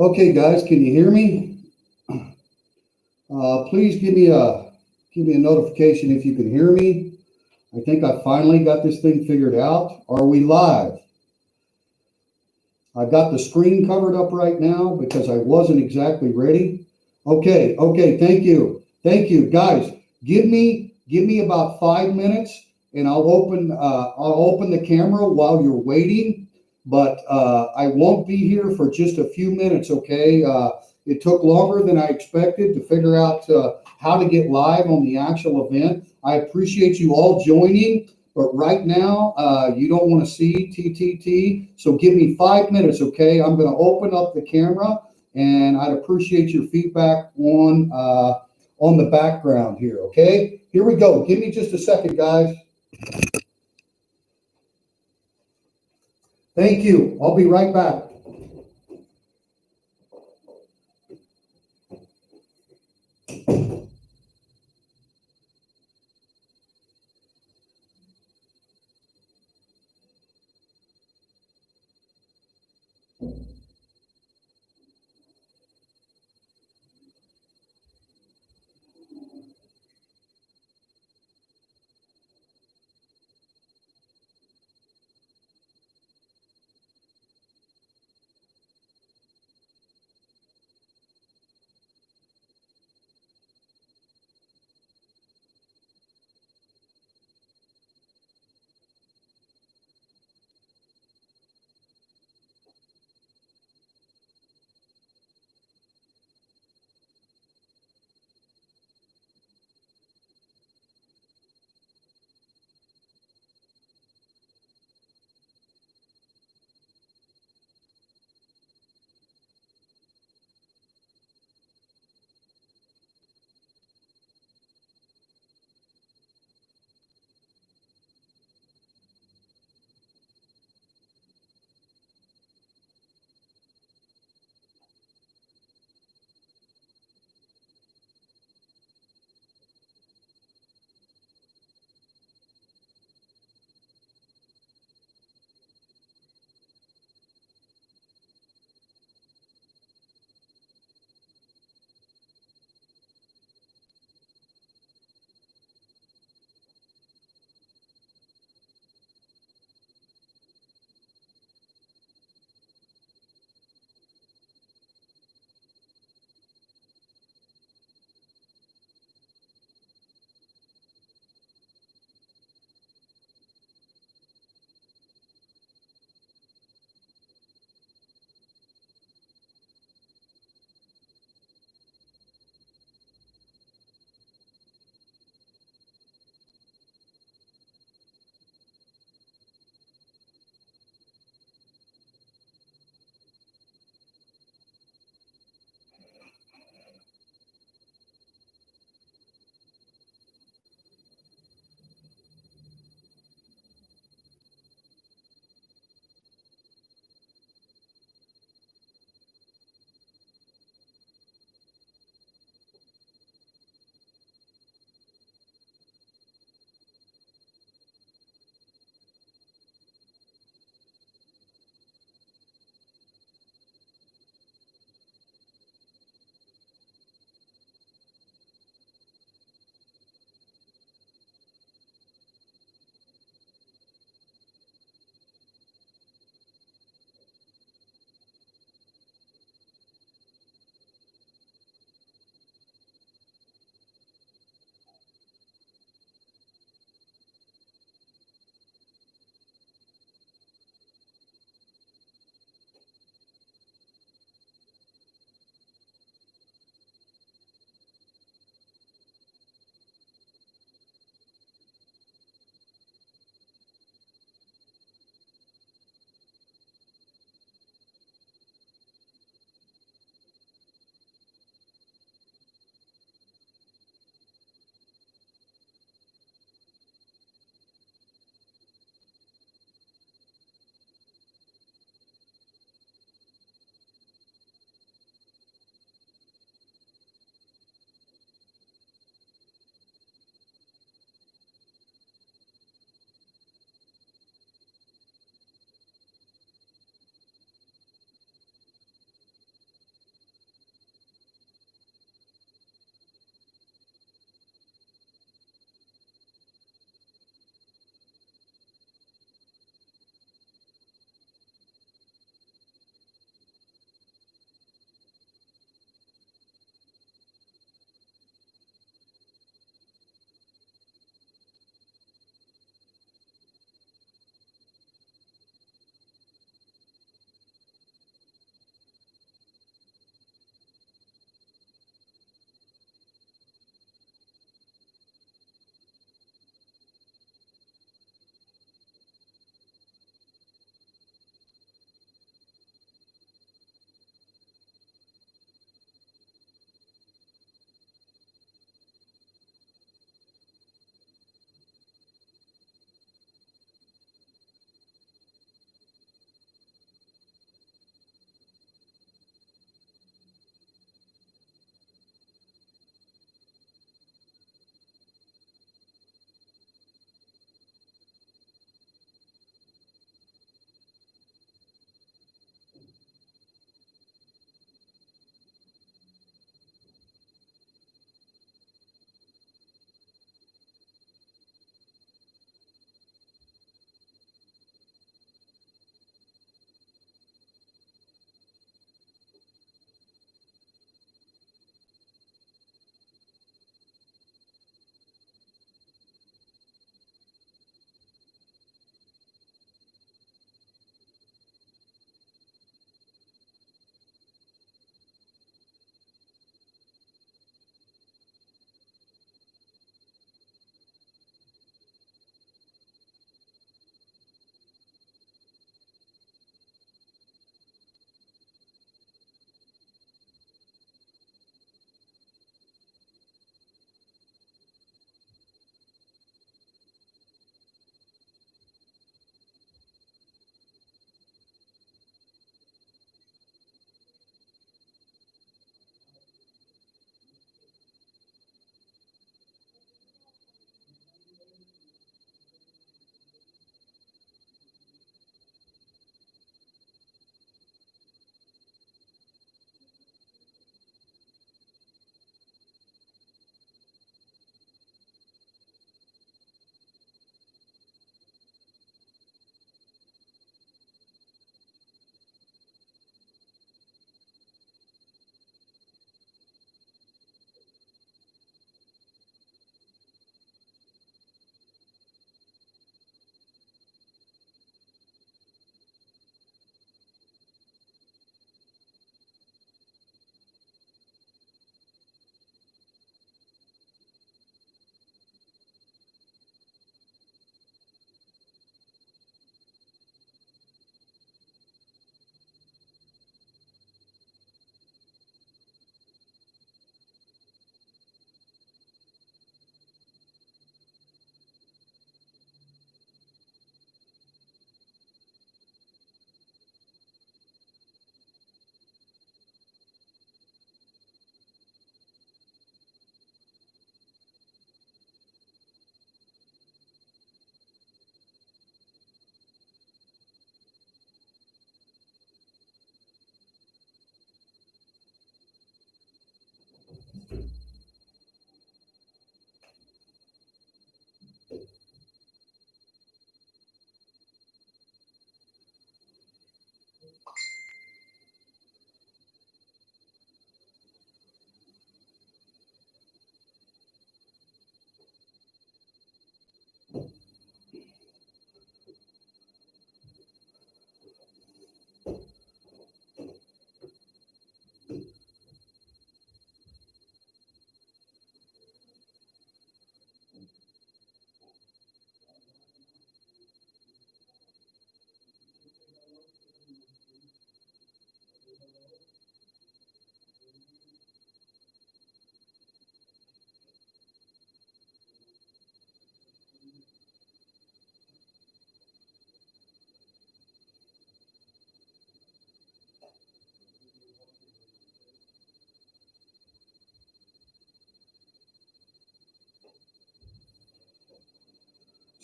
Okay, guys, can you hear me? Please give me a notification if you can hear me. I think I finally got this thing figured out. Are we live? I've got the screen covered up right now because I wasn't exactly ready. Okay, thank you, guys. Give me about 5 minutes, and I'll open the camera while you're waiting. But I won't be here for just a few minutes. Okay, it took longer than I expected to figure out how to get live on the actual event. I appreciate you all joining. But right now, you don't want to see TTT. So give me 5 minutes, okay? I'm going to open up the camera, and I'd appreciate your feedback on the background here, okay? Here we go. Give me just a second, guys. Thank you. I'll be right back.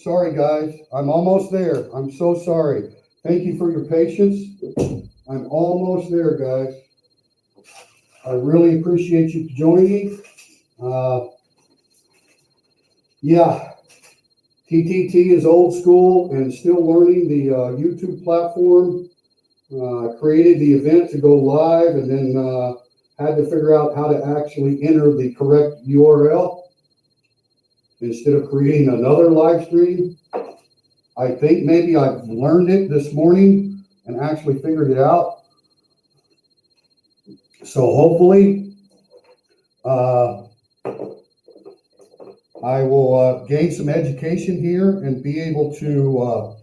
Sorry, guys. I'm almost there. I'm so sorry. Thank you for your patience. I'm almost there, guys. I really appreciate you joining me. Yeah, TTT is old school and still learning the YouTube platform. Created the event to go live and then had to figure out how to actually enter the correct URL instead of creating another live stream. I think maybe I've learned it this morning and actually figured it out. So hopefully I will gain some education here and be able to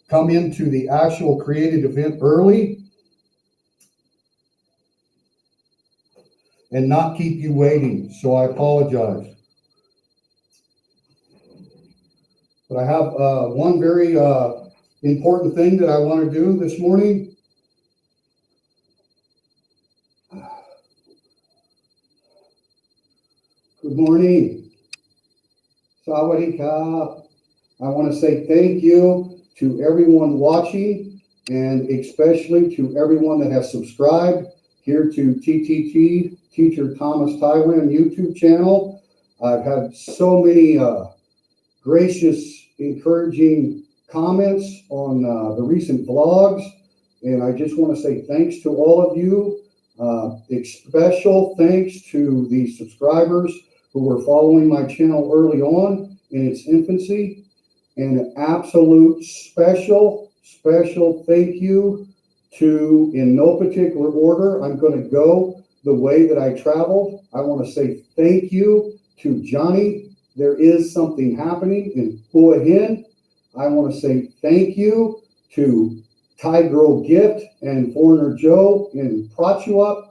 come into the actual created event early and not keep you waiting. So I apologize. But I have one very important thing that I want to do this morning. Good morning. Sawadee-ka. I want to say thank you to everyone watching and especially to everyone that has subscribed here to TTT, Teacher Thomas Thailand YouTube channel. I've had so many gracious, encouraging comments on the recent vlogs, and I just want to say thanks to all of you. Special thanks to the subscribers who were following my channel early on in its infancy, and an absolute special thank you to, in no particular order, I'm going to go the way that I traveled. I want to say thank you to Johnny. There is something happening in Hua Hin. I want to say thank you to Thai Girl Gift and Foreigner Joe in Prachuap.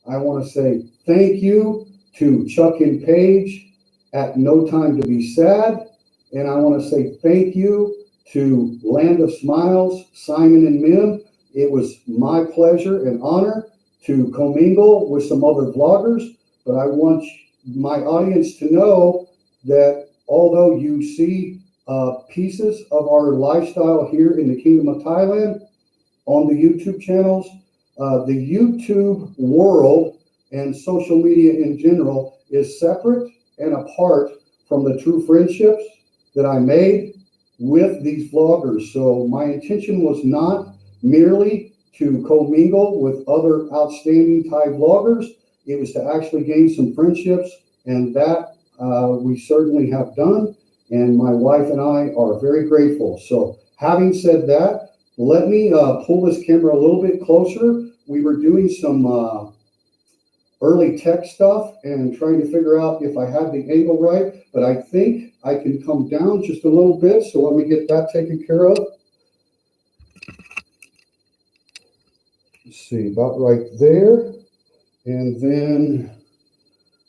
I want to say thank you to Chuck and Paige at No Time to Be Sad. And I want to say thank you to Land of Smiles, Simon and Mim. It was my pleasure and honor to commingle with some other vloggers, but I want my audience to know that although you see pieces of our lifestyle here in the Kingdom of Thailand on the YouTube channels, the YouTube world and social media in general is separate and apart from the true friendships that I made with these vloggers. So my intention was not merely to commingle with other outstanding Thai vloggers. It was to actually gain some friendships, and that we certainly have done, and my wife and I are very grateful. So having said that, let me pull this camera a little bit closer. We were doing some early tech stuff and trying to figure out if I had the angle right, but I think I can come down just a little bit. So let me get that taken care of. Let's see, about right there. And then,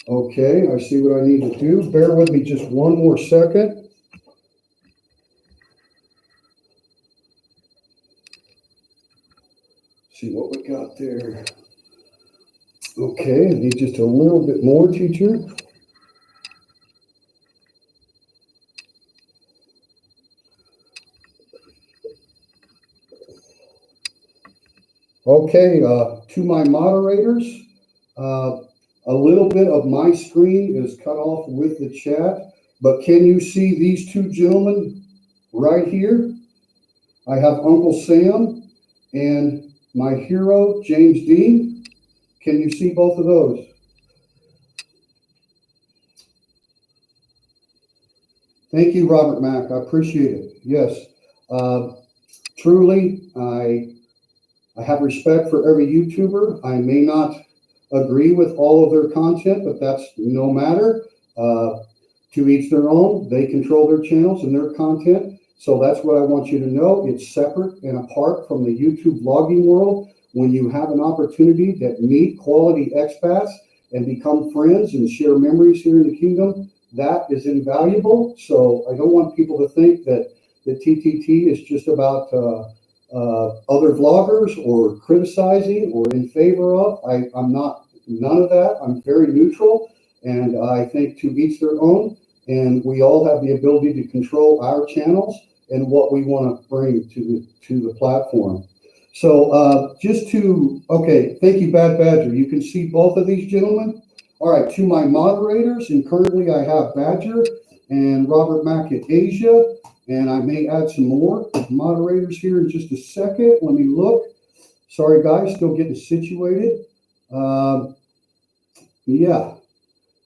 okay, I see what I need to do. Bear with me just one more second. See what we got there. Okay, I need just a little bit more, teacher. Okay, to my moderators, a little bit of my screen is cut off with the chat, but can you see these two gentlemen right here? I have Uncle Sam and my hero, James Dean. Can you see both of those? Thank you, Robert Mack. I appreciate it. Yes, truly, I have respect for every YouTuber. I may not agree with all of their content, but that's no matter. To each their own. They control their channels and their content. So that's what I want you to know. It's separate and apart from the YouTube vlogging world. When you have an opportunity to meet quality expats and become friends and share memories here in the kingdom, that is invaluable. So I don't want people to think that the TTT is just about other vloggers or criticizing or in favor of. I'm not, none of that. I'm very neutral, and I think to each their own. and we all have the ability to control our channels and what we want to bring to the platform. So okay, thank you, Bad Badger. You can see both of these gentlemen. All right, to my moderators, and currently I have Badger and Robert Mack at Asia, and I may add some more moderators here in just a second. Let me look. Sorry, guys, still getting situated. Yeah.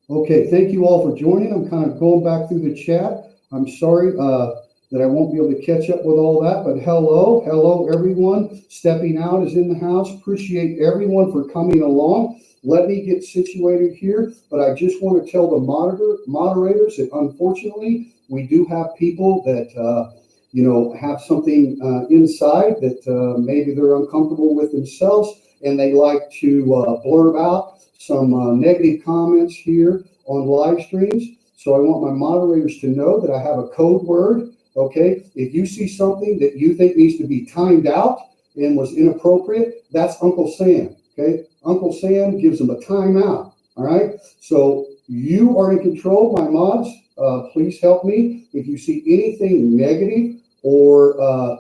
Okay, thank you all for joining. I'm kind of going back through the chat. I'm sorry that I won't be able to catch up with all that, but hello, everyone. Stepping out is in the house. Appreciate everyone for coming along. Let me get situated here, but I just want to tell the moderators that unfortunately we do have people that have something inside that maybe they're uncomfortable with themselves, and they like to blurb out some negative comments here on live streams. So I want my moderators to know that I have a code word. Okay, if you see something that you think needs to be timed out and was inappropriate, that's Uncle Sam. Okay, Uncle Sam gives them a timeout. All right, so you are in control, my mods. Please help me if you see anything negative or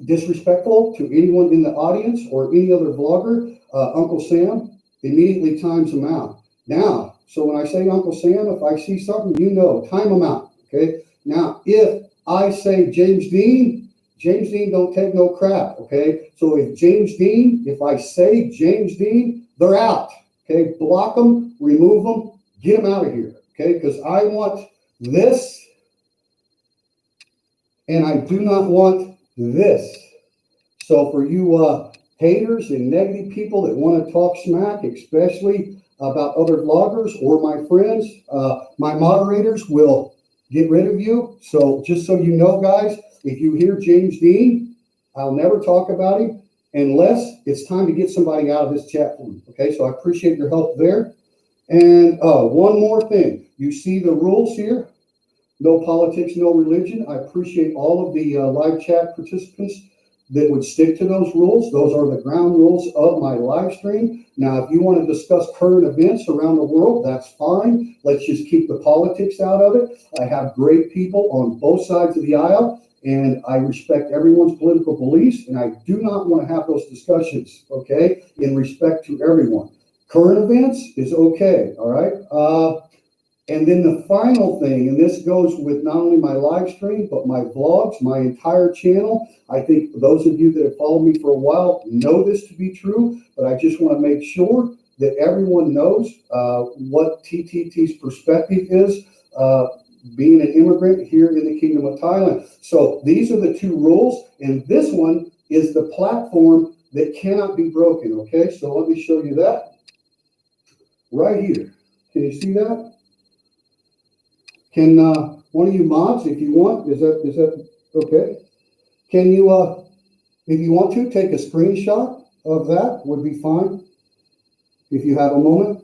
disrespectful to anyone in the audience or any other vlogger. Uncle Sam immediately times them out. Now, so when I say Uncle Sam, if I see something, time them out. Okay. Now, if I say James Dean don't take no crap. Okay. So if I say James Dean, they're out. Okay. Block them, remove them, get them out of here. Okay. Because I want this and I do not want this. So for you haters and negative people that want to talk smack, especially about other vloggers or my friends, my moderators will get rid of you. So just so you know, guys, if you hear James Dean, I'll never talk about him unless it's time to get somebody out of this chat room. Okay, so I appreciate your help there. And one more thing. You see the rules here. No politics, no religion. I appreciate all of the live chat participants that would stick to those rules. Those are the ground rules of my live stream. Now, if you want to discuss current events around the world, that's fine. Let's just keep the politics out of it. I have great people on both sides of the aisle, and I respect everyone's political beliefs, and I do not want to have those discussions, okay, in respect to everyone. Current events is okay, all right? And then the final thing, and this goes with not only my live stream, but my vlogs, my entire channel. I think those of you that have followed me for a while know this to be true, but I just want to make sure that everyone knows what TTT's perspective is, being an immigrant here in the Kingdom of Thailand. So these are the two rules, and this one is the platform that cannot be broken, okay? So let me show you that right here. Can you see that? Can one of you mods, if you want, is that okay? Can you, if you want to, take a screenshot of that, would be fine, if you have a moment.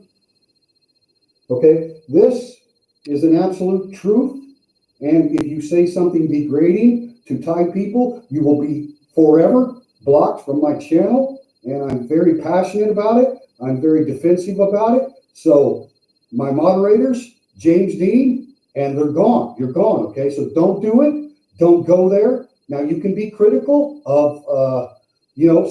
Okay, this is an absolute truth, and if you say something degrading to Thai people, you will be forever blocked from my channel, and I'm very passionate about it. I'm very defensive about it. So my moderators, James Dean, and they're gone. You're gone, okay? So don't do it. Don't go there. Now, you can be critical of,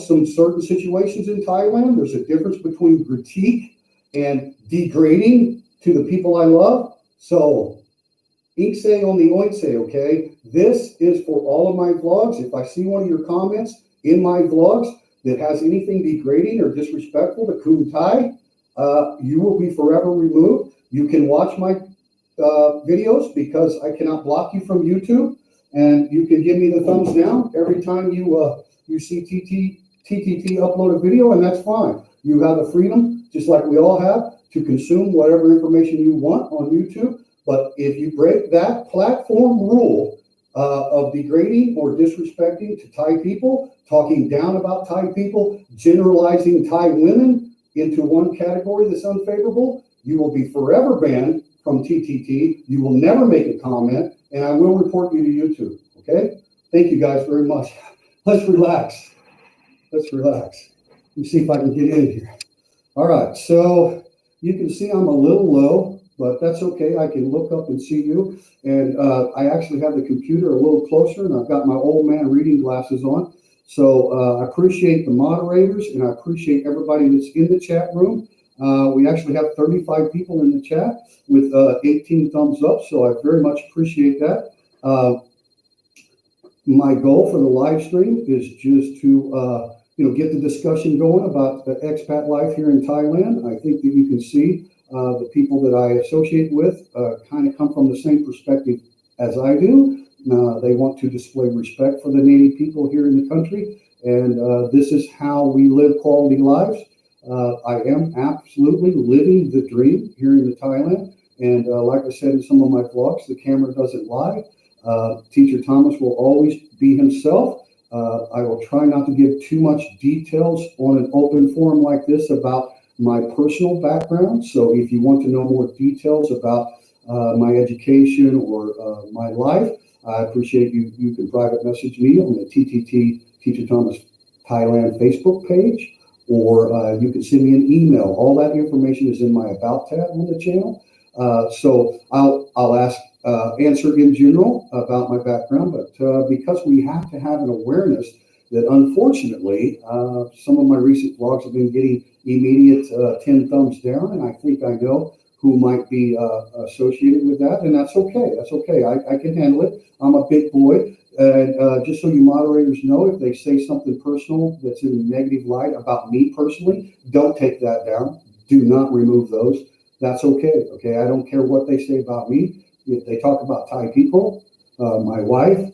some certain situations in Thailand. There's a difference between critique and degrading to the people I love. So, inkse on the oinkse, okay? This is for all of my vlogs. If I see one of your comments in my vlogs that has anything degrading or disrespectful to Kun Thai, you will be forever removed. You can watch my videos because I cannot block you from YouTube, and you can give me the thumbs down every time you see TTT upload a video, and that's fine. You have the freedom, just like we all have, to consume whatever information you want on YouTube. But if you break that platform rule of degrading or disrespecting to Thai people, talking down about Thai people, generalizing Thai women into one category that's unfavorable, you will be forever banned from TTT. You will never make a comment, and I will report you to YouTube. Okay? Thank you guys very much. Let's relax. Let's relax. Let me see if I can get in here. All right. So you can see I'm a little low. but that's okay. I can look up and see you. And I actually have the computer a little closer, and I've got my old man reading glasses on. So I appreciate the moderators, and I appreciate everybody that's in the chat room. We actually have 35 people in the chat with 18 thumbs up, so I very much appreciate that. My goal for the live stream is just to get the discussion going about the expat life here in Thailand. I think that you can see the people that I associate with kind of come from the same perspective as I do. They want to display respect for the native people here in the country, and this is how we live quality lives. I am absolutely living the dream here in Thailand, and like I said in some of my vlogs, the camera doesn't lie. Teacher Thomas will always be himself. I will try not to give too much details on an open forum like this about my personal background. So if you want to know more details about my education or my life, I appreciate you can private message me on the TTT Teacher Thomas Thailand Facebook page, or you can send me an email. All that information is in my About tab on the channel. So I'll answer in general about my background, but because we have to have an awareness that unfortunately some of my recent vlogs have been getting immediate 10 thumbs down, and I think I know who might be associated with that, and that's okay. That's okay. I can handle it. I'm a big boy. And just so you moderators know, if they say something personal that's in a negative light about me personally, don't take that down. Do not remove those. That's okay. Okay. I don't care what they say about me. If they talk about Thai people, my wife,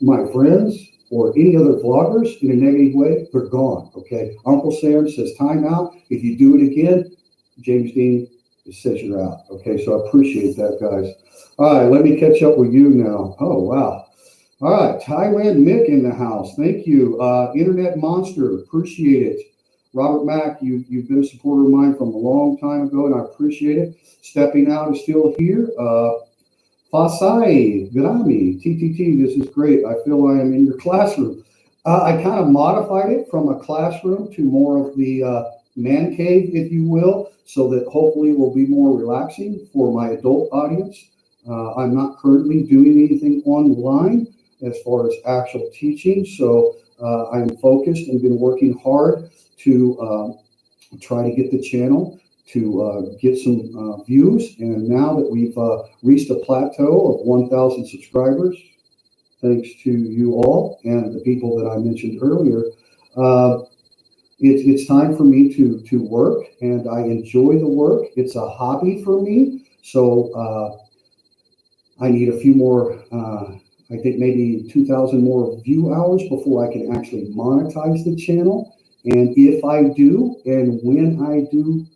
my friends, or any other vloggers in a negative way, they're gone. Okay. Uncle Sam says time out. If you do it again, James Dean says you're out. Okay. So I appreciate that, guys. All right. Let me catch up with you now. Oh, wow. All right. Thailand Mick in the house. Thank you. Internet Monster. Appreciate it. Robert Mack, you've been a supporter of mine from a long time ago, and I appreciate it. Stepping Out is still here. Fasai, Grami, TTT, this is great. I feel I am in your classroom. I kind of modified it from a classroom to more of the man cave, if you will, so that hopefully will be more relaxing for my adult audience. I'm not currently doing anything online as far as actual teaching, so I'm focused and been working hard to try to get the channel to get some views. And now that we've reached a plateau of 1,000 subscribers, thanks to you all and the people that I mentioned earlier, it's time for me to work, and I enjoy the work. It's a hobby for me, so I need a few more, I think maybe 2,000 more view hours before I can actually monetize the channel. And if I do, and when I do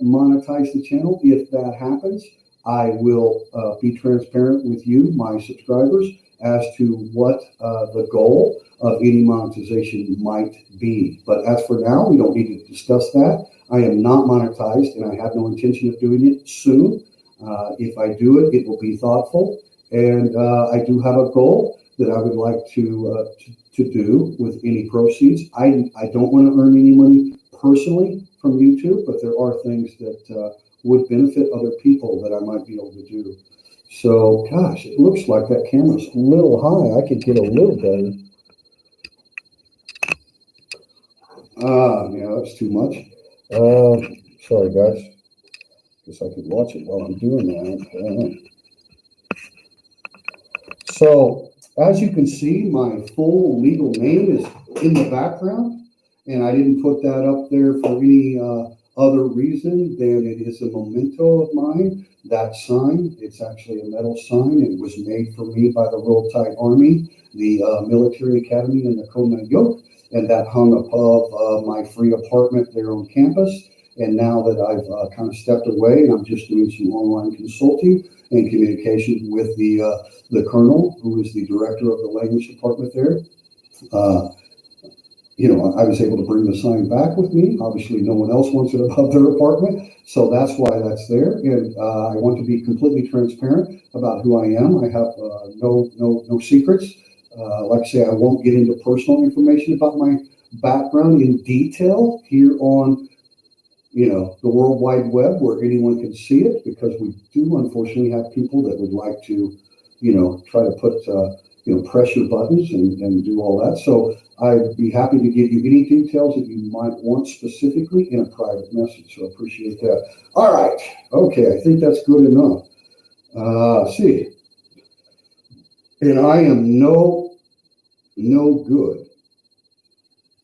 monetize the channel, if that happens, I will be transparent with you, my subscribers, as to what the goal of any monetization might be. But as for now, we don't need to discuss that. I am not monetized, and I have no intention of doing it soon. If I do it, it will be thoughtful, and I do have a goal that I would like to do with any proceeds. I don't want to earn any money personally from YouTube, but there are things that would benefit other people that I might be able to do. So, gosh, it looks like that camera's a little high. I could get a little better. Yeah, that's too much. Sorry, guys. Guess I could watch it while I'm doing that. So, as you can see, my full legal name is in the background, and I didn't put that up there for any other reason than it is a memento of mine. That sign, it's actually a metal sign. It was made for me by the Royal Thai Army, the military academy in the Komayok, and that hung above my free apartment there on campus. And now that I've kind of stepped away and I'm just doing some online consulting and communication with the colonel, who is the director of the language department there, I was able to bring the sign back with me. Obviously, no one else wants it above their apartment, so that's why that's there. And I want to be completely transparent about who I am. I have no secrets. Like I say, I won't get into personal information about my background in detail here on the World Wide Web where anyone can see it, because we do unfortunately have people that would like to, try to put, pressure buttons and do all that. So I'd be happy to give you any details that you might want specifically in a private message. So I appreciate that. All right. Okay. I think that's good enough. See, and I am no good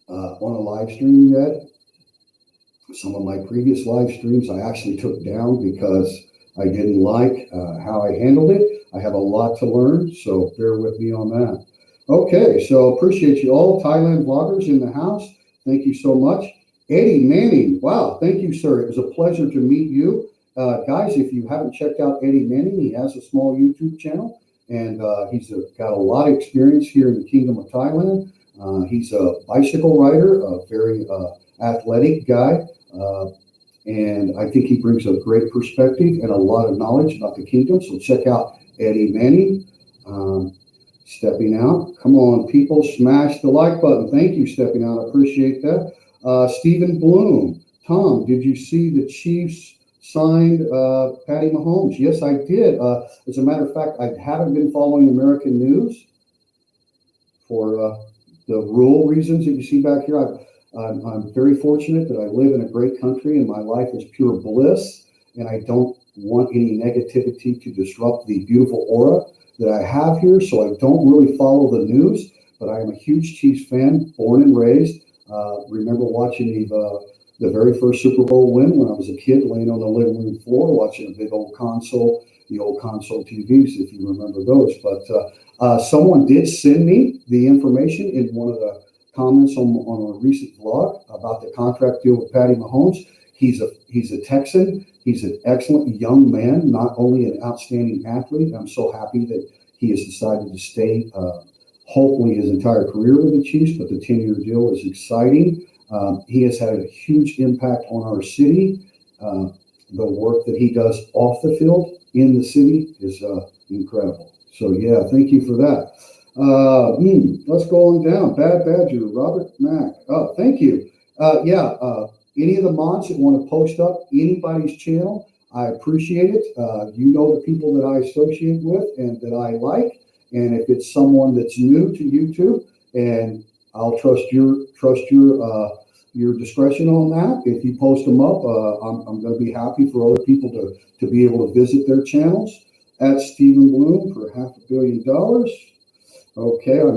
on a live stream yet. Some of my previous live streams I actually took down because I didn't like how I handled it. I have a lot to learn, so bear with me on that. Okay, so appreciate you all. Thailand vloggers in the house, thank you so much. Eddie Manning, wow, thank you, sir. It was a pleasure to meet you. Guys, if you haven't checked out Eddie Manning, he has a small YouTube channel, and he's got a lot of experience here in the Kingdom of Thailand. He's a bicycle rider, a very athletic guy. And I think he brings a great perspective and a lot of knowledge about the kingdom. So check out Eddie Manning. Stepping out. Come on, people, smash the like button. Thank you, Stepping Out. I appreciate that. Stephen Bloom. Tom, did you see the Chiefs signed Patty Mahomes? Yes, I did. As a matter of fact, I haven't been following American news for the rural reasons that you see back here. I'm very fortunate that I live in a great country and my life is pure bliss, and I don't want any negativity to disrupt the beautiful aura that I have here, so I don't really follow the news, but I am a huge Chiefs fan, born and raised. Remember watching the very first Super Bowl win when I was a kid, laying on the living room floor, watching a big old console, the old console TVs, if you remember those. But someone did send me the information in one of the comments on a recent vlog about the contract deal with Patty Mahomes. He's a Texan. He's an excellent young man, not only an outstanding athlete. I'm so happy that he has decided to stay, hopefully his entire career with the Chiefs, but the 10-year deal is exciting. He has had a huge impact on our city. The work that he does off the field in the city is incredible. So yeah, thank you for that. Let's go on down. Bad Badger, Robert Mack. Oh, thank you. Any of the mods that want to post up anybody's channel, I appreciate it. You know the people that I associate with and that I like. And if it's someone that's new to YouTube, and I'll trust your discretion on that. If you post them up, I'm going to be happy for other people to be able to visit their channels. At Stephen Bloom for $500 million. Okay, I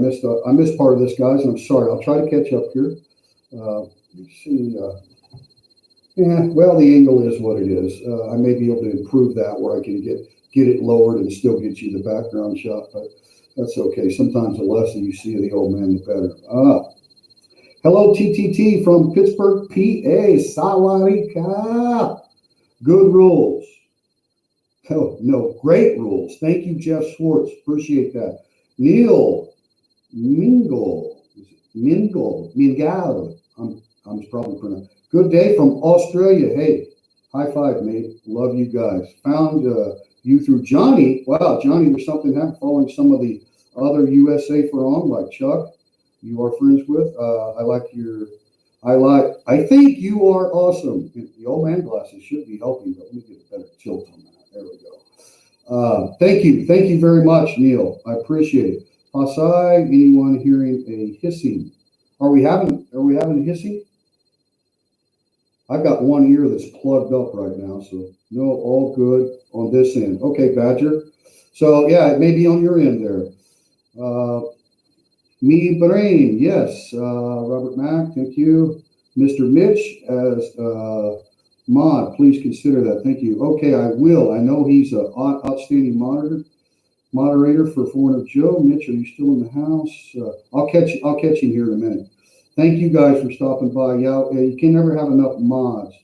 missed part of this, guys. I'm sorry. I'll try to catch up here. Let's see. Well, the angle is what it is. I may be able to improve that where I can get it lowered and still get you the background shot, but that's okay. Sometimes the less that you see of the old man, the better. Hello, TTT from Pittsburgh, PA. Sawadee. Good rules. Oh, no, great rules. Thank you, Jeff Schwartz. Appreciate that. Neil Mingle. I'm probably pronouncing. Good day from Australia. Hey, high five, mate. Love you guys. Found you through Johnny. Wow, Johnny, there's something happening following some of the other USA for like Chuck. You are friends with. I think you are awesome. The old man glasses should be helping, but let me get a better tilt on that. There we go. Thank you very much, Neil. I appreciate it. Pasai, anyone hearing a hissing? Are we having a hissing? I've got one ear that's plugged up right now, so no, all good on this end. Okay, Badger. So yeah, it may be on your end there. Me Brain, yes. Robert Mack, thank you. Mr. Mitch, as mod, please consider that. Thank you. Okay, I will. I know he's an outstanding moderator for Foreigner Joe. Mitch, are you still in the house? I'll catch you here in a minute. Thank you guys for stopping by. Yeah, you can never have enough mods.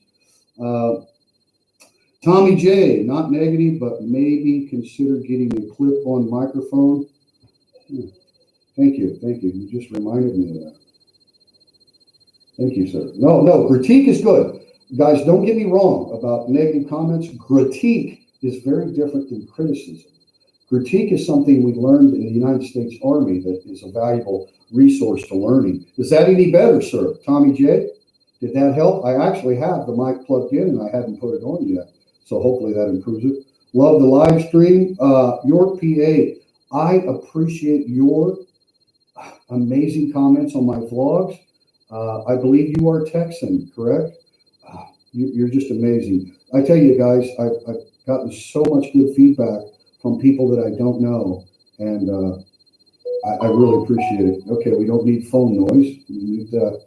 Tommy J, not negative, but maybe consider getting a clip-on microphone. Thank you. You just reminded me of that. Thank you, sir. No, critique is good. Guys, don't get me wrong about negative comments. Critique is very different than criticism. Critique is something we learned in the United States Army that is a valuable resource to learning. Is that any better, sir? Tommy J? Did that help? I actually have the mic plugged in and I haven't put it on yet. So hopefully that improves it. Love the live stream. York, PA. I appreciate your amazing comments on my vlogs. I believe you are Texan, correct? You're just amazing. I tell you guys, I've gotten so much good feedback from people that I don't know, and I really appreciate it. Okay, we don't need phone noise. We need that.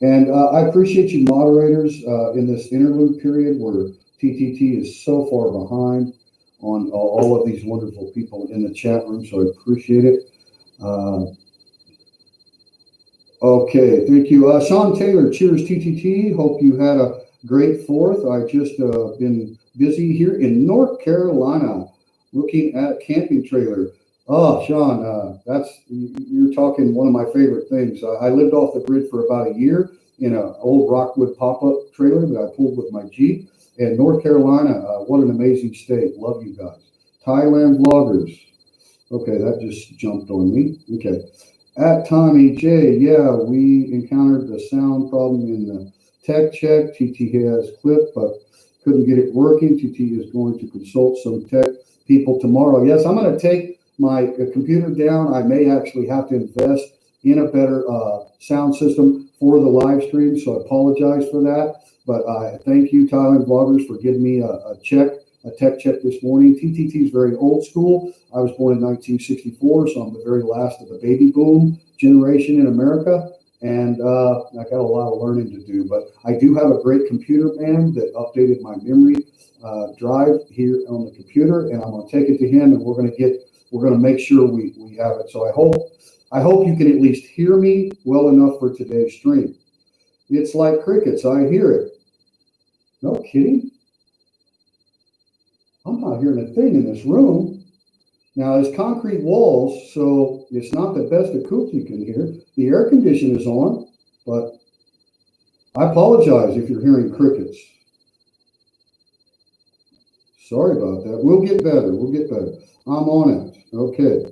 And I appreciate you moderators in this interlude period where TTT is so far behind on all of these wonderful people in the chat room, so I appreciate it. Okay, thank you. Sean Taylor, cheers TTT. Hope you had a great 4th. I just been busy here in North Carolina looking at a camping trailer. Oh, Sean, you're talking one of my favorite things. I lived off the grid for about a year in an old Rockwood pop-up trailer that I pulled with my Jeep. And North Carolina, what an amazing state. Love you guys. Thailand vloggers. Okay, that just jumped on me. Okay. At Tommy J, yeah, we encountered the sound problem in the tech check. TT has clip, but couldn't get it working. TT is going to consult some tech people tomorrow. Yes, I'm going to take my computer down. I may actually have to invest in a better sound system for the live stream, so I apologize for that. But I thank you, Thailand Vloggers, for giving me a tech check this morning. TTT is very old school. I was born in 1964, so I'm the very last of the baby boom generation in America, and I got a lot of learning to do. But I do have a great computer man that updated my memory drive here on the computer, and I'm going to take it to him, and we're going to make sure we have it. So I hope you can at least hear me well enough for today's stream. It's like crickets. I hear it. No kidding. I'm not hearing a thing in this room. Now, it's concrete walls, so it's not the best acoustic you can hear. The air condition is on, but I apologize if you're hearing crickets. Sorry about that. We'll get better. We'll get better. I'm on it. Okay.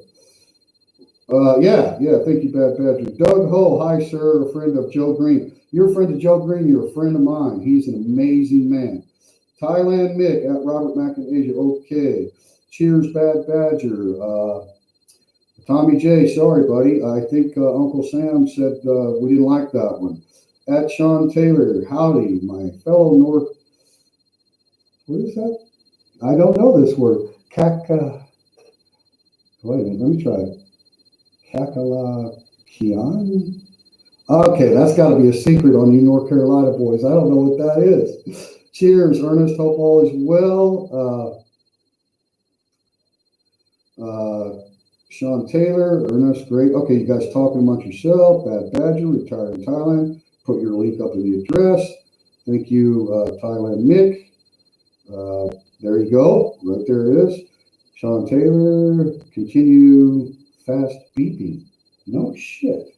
Yeah. Thank you, Bad Badger. Doug Ho, hi, sir. A friend of Joe Green. You're a friend of Joe Green. You're a friend of mine. He's an amazing man. Thailand Mick at Robert Mack in Asia. Okay. Cheers, Bad Badger. Tommy J, sorry, buddy. I think Uncle Sam said we didn't like that one. At Sean Taylor, howdy, my fellow North. What is that? I don't know this word. Wait a minute, let me try it. Kakalakian? Okay, that's got to be a secret on you North Carolina boys. I don't know what that is. Cheers, Ernest. Hope all is well. Sean Taylor, Ernest, great. Okay, you guys talking amongst yourself. Bad Badger, retired in Thailand. Put your link up in the address. Thank you, Thailand Mick. There you go. Right there it is. Sean Taylor, continue fast beeping. No shit.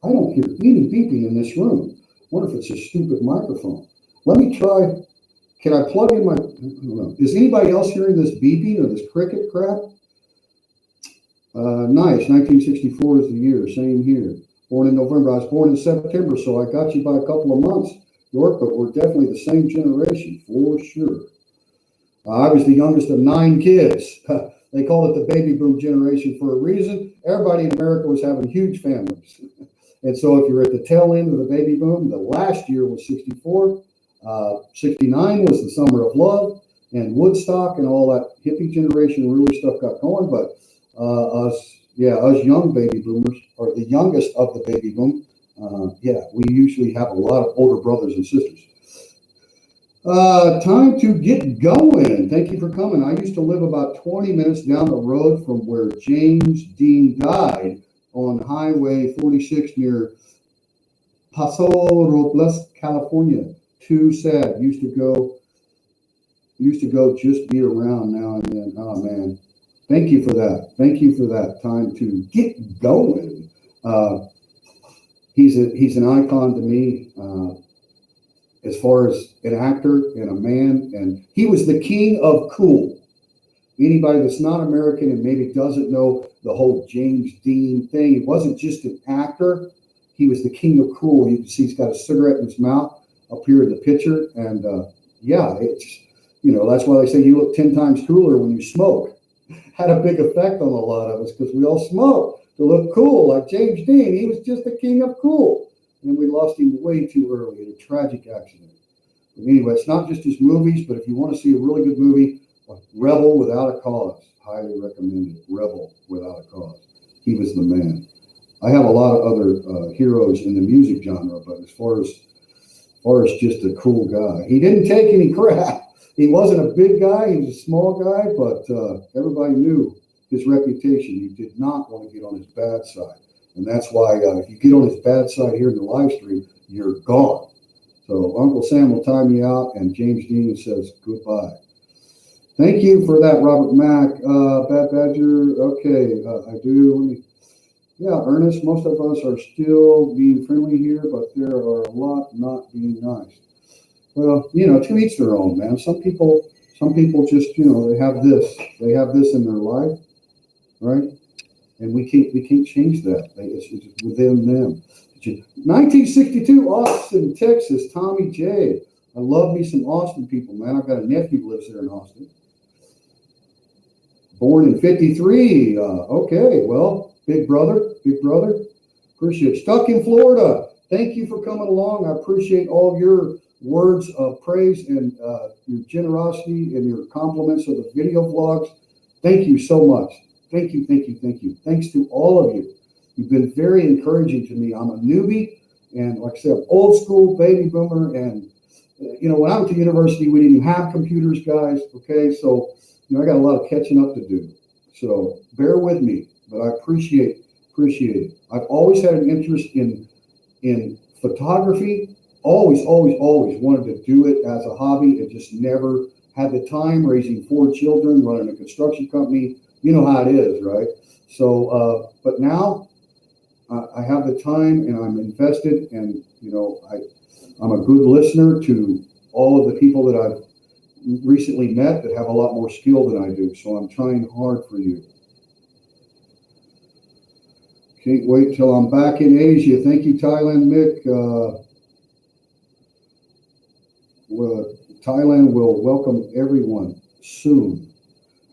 I don't hear any beeping in this room. Wonder if it's a stupid microphone. Let me try. Can I plug in my, I don't know. Is anybody else hearing this beeping or this cricket crap? Nice. 1964 is the year. Same here. Born in November. I was born in September, so I got you by a couple of months, York, but we're definitely the same generation, for sure. I was the youngest of 9 kids. They call it the baby boom generation for a reason. Everybody in America was having huge families. And so if you're at the tail end of the baby boom, the last year was 64. 69 was the summer of love and Woodstock and all that hippie generation really stuff got going. But us young baby boomers, or the youngest of the baby boom, we usually have a lot of older brothers and sisters. Time to get going. Thank you for coming. I used to live about 20 minutes down the road from where James Dean died on Highway 46 near Paso Robles, California. Too sad. Used to go just be around now and then. Oh man. Thank you for that. Thank you for that. Time to get going. He's an icon to me. As far as an actor and a man, and he was the king of cool. Anybody that's not American and maybe doesn't know the whole James Dean thing, he wasn't just an actor. he was the king of cool. You can see he's got a cigarette in his mouth up here in the picture. And yeah, it's, that's why they say you look 10 times cooler when you smoke. Had a big effect on a lot of us because we all smoke to look cool, like James Dean. He was just the king of cool. And we lost him way too early in a tragic accident. But anyway, it's not just his movies, but if you want to see a really good movie, Rebel Without a Cause, highly recommended. Rebel Without a Cause. He was the man. I have a lot of other heroes in the music genre, but as far as just a cool guy, he didn't take any crap. He wasn't a big guy; he was a small guy, but everybody knew his reputation. You did not want to get on his bad side, and that's why if you get on his bad side here in the live stream, you're gone. So Uncle Sam will time you out, and James Dean says goodbye. Thank you for that, Robert Mack. Bad Badger. Okay, I do. Yeah, Ernest, most of us are still being friendly here, but there are a lot not being nice. Well, to each their own, man. Some people just, they have this in their life, right? And we can't change that. It's within them. 1962, Austin, Texas, Tommy J. I love me some Austin people, man. I've got a nephew who lives there in Austin. Born in 53. Okay, well, big brother. Appreciate it. Stuck in Florida. Thank you for coming along. I appreciate all your words of praise and your generosity and your compliments of the video vlogs. Thank you so much. Thank you. Thanks to all of you. You've been very encouraging to me. I'm a newbie, and like I said, I'm old school baby boomer. And when I went to university, we didn't have computers, guys. Okay, so I got a lot of catching up to do. So bear with me, but I appreciate it. I've always had an interest in photography. Always wanted to do it as a hobby and just never had the time, raising 4 children, running a construction company. You know how it is, right? So, but now I have the time and I'm invested, and I'm a good listener to all of the people that I've recently met that have a lot more skill than I do. So I'm trying hard for you. Can't wait till I'm back in Asia. Thank you, Thailand, Mick. Thailand will welcome everyone soon.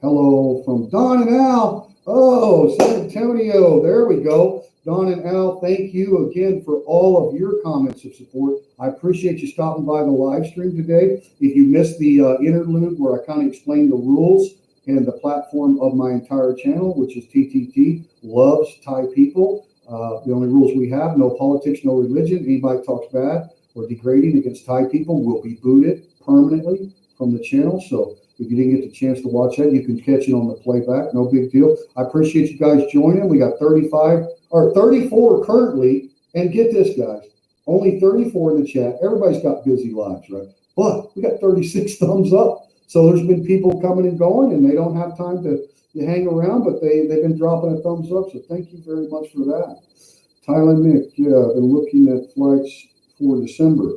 Hello from Don and Al. Oh, San Antonio. There we go. Don and Al, thank you again for all of your comments of support. I appreciate you stopping by the live stream today. If you missed the interlude where I kind of explained the rules and the platform of my entire channel, which is TTT, loves Thai people. The only rules we have: no politics, no religion. Anybody talks bad or degrading against Thai people will be booted permanently from the channel. So if you didn't get the chance to watch that, you can catch it on the playback. No big deal. I appreciate you guys joining. We got 34 currently. And get this, guys, only 34 in the chat. Everybody's got busy lives, right? But we got 36 thumbs up. So there's been people coming and going, and they don't have time to hang around, but they've been dropping a thumbs up. So thank you very much for that. Thailand Nick, yeah, I've been looking at flights for December.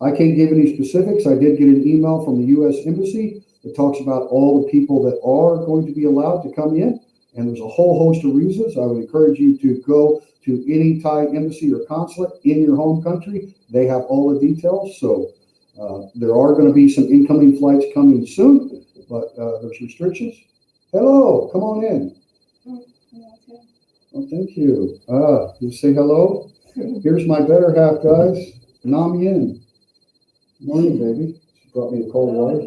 I can't give any specifics. I did get an email from the U.S. Embassy that talks about all the people that are going to be allowed to come in. And there's a whole host of reasons. I would encourage you to go to any Thai embassy or consulate in your home country. They have all the details. So there are going to be some incoming flights coming soon, but there's restrictions. Hello, come on in. Oh, thank you. You say hello? Here's my better half, guys. Nam Yin. Morning, baby. She brought me a cold water.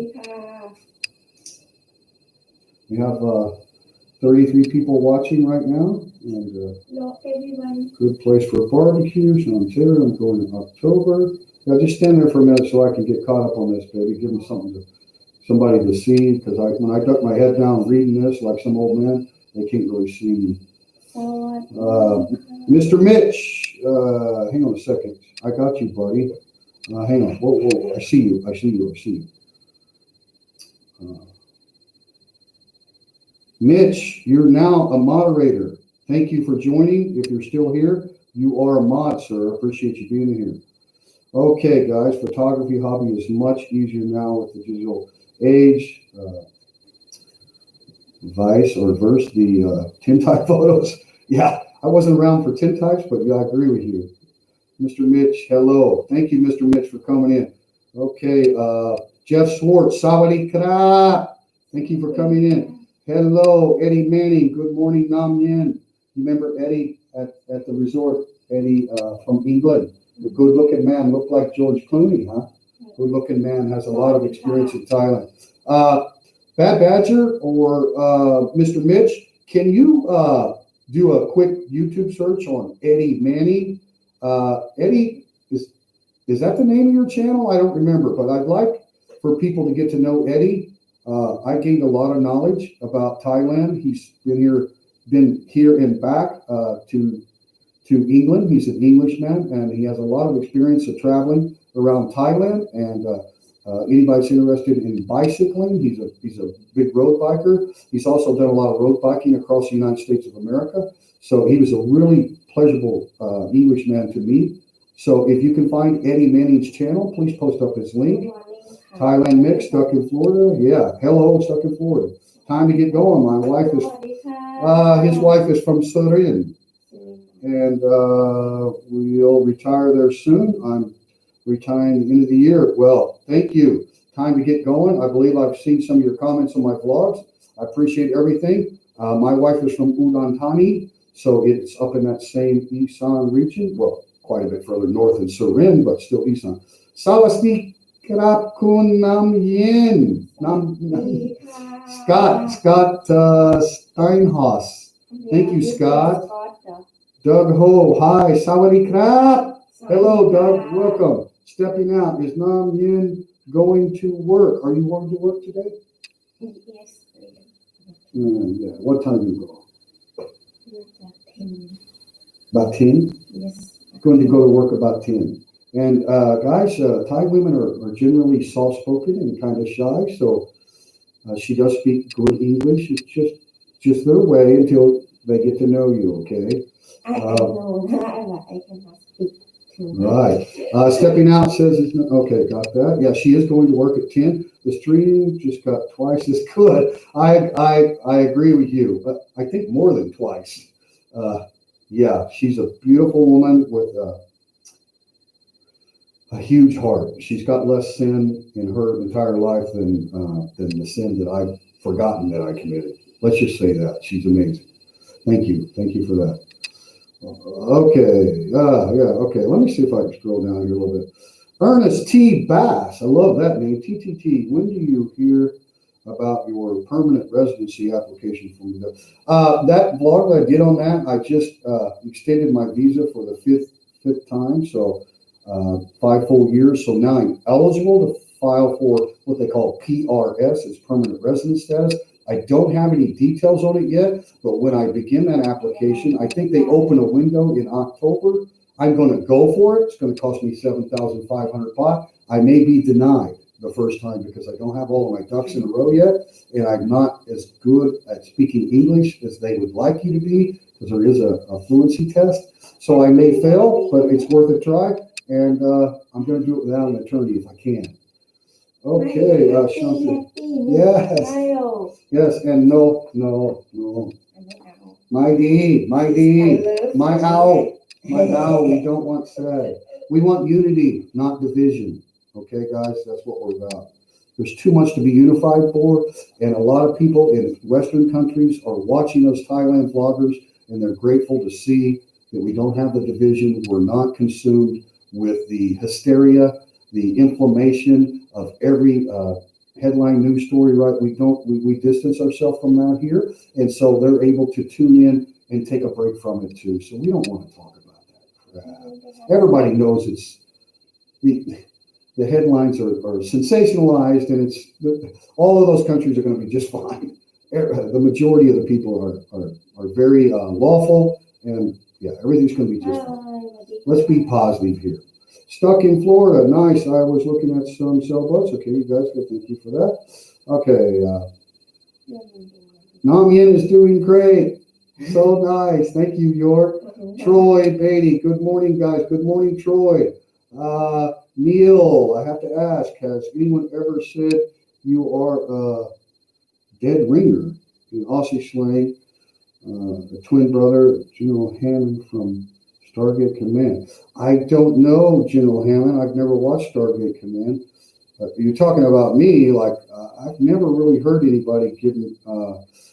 We have 33 people watching right now, and hello, everyone. Good place for a barbecue. So I'm going in October. Yeah, just stand there for a minute so I can get caught up on this, baby. Give me somebody to see, because when I duck my head down reading this like some old man, they can't really see me. Mr. Mitch, hang on a second. I got you, buddy. Hang on. Whoa. I see you. Mitch, you're now a moderator. Thank you for joining. If you're still here, you are a mod, sir. Appreciate you being here. Okay, guys, photography hobby is much easier now with the digital age. Vice or verse the tintype photos. Yeah, I wasn't around for tintypes, but yeah, I agree with you. Mr. Mitch, hello. Thank you, Mr. Mitch, for coming in. Okay, Jeff Swartz, Sawadee Kra. Thank you for coming in. Hello, Eddie Manning. Good morning, Nam Yen. Remember Eddie at the resort? Eddie from England. The good-looking man, looked like George Clooney, huh? Good-looking man, has a lot of experience in Thailand. Bad Badger or Mr. Mitch, can you do a quick YouTube search on Eddie Manning? Eddie, is that the name of your channel? I don't remember, but I'd like for people to get to know Eddie. I gained a lot of knowledge about Thailand. He's been here and back to England. He's an Englishman, and he has a lot of experience of traveling around Thailand. And anybody's interested in bicycling, he's a big road biker. He's also done a lot of road biking across the United States of America. So he was a really pleasurable Englishman to meet. So if you can find Eddie Manning's channel, please post up his link. Thailand Mix, stuck in Florida. Yeah, hello, stuck in Florida. Time to get going. My wife is, his wife is from Surin, and we'll retire there soon. I'm retiring at the end of the year. Well, thank you. Time to get going. I believe I've seen some of your comments on my vlogs. I appreciate everything. My wife is from Udon Thani, so it's up in that same Isan region. Well, quite a bit further north than Surin, but still Isan. Sawadee Krap kun Nam Yen. Scott Steinhaus. Thank you, Scott. Doug Ho, hi. Sawadee Krap. Hello, Doug. Welcome. Stepping out. Is Nam Yen going to work? Are you going to work today? Yes. Yeah. What time do you go? About 10. About 10? Yes. Going to go to work about 10. And guys, Thai women are generally soft-spoken and kind of shy, so she does speak good English. It's just their way until they get to know you, okay? I know that I cannot speak too much. Right. Stepping out says, okay, got that. Yeah, she is going to work at 10. The stream just got twice as good. I agree with you, but I think more than twice. Yeah, she's a beautiful woman with a huge heart. She's got less sin in her entire life than the sin that I've forgotten that I committed. Let's just say that. She's amazing. Thank you. Thank you for that. Okay. Yeah. Okay. Let me see if I can scroll down here a little bit. Ernest T. Bass. I love that name. TTT. When do you hear about your permanent residency application from the that vlog that I did on that? I just extended my visa for the fifth time. So 5 full years. So now I'm eligible to file for what they call PRS, it's permanent residence status. I don't have any details on it yet, but when I begin that application, I think they open a window in October. I'm going to go for it. It's going to cost me 7,500 baht. I may be denied the first time because I don't have all of my ducks in a row yet, and I'm not as good at speaking English as they would like you to be, because there is a fluency test. So I may fail, but it's worth a try. And I'm going to do it without an attorney if I can. Okay, Shanti. Yes, and no. My owl, we don't want sad. We want unity, not division. Okay, guys, that's what we're about. There's too much to be unified for, and a lot of people in Western countries are watching those Thailand vloggers, and they're grateful to see that we don't have the division. We're not consumed with the hysteria, the inflammation of every headline news story, right? We distance ourselves from that here. And so they're able to tune in and take a break from it too. So we don't want to talk about that crap. Everybody knows it's, the headlines are sensationalized, and all of those countries are going to be just fine. The majority of the people are very lawful, and yeah, everything's going to be just fine. Let's be positive here. Stuck in Florida. Nice. I was looking at some sailboats. Okay, you guys, thank you for that. Okay. Nam Yen is doing great. So nice. Thank you, York. Troy Beatty. Good morning, guys. Good morning, Troy. Neil, I have to ask, has anyone ever said you are a dead ringer in Aussie slang? The twin brother, General Hammond from Stargate Command. I don't know, General Hammond. I've never watched Stargate Command. You're talking about me, like I've never really heard anybody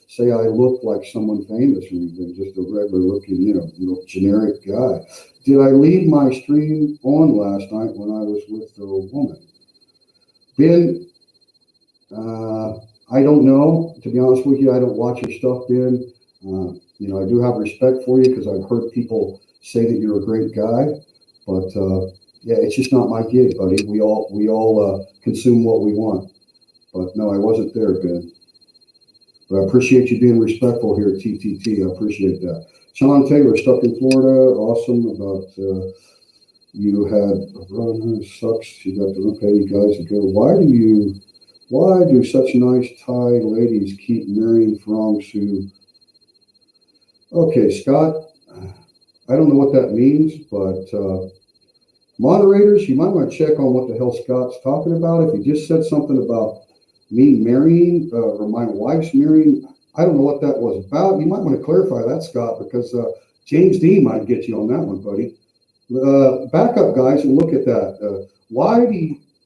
say I look like someone famous or anything, just a regular looking, generic guy. Did I leave my stream on last night when I was with a woman? Ben, I don't know. To be honest with you, I don't watch your stuff, Ben. I do have respect for you because I've heard people say that you're a great guy, but yeah, it's just not my gig, buddy. We all consume what we want. But no, I wasn't there, Ben. But I appreciate you being respectful here at TTT. I appreciate that. Sean Taylor, stuck in Florida. Awesome. About you had a run. Sucks. You got to okay. You guys are good. Why do such nice Thai ladies keep marrying Frongs who? Okay, Scott. I don't know what that means, but moderators, you might want to check on what the hell Scott's talking about. If he just said something about me marrying or my wife's marrying, I don't know what that was about. You might want to clarify that, Scott, because James Dean might get you on that one, buddy. Back up, guys, and look at that. Why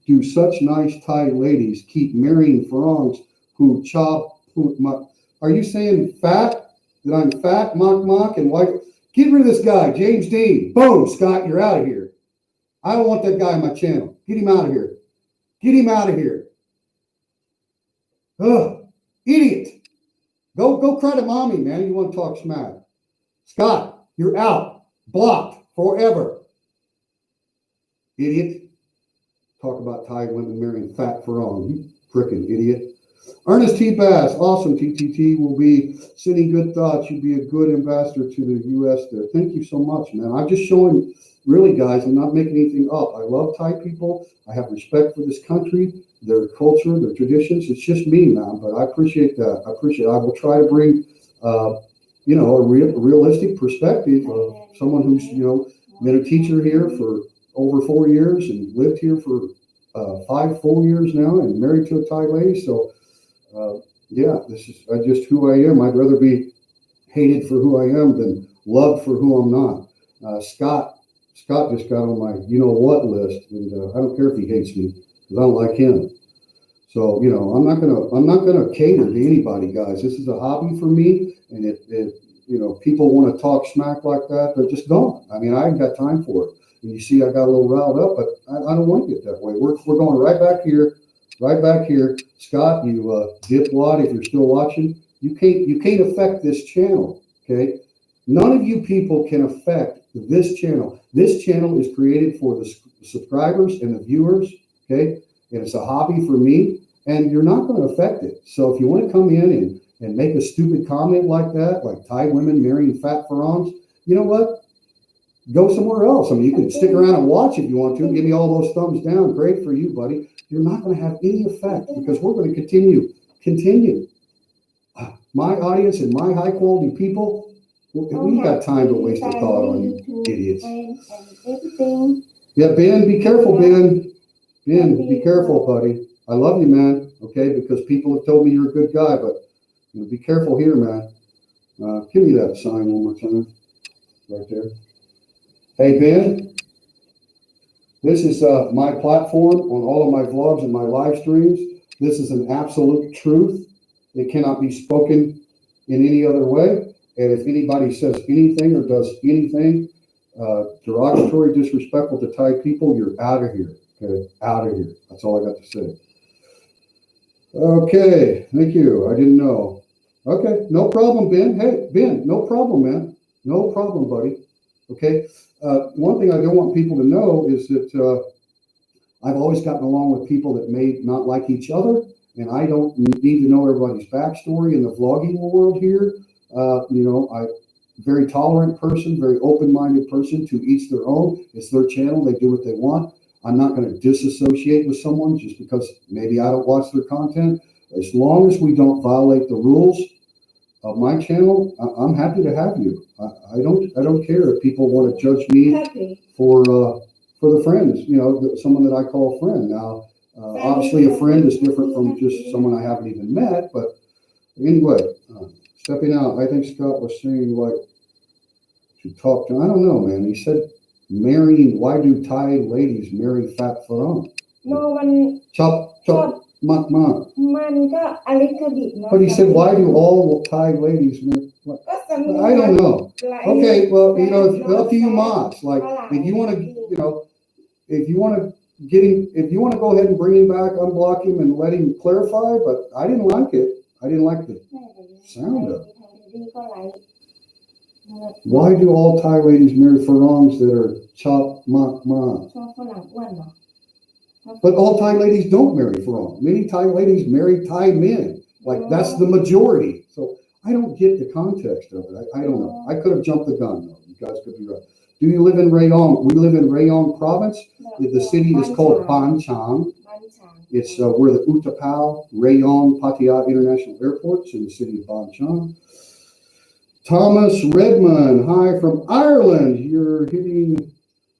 do such nice Thai ladies keep marrying Frongs who chop? Are you saying fat? That I'm fat, mock, and white? Get rid of this guy, James Dean. Boom, Scott, you're out of here. I don't want that guy on my channel. Get him out of here. Get him out of here. Ugh, idiot. Go cry to mommy, man. You want to talk smack. Scott, you're out. Blocked forever. Idiot. Talk about Thai women marrying fat Farong. You frickin' idiot. Ernest T. Bass, awesome. TTT will be sending good thoughts. You'd be a good ambassador to the U.S. there. Thank you so much, man. I'm just showing, really, guys, I'm not making anything up. I love Thai people. I have respect for this country, their culture, their traditions. It's just me, man, but I appreciate that. I will try to bring, a realistic perspective of someone who's, been a teacher here for over 4 years and lived here for 5 full years now and married to a Thai lady. So, yeah, this is just who I am. I'd rather be hated for who I am than loved for who I'm not. Scott just got on my you-know-what list, and I don't care if he hates me because I don't like him. So, I'm not gonna cater to anybody, guys. This is a hobby for me, and if people want to talk smack like that, they're just gone. I mean, I ain't got time for it. And you see, I got a little riled up, but I don't want to get that way. We're going right back here. Scott, you dipwad, if you're still watching, you can't affect this channel, okay? None of you people can affect this channel. This channel is created for the subscribers and the viewers, okay? And it's a hobby for me, and you're not going to affect it. So if you want to come in and make a stupid comment like that, like Thai women marrying fat Farongs, you know what? Go somewhere else. I mean, you can stick around and watch if you want to. Give me all those thumbs down. Great for you, buddy. You're not going to have any effect because we're going to continue. My audience and my high quality people, we got time to waste a thought on you idiots. Yeah, Ben, be careful, Ben. Ben, be careful, buddy. I love you, man. Okay, because people have told me you're a good guy, but be careful here, man. Give me that sign one more time. Right there. Hey, Ben. This is my platform on all of my vlogs and my live streams. This is an absolute truth. It cannot be spoken in any other way. And if anybody says anything or does anything derogatory, disrespectful to Thai people, you're out of here. Okay, out of here. That's all I got to say. Okay, thank you. I didn't know. Okay, no problem, Ben. Hey, Ben, no problem, man. No problem, buddy. Okay. One thing I don't want people to know is that I've always gotten along with people that may not like each other, and I don't need to know everybody's backstory in the vlogging world here. I'm very tolerant person, very open-minded person. To each their own. It's their channel. They do what they want. I'm not going to disassociate with someone just because maybe I don't watch their content. As long as we don't violate the rules of my channel, I'm happy to have you. I don't care if people want to judge me for the friends, someone that I call a friend. Now, obviously a friend is different from just someone I haven't even met, but anyway, stepping out, I think Scott was saying like to talk to. I don't know, man. He said, marrying. Why do Thai ladies marry fat pharaoh? No, man. Chop, chop, mak, mak. Man, a little bit. But he said, why do all Thai ladies marry? I don't know. Okay, well, you know, it's up to you, mods. Like, if you want to, you know, if you want to if you want to go ahead and bring him back, unblock him, and let him clarify. But I didn't like it. I didn't like the sound of it. Why do all Thai ladies marry pharaohs that are chop mak mak? But all Thai ladies don't marry pharaohs. Many Thai ladies marry Thai men. Like, that's the majority. So I don't get the context of it. I don't know. I could have jumped the gun, though. You guys could be right. Do you live in Rayong? We live in Rayong province. The city is called Ban Chang. It's where the Utapao, Rayong, Pattaya International Airports in the city of Ban Chang. Thomas Redmond, hi from Ireland. You're hitting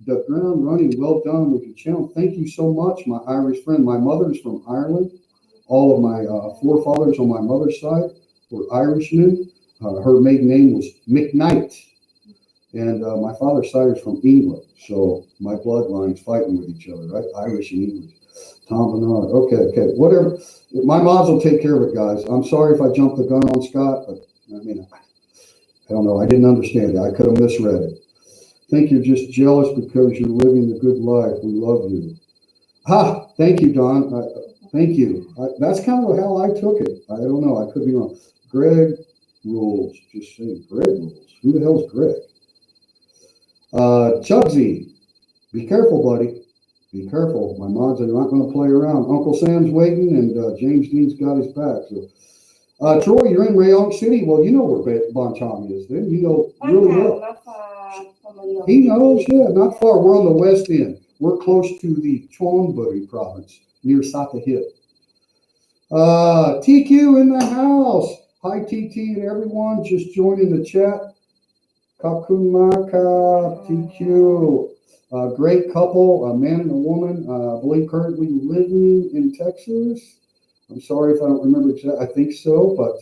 the ground running. Well done with your channel. Thank you so much, my Irish friend. My mother's from Ireland. All of my forefathers on my mother's side were Irishmen. Her maiden name was McKnight. And my father's side is from England. So my bloodline's fighting with each other, right? Irish and English. Tom Bernard. Okay. Whatever. My mods will take care of it, guys. I'm sorry if I jumped the gun on Scott, but I mean, I don't know. I didn't understand it. I could have misread it. I think you're just jealous because you're living the good life. We love you. Ha! Thank you, Don. Thank you. That's kind of how I took it. I don't know. I could be wrong. Greg Rules. Just say Greg Rules. Who the hell's Greg? Chugsy. Be careful, buddy. Be careful. My mods are not going to play around. Uncle Sam's waiting, and James Dean's got his back. So, Troy, you're in Rayong City. Well, you know where Ban Chang is, then. You know really well. He knows, yeah, not far. We're on the west end. We're close to the Chonburi province, near Satahip. TQ in the house. Hi, TT and everyone. Just joining the chat. Kakumaka, TQ. Great couple, a man and a woman. I believe currently living in Texas. I'm sorry if I don't remember exactly. I think so, but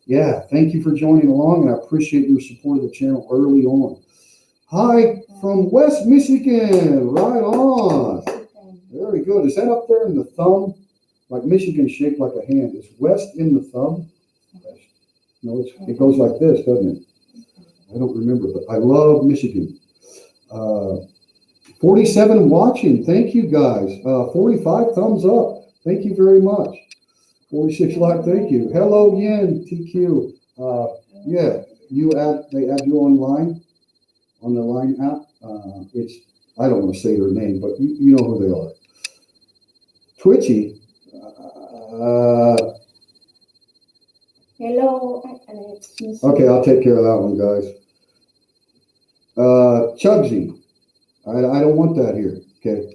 yeah, thank you for joining along, and I appreciate your support of the channel early on. Hi from West Michigan, right on. Very good. Is that up there in the thumb? Like Michigan shaped like a hand. Is West in the thumb? No, it goes like this, doesn't it? I don't remember, but I love Michigan. 47 watching. Thank you, guys. 45 thumbs up. Thank you very much. 46 like. Thank you. Hello, Yen, TQ. Yeah, they add you online on the Line app. I don't want to say their name, but you know who they are. Twitchy. Hello. Okay, I'll take care of that one, guys. Chugsy. I don't want that here. Okay.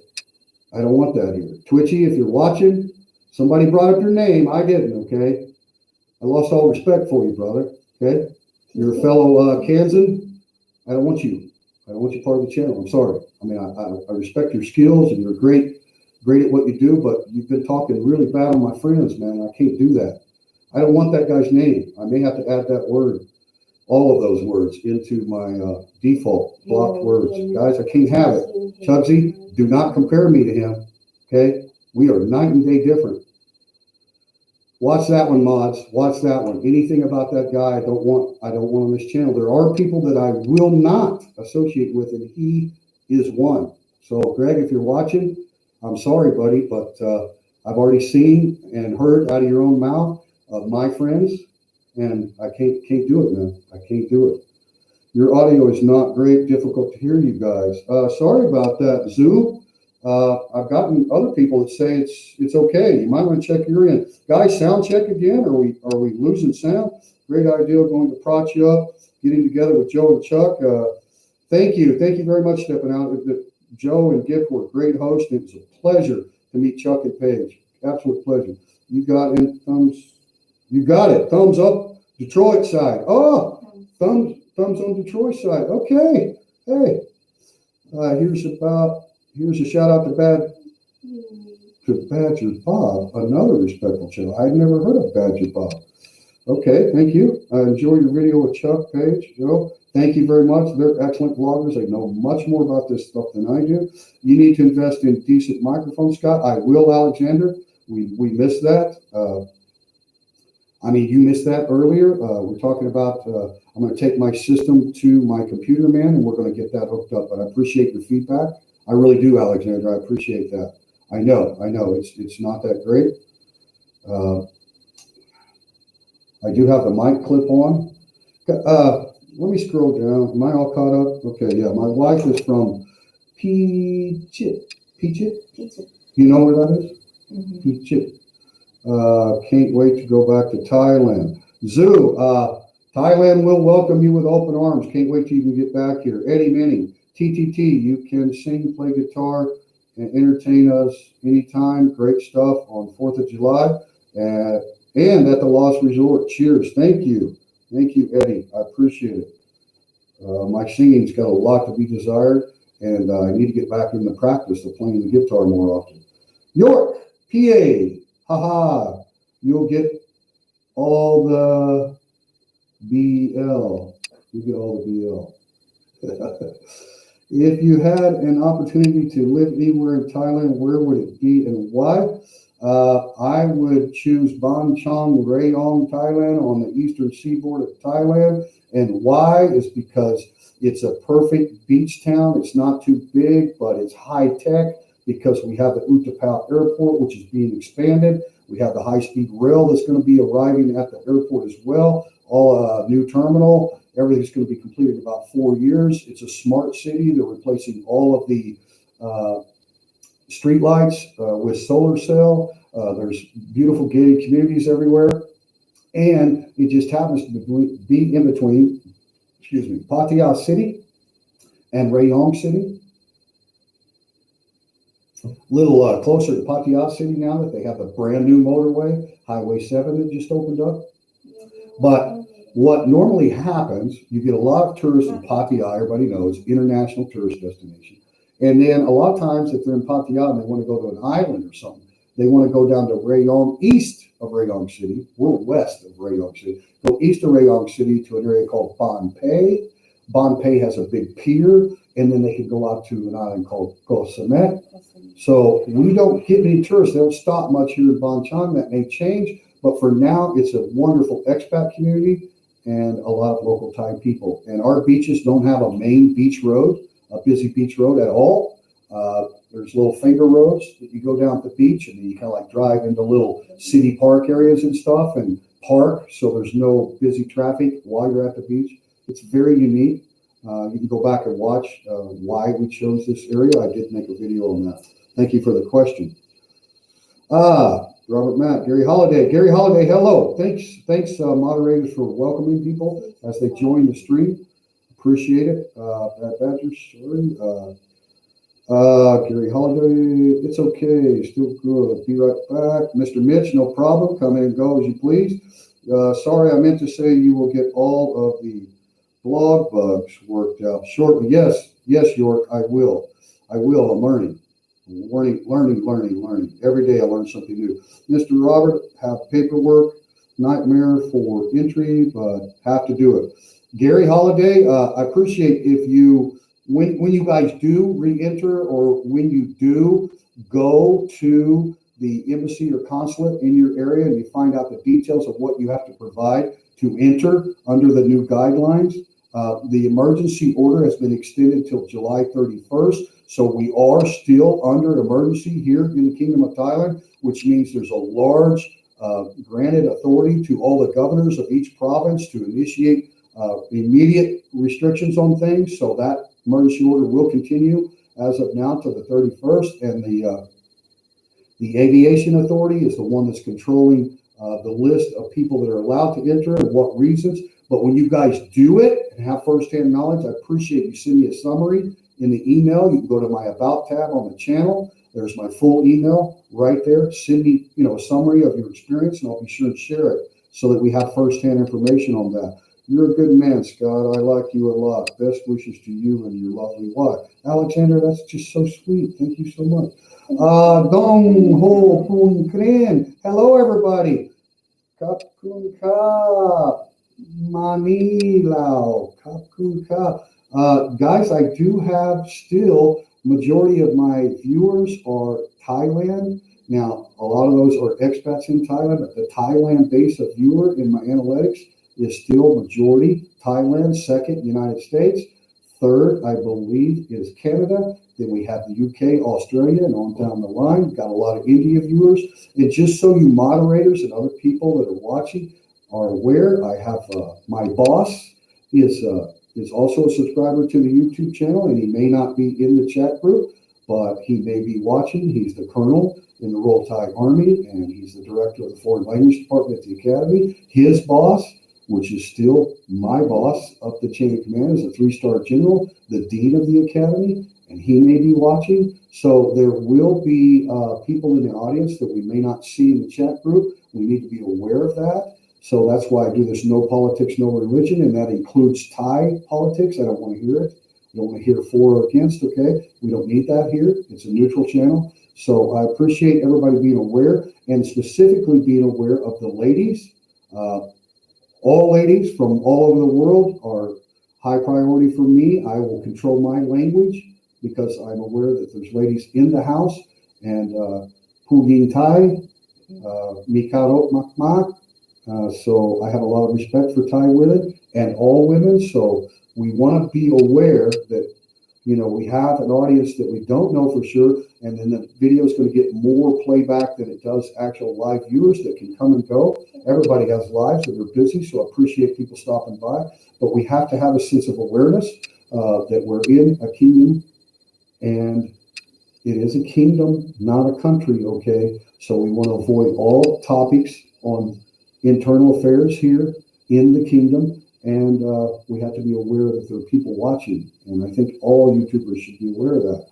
I don't want that here. Twitchy, if you're watching, somebody brought up your name. I didn't. Okay. I lost all respect for you, brother. Okay. You're a fellow Kansan. I don't want you. I don't want you part of the channel. I'm sorry. I mean, I respect your skills, and you're great at what you do, but you've been talking really bad on my friends, man. I can't do that. I don't want that guy's name. I may have to add that word, all of those words, into my default blocked words. Guys, I can't have it. Chugsy, do not compare me to him. Okay? We are night and day different. Watch that one, mods. Watch that one. Anything about that guy I don't want on this channel. There are people that I will not associate with, and he is one. So, Greg, if you're watching, I'm sorry, buddy, but I've already seen and heard out of your own mouth of my friends, and I can't do it, man. I can't do it. Your audio is not great, difficult to hear you guys. Sorry about that, Zoo. I've gotten other people that say it's okay. You might want to check your end. Guys, sound check again. Are we losing sound? Great idea, going to prop you up, getting together with Joe and Chuck. Thank you very much, stepping out. Joe and Gift were great hosts. It was a pleasure to meet Chuck and Paige. Absolute pleasure. You got it. You got it. Thumbs up. Detroit side. Oh, thumbs on Detroit side. Okay. Hey. Here's a shout out to Badger Bob, another respectful channel. I'd never heard of Badger Bob. Okay, thank you. Enjoy your video with Chuck, Paige, Joe. Thank you very much. They're excellent bloggers. They know much more about this stuff than I do. You need to invest in decent microphones, Scott. I will, Alexander. We missed that. You missed that earlier. We're talking about, I'm going to take my system to my computer man, and we're going to get that hooked up. But I appreciate your feedback. I really do, Alexander. I appreciate that. I know. It's not that great. I do have the mic clip on. Let me scroll down. Am I all caught up? Okay, yeah. My wife is from Peachit. You know where that is? Mm-hmm. Peachit. Can't wait to go back to Thailand. Zoo, Thailand will welcome you with open arms. Can't wait till you can get back here. Eddie Manning, TTT, you can sing, play guitar, and entertain us anytime. Great stuff on 4th of July. And at the Lost Resort. Cheers. Thank you. Thank you, Eddie. I appreciate it. My singing's got a lot to be desired, and I need to get back in the practice of playing the guitar more often. York, PA. Haha, you'll get all the BL. You get all the BL. If you had an opportunity to live anywhere in Thailand, where would it be and why? I would choose Ban Chong Rayong, Thailand, on the eastern seaboard of Thailand. And why is because it's a perfect beach town. It's not too big, but it's high tech, because we have the Utapao Airport, which is being expanded. We have the high-speed rail that's going to be arriving at the airport as well. All new terminal. Everything's going to be completed in about 4 years. It's a smart city. They're replacing all of the street lights with solar cell. There's beautiful gated communities everywhere. And it just happens to be in between, Pattaya City and Rayong City. Little closer to Pattaya City now that they have the brand new motorway, Highway 7, that just opened up. But what normally happens, you get a lot of tourists in Pattaya. Everybody knows, international tourist destination. And then a lot of times, if they're in Pattaya and they want to go to an island or something, they want to go down to Rayong, east of Rayong City. We're west of Rayong City. Go east of Rayong City to an area called Ban Pay. Ban Pay has a big pier, and then they can go out to an island called Koh Samet. So we don't get any tourists. They don't stop much here in Ban Chong. That may change, but for now, it's a wonderful expat community and a lot of local Thai people. And our beaches don't have a main beach road, a busy beach road at all. There's little finger roads that you go down at the beach, and then you kind of like drive into little city park areas and stuff and park, so there's no busy traffic while you're at the beach. It's very unique. You can go back and watch why we chose this area. I did make a video on that. Thank you for the question. Robert Matt, Gary Holiday. Gary Holiday, hello. Thanks, moderators, for welcoming people as they join the stream. Appreciate it. Pat Badger, sorry. Gary Holiday, it's okay. Still good. Be right back. Mr. Mitch, no problem. Come in and go as you please. Sorry, I meant to say you will get all of the blog bugs worked out shortly. Yes, York, I will. I'm learning. Every day I learn something new. Mr. Robert, have paperwork, nightmare for entry, but have to do it. Gary Holiday, I appreciate if you, when you guys do re-enter, or when you do go to the embassy or consulate in your area and you find out the details of what you have to provide to enter under the new guidelines. The emergency order has been extended till July 31st. So we are still under emergency here in the Kingdom of Thailand, which means there's a large granted authority to all the governors of each province to initiate immediate restrictions on things. So that emergency order will continue as of now to the 31st. And the aviation authority is the one that's controlling the list of people that are allowed to enter and what reasons. But when you guys do it and have firsthand knowledge, I appreciate you send me a summary in the email. You can go to my About tab on the channel. There's my full email right there. Send me, a summary of your experience, and I'll be sure to share it so that we have firsthand information on that. You're a good man, Scott. I like you a lot. Best wishes to you and your lovely wife. Alexander, that's just so sweet. Thank you so much. Dong Ho Pun Kren. Hello, everybody. Kap Kun Kap. Manilao, Kakuka. Guys, I do have still, majority of my viewers are Thailand. Now, a lot of those are expats in Thailand, but the Thailand base of viewer in my analytics is still majority Thailand, second, United States. Third, I believe, is Canada. Then we have the UK, Australia, and on down the line. Got a lot of India viewers. And just so you moderators and other people that are watching are aware, I have my boss is also a subscriber to the YouTube channel, and he may not be in the chat group, but he may be watching. He's the colonel in the Royal Thai Army, and he's the director of the Foreign Language Department at the Academy. His boss, which is still my boss up the chain of command, is a 3-star general, the dean of the Academy, and he may be watching. So there will be people in the audience that we may not see in the chat group. We need to be aware of that. So that's why I do this no politics, no religion, and that includes Thai politics. I don't want to hear it. I don't want to hear for or against, okay? We don't need that here. It's a neutral channel. So I appreciate everybody being aware, and specifically being aware of the ladies. All ladies from all over the world are high priority for me. I will control my language because I'm aware that there's ladies in the house, and Pugin Thai, Mikarot Makmak. So I have a lot of respect for Thai women and all women. So we want to be aware that, you know, we have an audience that we don't know for sure, and then the video is going to get more playback than it does actual live viewers that can come and go. Everybody has lives and they're busy, so I appreciate people stopping by. But we have to have a sense of awareness that we're in a kingdom, and it is a kingdom, not a country, okay? So we want to avoid all topics on internal affairs here in the kingdom, and we have to be aware that there are people watching, and I think all YouTubers should be aware of that.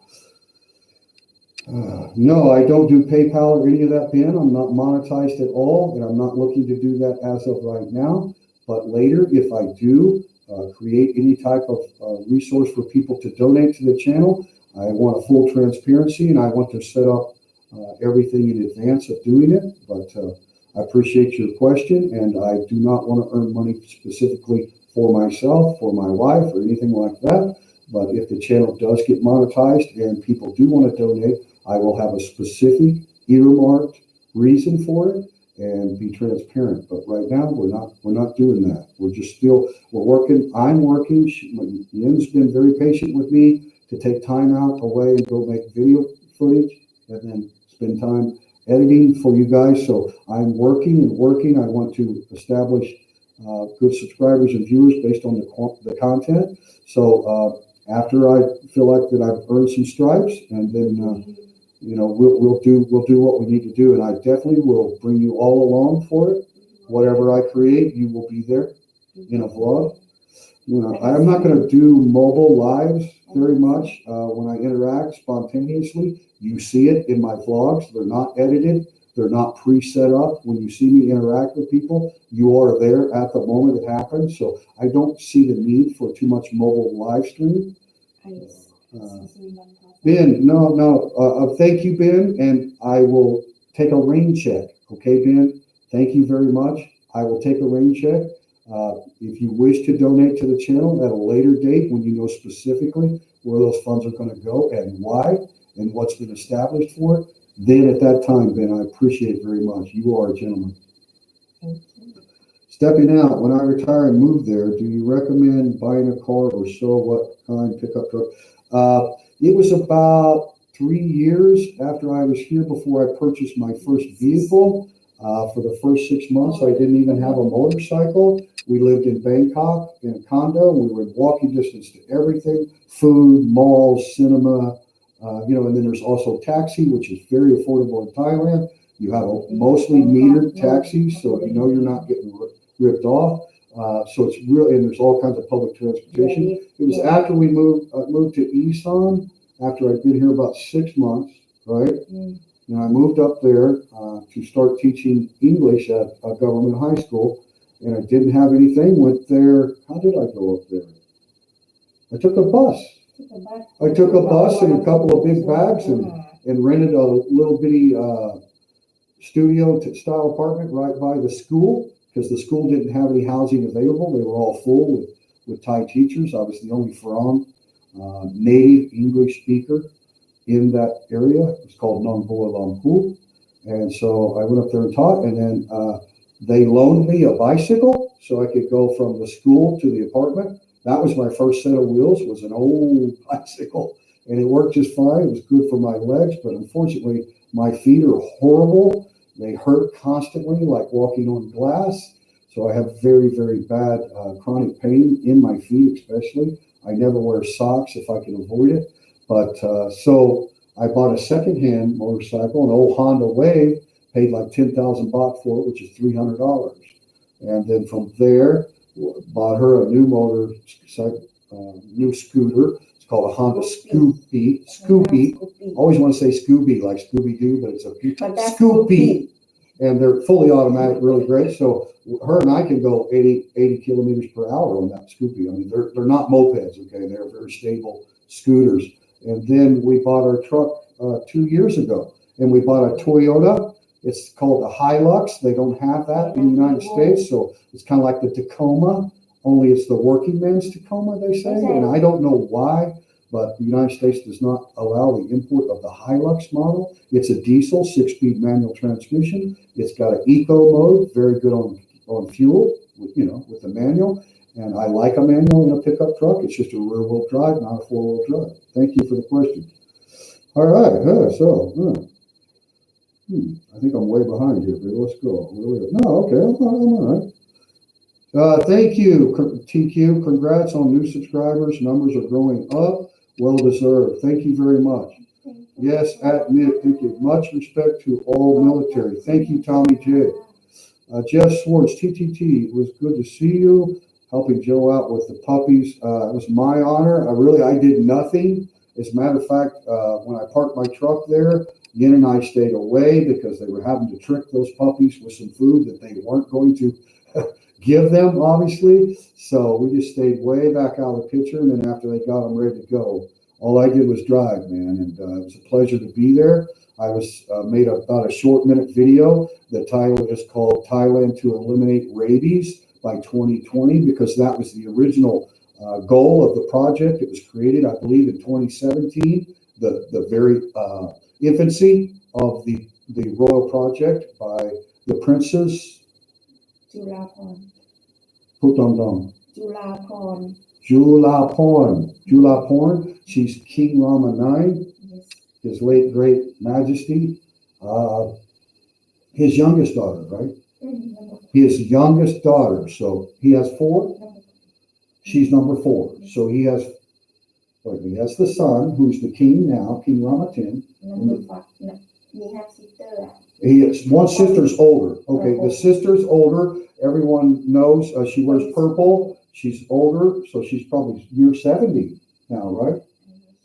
No, I don't do PayPal or any of that, Ben. I'm not monetized at all, and I'm not looking to do that as of right now. But later, if I do create any type of resource for people to donate to the channel, I want a full transparency, and I want to set up everything in advance of doing it. But I appreciate your question, and I do not want to earn money specifically for myself, for my wife, or anything like that. But if the channel does get monetized and people do want to donate, I will have a specific earmarked reason for it and be transparent. But right now, we're not doing that. We're working. I'm working. Yin's been very patient with me to take time out away and go make video footage and then spend time editing for you guys. So I'm working and working. I want to establish good subscribers and viewers based on the content. So after I feel like that I've earned some stripes, and then we'll do what we need to do, and I definitely will bring you all along for it. Whatever I create, you will be there in a vlog. I'm not going to do mobile lives very much. When I interact spontaneously, you see it in my vlogs. They're not edited. They're not pre-set up. When you see me interact with people, you are there at the moment it happens. So I don't see the need for too much mobile live stream. Ben, no. Thank you, Ben, and I will take a rain check. Okay, Ben? Thank you very much. I will take a rain check. If you wish to donate to the channel at a later date, when you know specifically where those funds are going to go and why and what's been established for it, then at that time, Ben, I appreciate it very much. You are a gentleman. Thank you. Stepping out, when I retire and move there, do you recommend buying a car or so? What kind pickup truck? It was about 3 years after I was here before I purchased my first vehicle. For the first 6 months, I didn't even have a motorcycle. We lived in Bangkok in a condo. We were in walking distance to everything, food, malls, cinema, and then there's also taxi, which is very affordable in Thailand. You have mostly metered taxis, so you know you're not getting ripped off. So it's really, and there's all kinds of public transportation. It was after we moved to Isan, after I'd been here about 6 months, right? And I moved up there to start teaching English at a government high school, and I didn't have anything. Went there. How did I go up there? I took a bus. I took a bus and a couple of big bags and rented a little bitty studio style apartment right by the school, because the school didn't have any housing available. They were all full with Thai teachers. I was the only Farang native English speaker in that area. It's called Nong Bua Lampu. And so I went up there and taught, and then they loaned me a bicycle so I could go from the school to the apartment. That was my first set of wheels, was an old bicycle, and it worked just fine. It was good for my legs, but unfortunately, my feet are horrible. They hurt constantly, like walking on glass. So I have very, very bad chronic pain in my feet, especially. I never wear socks if I can avoid it. But so I bought a secondhand motorcycle, an old Honda Wave, paid like 10,000 baht for it, which is $300. And then from there, bought her a new new scooter. It's called a Honda Scoopy. Always want to say Scooby, like Scooby-Doo, but it's a Scoopy. And they're fully automatic, really great. So her and I can go 80 kilometers per hour on that Scoopy. I mean, they're not mopeds, okay? They're very stable scooters. And then we bought our truck 2 years ago, and we bought a Toyota. It's called a Hilux. They don't have that in the United States, so it's kind of like the Tacoma, only it's the working man's Tacoma, they say. And I don't know why, but the United States does not allow the import of the Hilux model. It's a diesel, 6-speed manual transmission. It's got an eco mode, very good on fuel, with the manual. And I like a manual in a pickup truck. It's just a rear-wheel drive, not a 4-wheel drive. Thank you for the question. All right, I think I'm way behind here, but let's go. No, okay, I'm all right. Thank you, TQ. Congrats on new subscribers. Numbers are growing up. Well deserved. Thank you very much. Yes, admit. Thank you. Much respect to all military. Thank you, Tommy J. Jeff Swartz, TTT. It was good to see you. Helping Joe out with the puppies. It was my honor. I did nothing. As a matter of fact, when I parked my truck there, Yin and I stayed away because they were having to trick those puppies with some food that they weren't going to give them, obviously. So we just stayed way back out of the picture. And then after they got them ready to go, all I did was drive, man. And it was a pleasure to be there. I was made about a short minute video. The title is called Thailand to Eliminate Rabies by 2020, because that was the original goal of the project. It was created, I believe, in 2017, the very infancy of the royal project by the princess Putongdong. Julaporn. She's King Rama IX, his late great majesty, his youngest daughter, right? His youngest daughter. So he has 4. She's number 4. So he has the son, who's the king now, King Rama X. He has one sister's older. Okay, the sister's older. Everyone knows she wears purple. She's older, so she's probably near 70 now, right?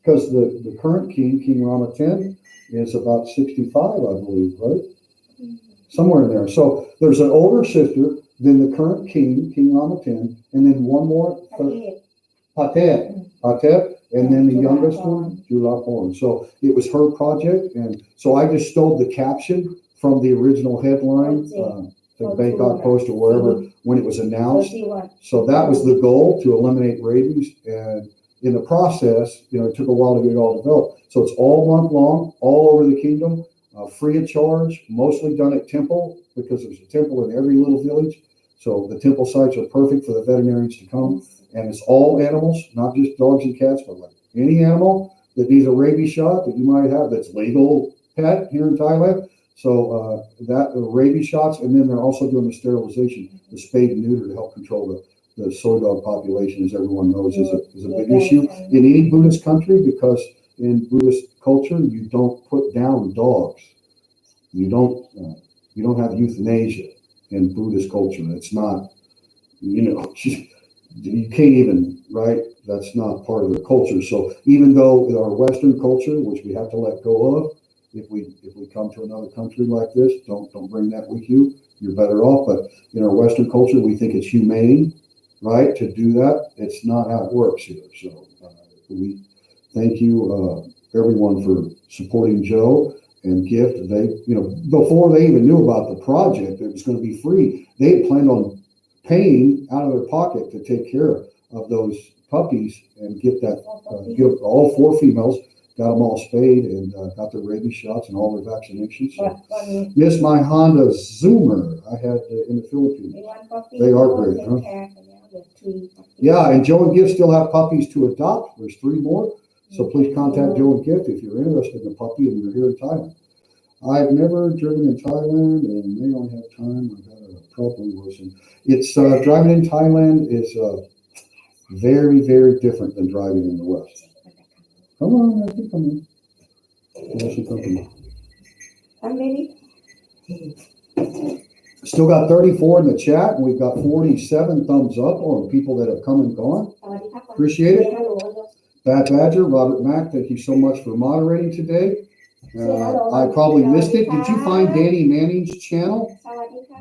Because the current king, King Rama X, is about 65, I believe, right? Somewhere in there. So there's an older sister, then the current king, King Rama X, and then one more, Patet, and then the youngest one, Julaporn. So it was her project, and so I just stole the caption from the original headline, the Bangkok Post or wherever, when it was announced. So that was the goal, to eliminate rabies, and in the process, it took a while to get it all developed. So it's all month long, all over the kingdom. Free of charge, mostly done at temple, because there's a temple in every little village. So the temple sites are perfect for the veterinarians to come. And it's all animals, not just dogs and cats, but like any animal that needs a rabies shot that you might have that's legal pet here in Thailand. So that the rabies shots, and then they're also doing the sterilization, the spade and neuter, to help control the soy dog population, as everyone knows, is a big issue in any Buddhist country, because in Buddhist culture, you don't put down dogs. You don't have euthanasia in Buddhist culture. It's not, you can't even, right? That's not part of their culture. So even though in our Western culture, which we have to let go of, if we come to another country like this, don't bring that with you. You're better off. But in our Western culture, we think it's humane, right, to do that. It's not how it works here. So we thank you, everyone, for supporting Joe. and Gift, they, before they even knew about the project, it was going to be free. They had planned on paying out of their pocket to take care of those puppies and get all 4 females, got them all spayed and got their rabies shots and all their vaccinations. So, miss my Honda Zoomer I had in the Philippines. They are great, huh? Yeah, and Joe and Gift still have puppies to adopt. There's 3 more. So please contact Joe and Gift if you're interested in a puppy and you're here in Thailand. I've never driven in Thailand and may not have time. I've had a problem with it. It's driving in Thailand is very, very different than driving in the West. Come on, I think come in. Yes, you come in. I'm ready. Still got 34 in the chat, and we've got 47 thumbs up on people that have come and gone. Appreciate it. Bad Badger, Robert Mack, thank you so much for moderating today. I probably missed it. Did you find Danny Manning's channel?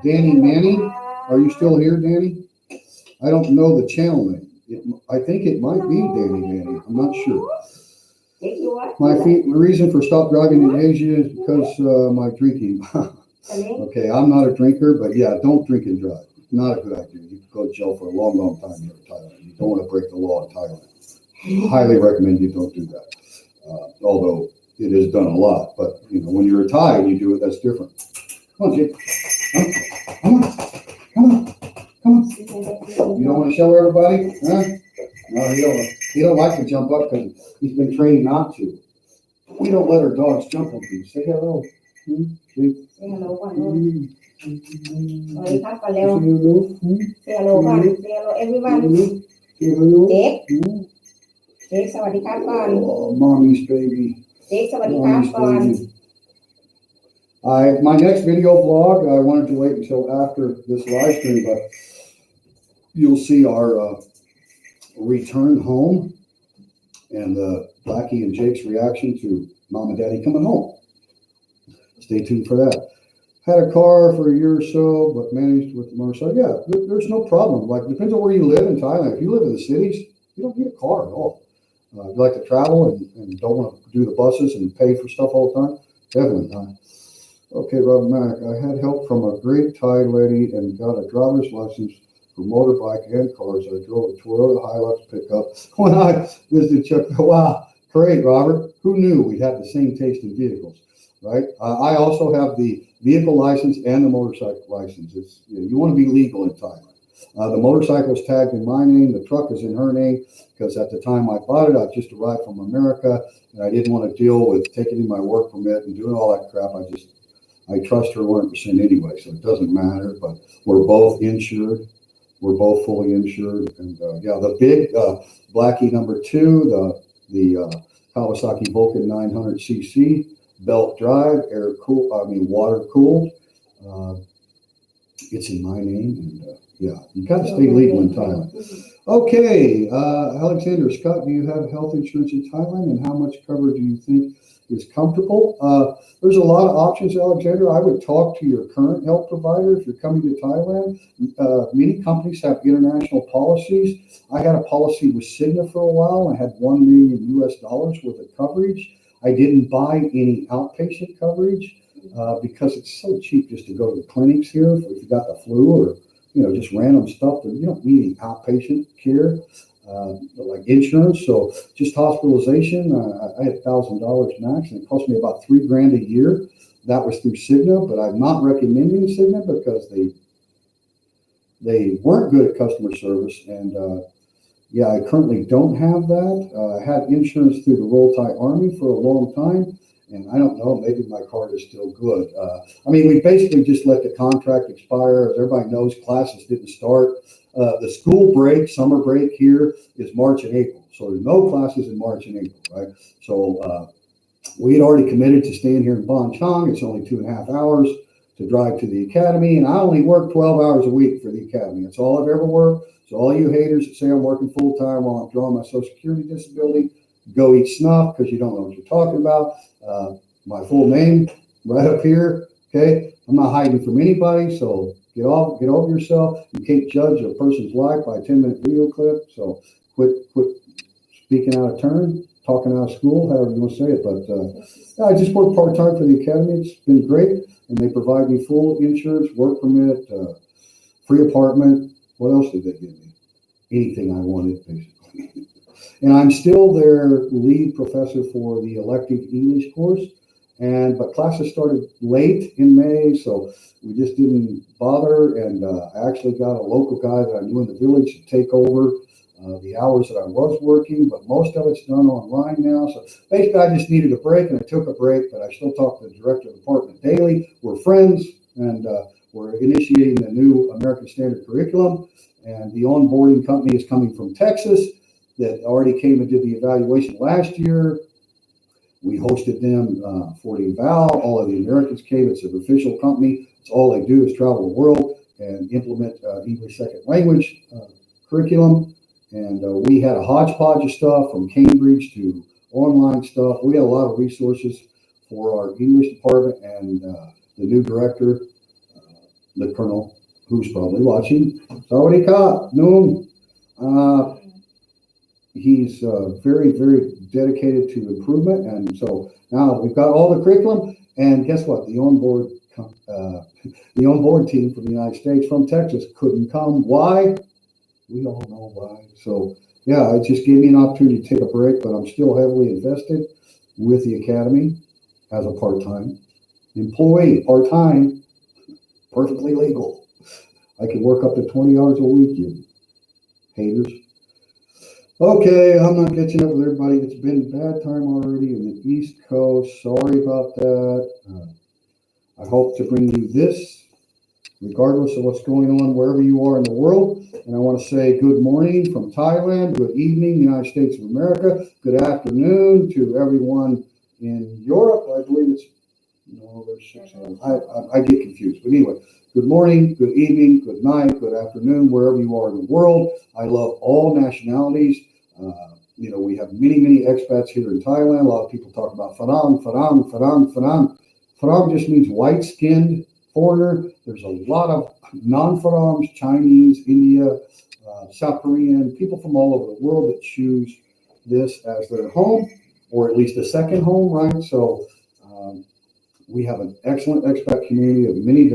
Danny Manning, are you still here, Danny? I don't know the channel name. I think it might be Danny Manning. I'm not sure. The reason for stop driving in Asia is because my drinking. Okay, I'm not a drinker, but yeah, don't drink and drive. Not a good idea. You could go to jail for a long, long time here in Thailand. You don't want to break the law in Thailand. Highly recommend you don't do that. Although it is done a lot, but when you're a Thai and you do it, that's different. Come on, Jake. Come on. Come on. You don't want to show everybody? Huh? No, he don't like to jump up because he's been trained not to. We don't let our dogs jump on things. Say hello. Say hello, everyone. Jake, oh, mommy's baby. My next video vlog, I wanted to wait until after this live stream, but you'll see our return home and Blackie and Jake's reaction to Mom and Daddy coming home. Stay tuned for that. Had a car for a year or so, but managed with the motorcycle. Yeah, there's no problem. Like, depends on where you live in Thailand. If you live in the cities, you don't need a car at all. You like to travel and don't want to do the buses and pay for stuff all the time? Definitely not. Okay, Rob Mack, I had help from a great Thai lady and got a driver's license for motorbike and cars. I drove a Toyota Hilux pickup when I visited Chuck. Wow, great, Robert. Who knew we'd have the same taste in vehicles, right? I also have the vehicle license and the motorcycle license. It's, you want to be legal in Thailand. The motorcycle is tagged in my name. The truck is in her name because at the time I bought it, I just arrived from America and I didn't want to deal with taking in my work permit and doing all that crap. I trust her 100% anyway, so it doesn't matter. But we're both insured. We're both fully insured. And yeah, the big Blackie number 2, the Kawasaki Vulcan 900cc, belt drive, water cooled. It's in my name, and yeah, you got to stay legal in Thailand. Okay, Alexander Scott, do you have health insurance in Thailand, and how much cover do you think is comfortable? There's a lot of options, Alexander. I would talk to your current health provider if you're coming to Thailand. Many companies have international policies. I had a policy with Cigna for a while. I had $1 million US worth of coverage. I didn't buy any outpatient coverage because it's so cheap just to go to the clinics here if you got the flu or just random stuff. That you don't need any outpatient care like insurance. So just hospitalization. I had $1,000 max, and it cost me about $3,000 a year. That was through Cigna, but I'm not recommending Cigna because they weren't good at customer service. And yeah, I currently don't have that. I had insurance through the Royal Thai Army for a long time. And I don't know, maybe my card is still good. We basically just let the contract expire. As everybody knows, classes didn't start. The school break, summer break here is March and April. So there's no classes in March and April, right? So we had already committed to staying here in Bon Chong. It's only 2.5 hours to drive to the academy. And I only work 12 hours a week for the academy. That's all I've ever worked. So all you haters that say I'm working full time while I'm drawing my Social Security disability, go eat snuff because you don't know what you're talking about. My full name right up here. Okay, I'm not hiding from anybody, so get over yourself. You can't judge a person's life by a 10-minute video clip. So quit speaking out of turn. talking out of school, however you want to say it. But yeah, I just work part-time for the academy. It's been great. And they provide me full insurance, work permit, free apartment. What else did they give me? Anything I wanted, basically. And I'm still their lead professor for the elective English course. But classes started late in May, so we just didn't bother. And I actually got a local guy that I knew in the village to take over the hours that I was working, but most of it's done online now. So basically, I just needed a break, and I took a break, but I still talk to the director of the department daily. We're friends, and we're initiating the new American Standard Curriculum. And the onboarding company is coming from Texas that already came and did the evaluation last year. We hosted them for the eval. All of the Americans came. It's an official company. It's all they do is travel the world and implement English second language curriculum. And we had a hodgepodge of stuff from Cambridge to online stuff. We had a lot of resources for our English department, and the new director, the colonel, who's probably watching, Sawadee Ka, Noon. He's very, very dedicated to improvement. And so now we've got all the curriculum, and guess what? The onboard team from the United States, from Texas, couldn't come. Why? We all know why. So yeah, it just gave me an opportunity to take a break, but I'm still heavily invested with the academy as a part-time employee. Part-time, perfectly legal. I can work up to 20 hours a week, you haters. Okay, I'm not catching up with everybody. It's been bad time already in the East Coast. Sorry about that. I hope to bring you this, regardless of what's going on wherever you are in the world. And I want to say good morning from Thailand, good evening, United States of America, good afternoon to everyone in Europe. I believe it's, no, there's 6 hours. I get confused. But anyway, good morning, good evening, good night, good afternoon, wherever you are in the world. I love all nationalities. We have many, many expats here in Thailand. A lot of people talk about Farang, Farang, Farang, Farang. Farang just means white-skinned foreigner. There's a lot of non-Farangs, Chinese, India, South Korean, people from all over the world that choose this as their home, or at least a second home, right? So we have an excellent expat community of many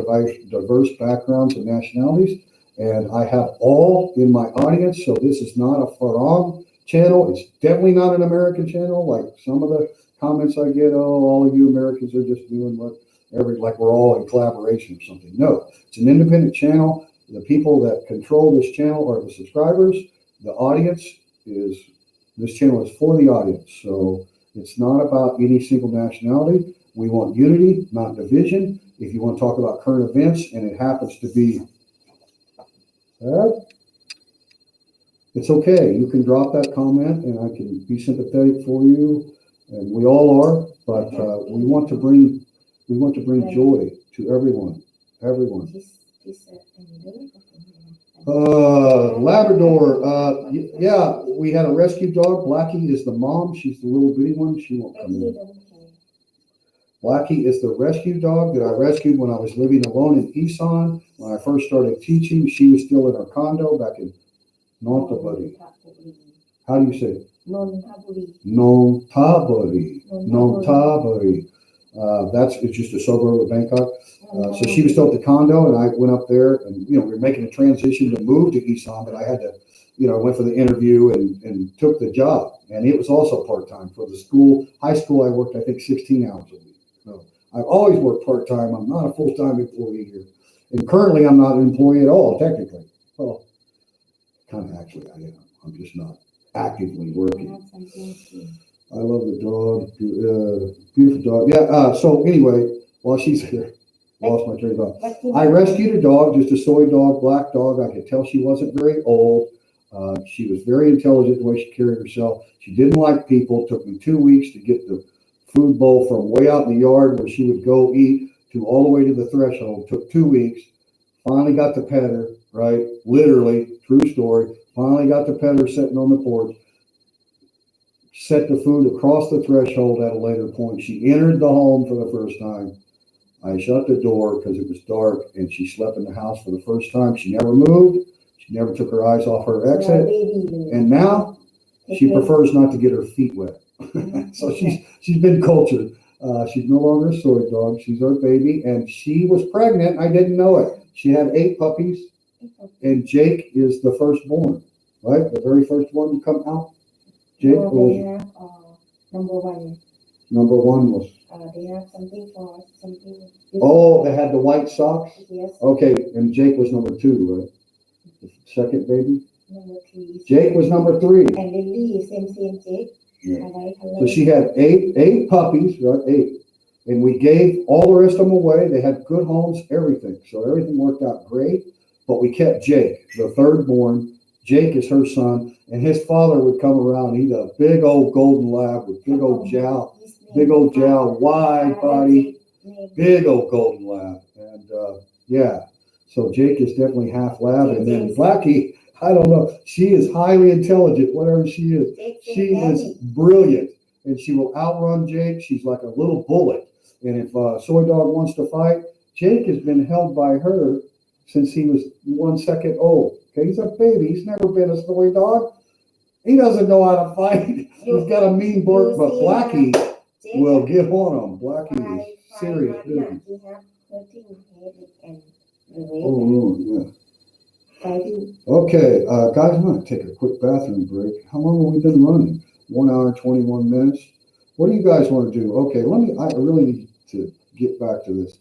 diverse backgrounds and nationalities, and I have all in my audience. So this is not a Farang channel. It's definitely not an American channel, like some of the comments I get. Oh, all of you Americans are just doing like we're all in collaboration or something. No, it's an independent channel. The people that control this channel are the subscribers. The audience is, this channel is for the audience. So it's not about any single nationality. We want unity, not division. If you want to talk about current events and it happens to be that, it's okay. You can drop that comment and I can be sympathetic for you, and we all are, but we want to bring joy to everyone. Labrador. Yeah, we had a rescue dog. Blackie is the mom. She's the little bitty one. She won't come in. Blackie is the rescue dog that I rescued when I was living alone in Isan. When I first started teaching, she was still in our condo back in Nonthaburi. How do you say it? Nonthaburi. It's just a suburb of Bangkok. So she was still at the condo, and I went up there, and we were making a transition to move to Isan, but I had to, I went for the interview and took the job, and it was also part-time for the school. High school, I worked, I think, 16 hours a week. So I've always worked part-time. I'm not a full-time employee here, and currently I'm not an employee at all, technically. Well, kind of actually I am. I'm just not actively working. I love the dog. Beautiful dog. Yeah. So anyway, while she's here, lost my train of thought. I rescued a dog, just a soy dog, black dog. I could tell she wasn't very old. She was very intelligent the way she carried herself. She didn't like people. It took me 2 weeks to get the food bowl from way out in the yard where she would go eat to all the way to the threshold. It took 2 weeks. Finally got to pet her, right? Literally, true story. Finally got to pet her sitting on the porch. Set the food across the threshold at a later point. She entered the home for the first time. I shut the door because it was dark, and she slept in the house for the first time. She never moved. She never took her eyes off her exit. And now she prefers not to get her feet wet. So she's been cultured. She's no longer a soy dog. She's our baby, and she was pregnant. I didn't know it. She had 8 puppies, and Jake is the firstborn, right? The very first one to come out. Jake No, they was have number one. number one. Was They have something for something. oh, they had the white socks. Yes, Okay, and Jake was number 2, right? The second baby. number 3. Jake was number 3. And Lily, same Jake. Yeah. I So she had eight puppies, right? 8. And we gave all the rest of them away. They had good homes, everything. So everything worked out great. But we kept Jake, the third born. Jake is her son. And his father would come around. He's a big old golden lab with big old jowl, wide body, big old golden lab. And yeah, so Jake is definitely half lab. And then Blackie, I don't know. She is highly intelligent, whatever she is. She is brilliant. And she will outrun Jake. She's like a little bullet. And if Soy Dog wants to fight, Jake has been held by her since he was 1 second old. Okay, he's a baby. He's never been a soy dog. He doesn't know how to fight. He's got a mean bark, but Blackie will get on him. Blackie is serious business. He have hurting head and Oh, yeah. fighting. Okay, guys, I'm going to take a quick bathroom break. How long have we been running? 1 hour, 21 minutes. What do you guys want to do? Okay, I really need to get back to this.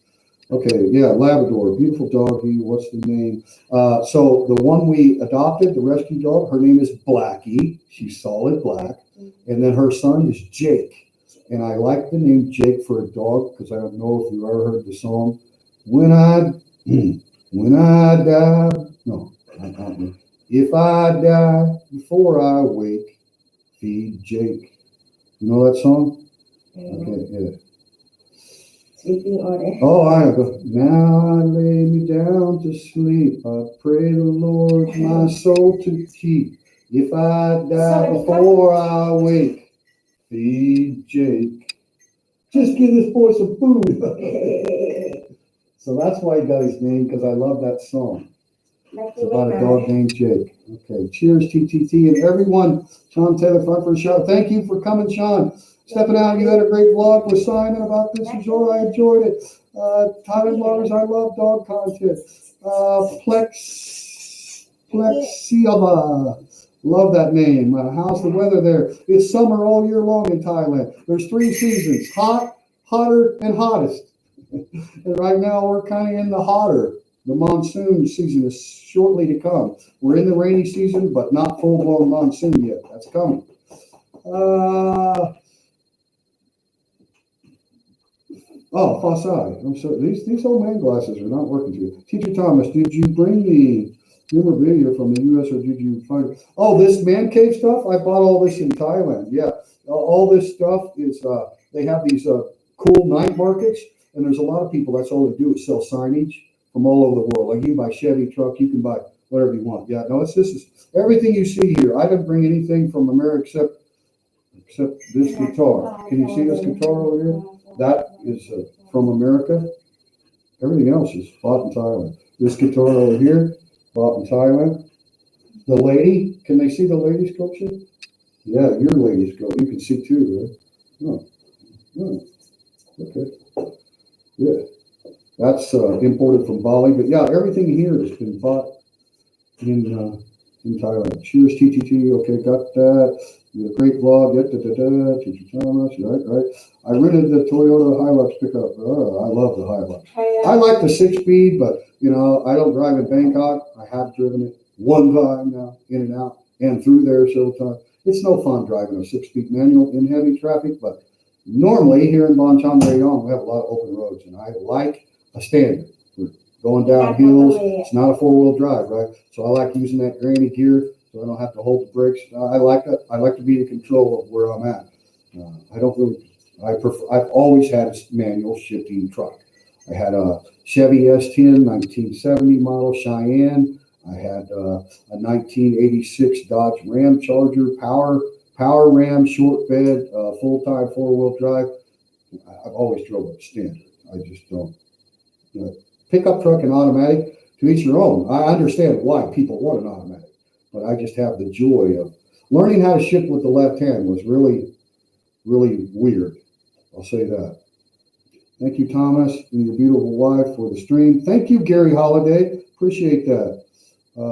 Okay, yeah, Labrador, beautiful doggy. What's the name? So the one we adopted, the rescue dog, her name is Blackie. She's solid black. And then her son is Jake. And I like the name Jake for a dog because I don't know if you've ever heard the song. When I die, no, if I die before I wake, feed Jake. You know that song? Okay, yeah. Sleeping order. Oh, I go. Now I lay me down to sleep. I pray the Lord my soul to keep. If I die before I wake, feed Jake. Just give this boy some food. So that's why he got his name, because I love that song. It's about a dog named Jake. Okay, cheers, TTT, and everyone. Sean Taylor, front for a shot. Thank you for coming, Sean. Stepping out, you had a great vlog with Simon about this resort. I enjoyed it. Thailand lovers, I love dog content. Plexiava. Love that name. How's the weather there? It's summer all year long in Thailand. There's 3 seasons, hot, hotter, and hottest. And right now we're kind of in the hotter. The monsoon season is shortly to come. We're in the rainy season, but not full-blown monsoon yet. That's coming. Oh, Fasai. I'm sorry. These old man glasses are not working too good. Teacher Thomas, did you bring the memorabilia from the U.S. or did you find it? Oh, this man cave stuff? I bought all this in Thailand. Yeah. All this stuff is, they have these cool night markets, and there's a lot of people, that's all they do is sell signage from all over the world. Like you can buy Chevy truck, you can buy whatever you want. Yeah, no, this is everything you see here. I didn't bring anything from America except this guitar. Can you see this guitar over here? That is from America. Everything else is bought in Thailand. This guitar over here, bought in Thailand. The lady, can they see the lady sculpture? Yeah, your lady sculpture. You can see too, right? No. No. Okay. Yeah. That's imported from Bali. But yeah, everything here has been bought in Thailand. Cheers, TTT. Okay, got that. You had a great vlog. Teacher Thomas. Right. I rented the Toyota Hilux pickup. Oh, I love the Hilux. I like the 6-speed, but you know, I don't drive in Bangkok. I have driven it one time now, in and out, and through there several times. It's no fun driving a 6-speed manual in heavy traffic, but normally here in Bon Chon Rayon, we have a lot of open roads, and I like a standard. We're going down hills. It's not a 4-wheel drive, right? So I like using that granny gear, so I don't have to hold the brakes. I like that. I like to be in control of where I'm at. I've always had a manual shifting truck. I had a Chevy S10 1970 model Cheyenne. I had a 1986 Dodge Ram Charger power Ram short bed, full-time 4-wheel drive. I've always drove it standard. I just don't. Pickup truck and automatic, to each your own. I understand why people want an automatic, but I just have the joy of learning how to shift with the left hand was really really weird. I'll say that. Thank you, Thomas, and your beautiful wife for the stream. Thank you, Gary Holiday. Appreciate that. Where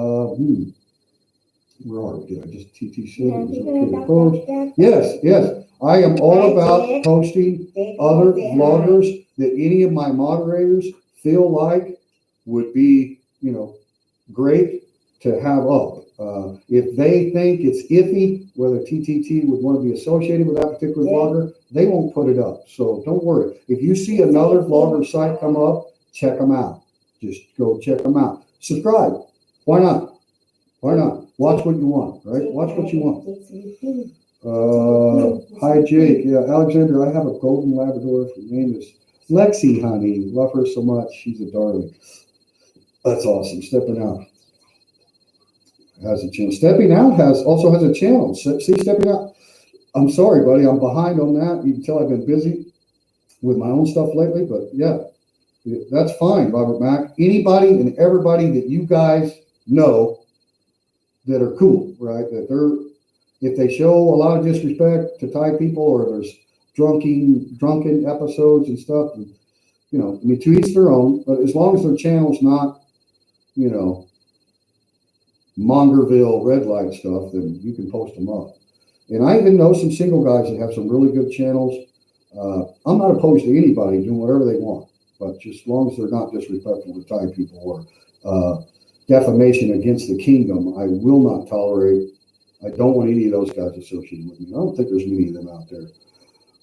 are we? Did I just TT said it was okay to post? Yes, yes. I am all about posting other vloggers that any of my moderators feel like would be, great to have up. If they think it's iffy whether TTT would want to be associated with that particular vlogger, they won't put it up. So don't worry. If you see another vlogger site come up, check them out. Just go check them out. Subscribe. Why not? Why not? Watch what you want, right? Watch what you want. Hi, Jake. Yeah, Alexander, I have a golden Labrador. Her name is Lexi, honey. Love her so much. She's a darling. That's awesome. Stepping Out has a channel. Stepping Out also has a channel. See, Stepping Out. I'm sorry, buddy. I'm behind on that. You can tell I've been busy with my own stuff lately, but yeah, that's fine, Robert Mack. Anybody and everybody that you guys know that are cool, right? If they show a lot of disrespect to Thai people, or there's drunken episodes and stuff, and, to each their own. But as long as their channel's not, Mongerville red light stuff, then you can post them up. And I even know some single guys that have some really good channels. I'm not opposed to anybody doing whatever they want, but just as long as they're not disrespectful to Thai people or defamation against the kingdom, I will not tolerate. I don't want any of those guys associated with me. I don't think there's many of them out there.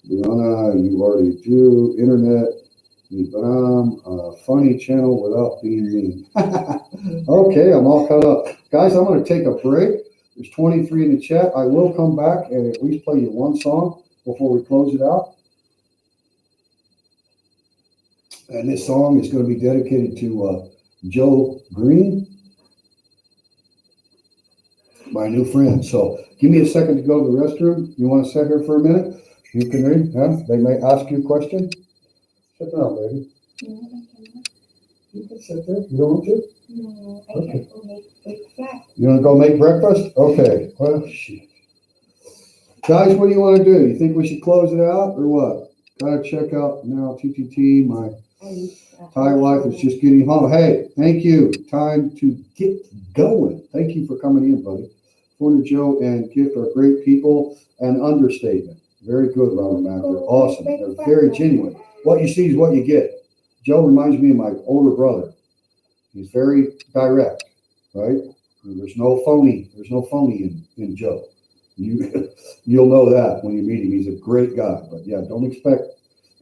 Brianna, you already do. Internet, but I'm a funny channel without being mean. Okay, I'm all caught up. Guys, I'm going to take a break. There's 23 in the chat. I will come back and at least play you one song before we close it out. And this song is going to be dedicated to Joe Green, my new friend. So give me a second to go to the restroom. You want to sit here for a minute? You can read. Huh? They may ask you a question. Sit down, baby. You can sit there. You don't want to? No, I okay. Can't go make breakfast. You want to go make breakfast? Okay. Well, shit. Guys, what do you want to do? You think we should close it out or what? Gotta check out now TTT. My Thai wife is just getting home. Hey, thank you. Time to get going. Thank you for coming in, buddy. Corner Joe and Gift are great people. An understatement. Very good, Robert Mack. They're awesome. They're very genuine. What you see is what you get. Joe reminds me of my older brother. He's very direct, right? There's no phony. There's no phony in Joe. You'll know that when you meet him. He's a great guy. But yeah, don't expect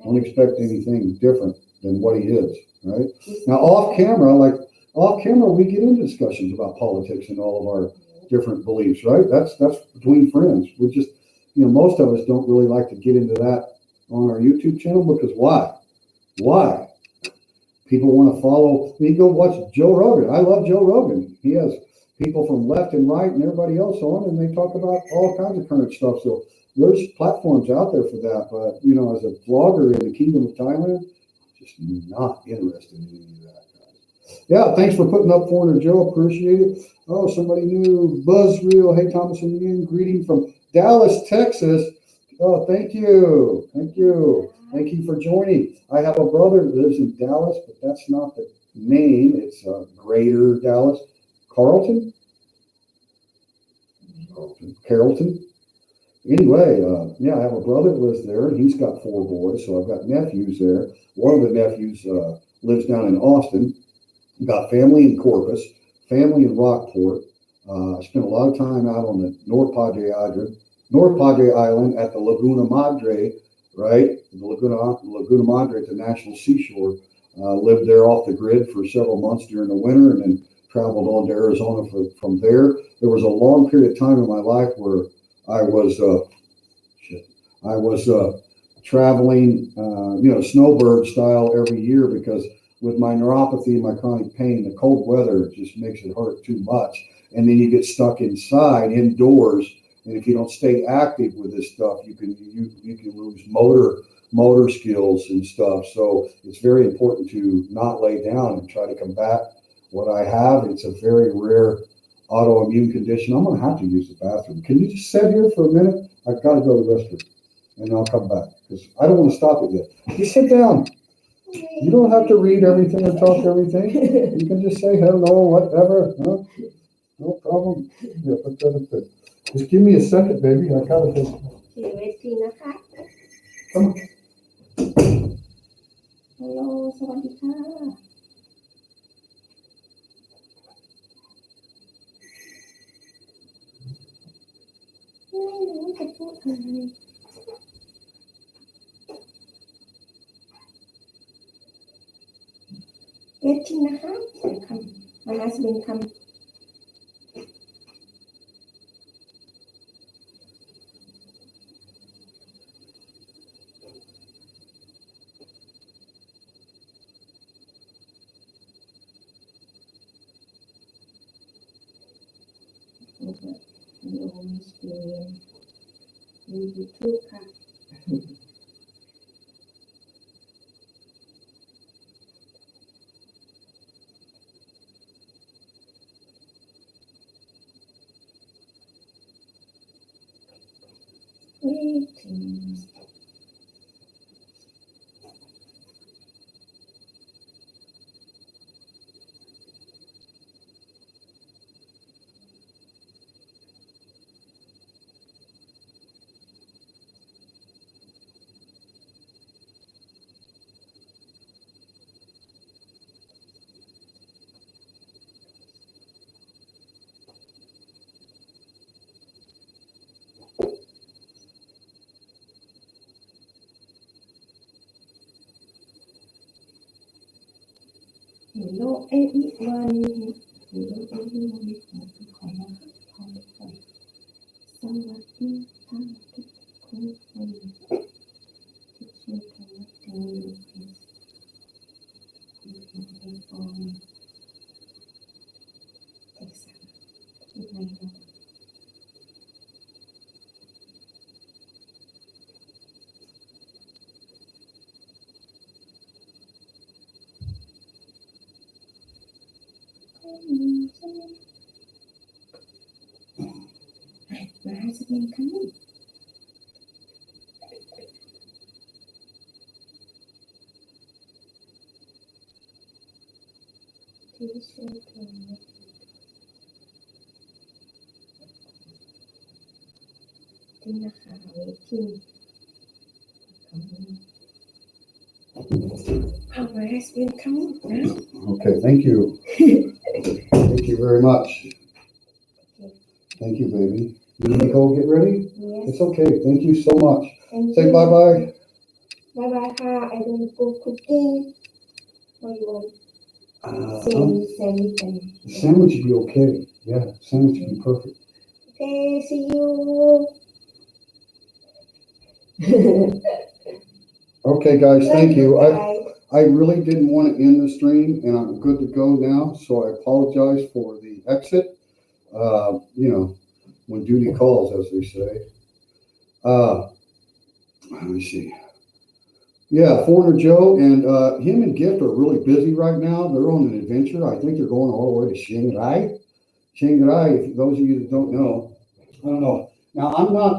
anything different than what he is, right? Now off camera, we get into discussions about politics and all of our different beliefs, right? That's between friends. We just, most of us don't really like to get into that on our YouTube channel because why? Why? People want to follow. You go watch Joe Rogan. I love Joe Rogan. He has people from left and right and everybody else on, and they talk about all kinds of current stuff. So there's platforms out there for that. But, as a vlogger in the Kingdom of Thailand, just not interested in any of that, guys. Yeah, thanks for putting up Foreigner Joe. Appreciate it. Oh, somebody new. Buzzreel. Hey, Thomas and Ian. Greeting from Dallas, Texas. Oh, thank you. Thank you. Thank you for joining. I have a brother that lives in Dallas, but that's not the name. It's Greater Dallas. Carlton? Carrollton? Anyway, I have a brother that lives there, and he's got 4 boys, so I've got nephews there. One of the nephews lives down in Austin. I've got family in Corpus, family in Rockport. I spent a lot of time out on the North Padre Island at the Laguna Madre, right? The Laguna Madre at the National Seashore. Lived there off the grid for several months during the winter, and then traveled on to Arizona from there. There was a long period of time in my life where I was traveling, snowbird style every year because with my neuropathy and my chronic pain, the cold weather just makes it hurt too much. And then you get stuck inside, indoors. And if you don't stay active with this stuff, you can lose motor skills and stuff. So it's very important to not lay down and try to combat what I have. It's a very rare autoimmune condition. I'm going to have to use the bathroom. Can you just sit here for a minute? I've got to go to the restroom. and I'll come back because I don't want to stop it yet. You sit down. You don't have to read everything or talk everything. You can just say hello, whatever. Huh? No problem. Yeah, put that up there. Just give me a second, baby. I gotta just. โอเคเวทีนะคะ Come on. ฮัลโหลสวัสดีค่ะไม่รู้จะพูดอะไรเวทีนะคะคำมาสเป็นคำมีโอมิสเลียนมียูทูบค่ะเวทีHello everyone Hello everyone ขอมาขอสวัสดีค่ะทุกคนที่ช่วยกันดูเป็นฟอร์มเอกสารที่ไหนเรามาให้แสดงครั้งนี้ที่ช่วยกันที่นะคะเวทีPower has been coming now. Okay, thank you. Thank you very much. Thank you, baby. You need to go get ready? Yes. It's okay. Thank you so much. Thank Say you. bye-bye. Bye-bye, ha. I don't go cooking. What do you want? Sandwich. Sandwich would be okay. Yeah, sandwich would be perfect. Okay, see you. Okay, guys, thank you. Bye. I really didn't want to end the stream, and I'm good to go now, so I apologize for the exit. When duty calls, as they say. Let me see. Yeah, Foreigner Joe and him and Gift are really busy right now. They're on an adventure. I think they're going all the way to Shanghai. Shanghai, if those of you that don't know, I don't know. Now, I'm not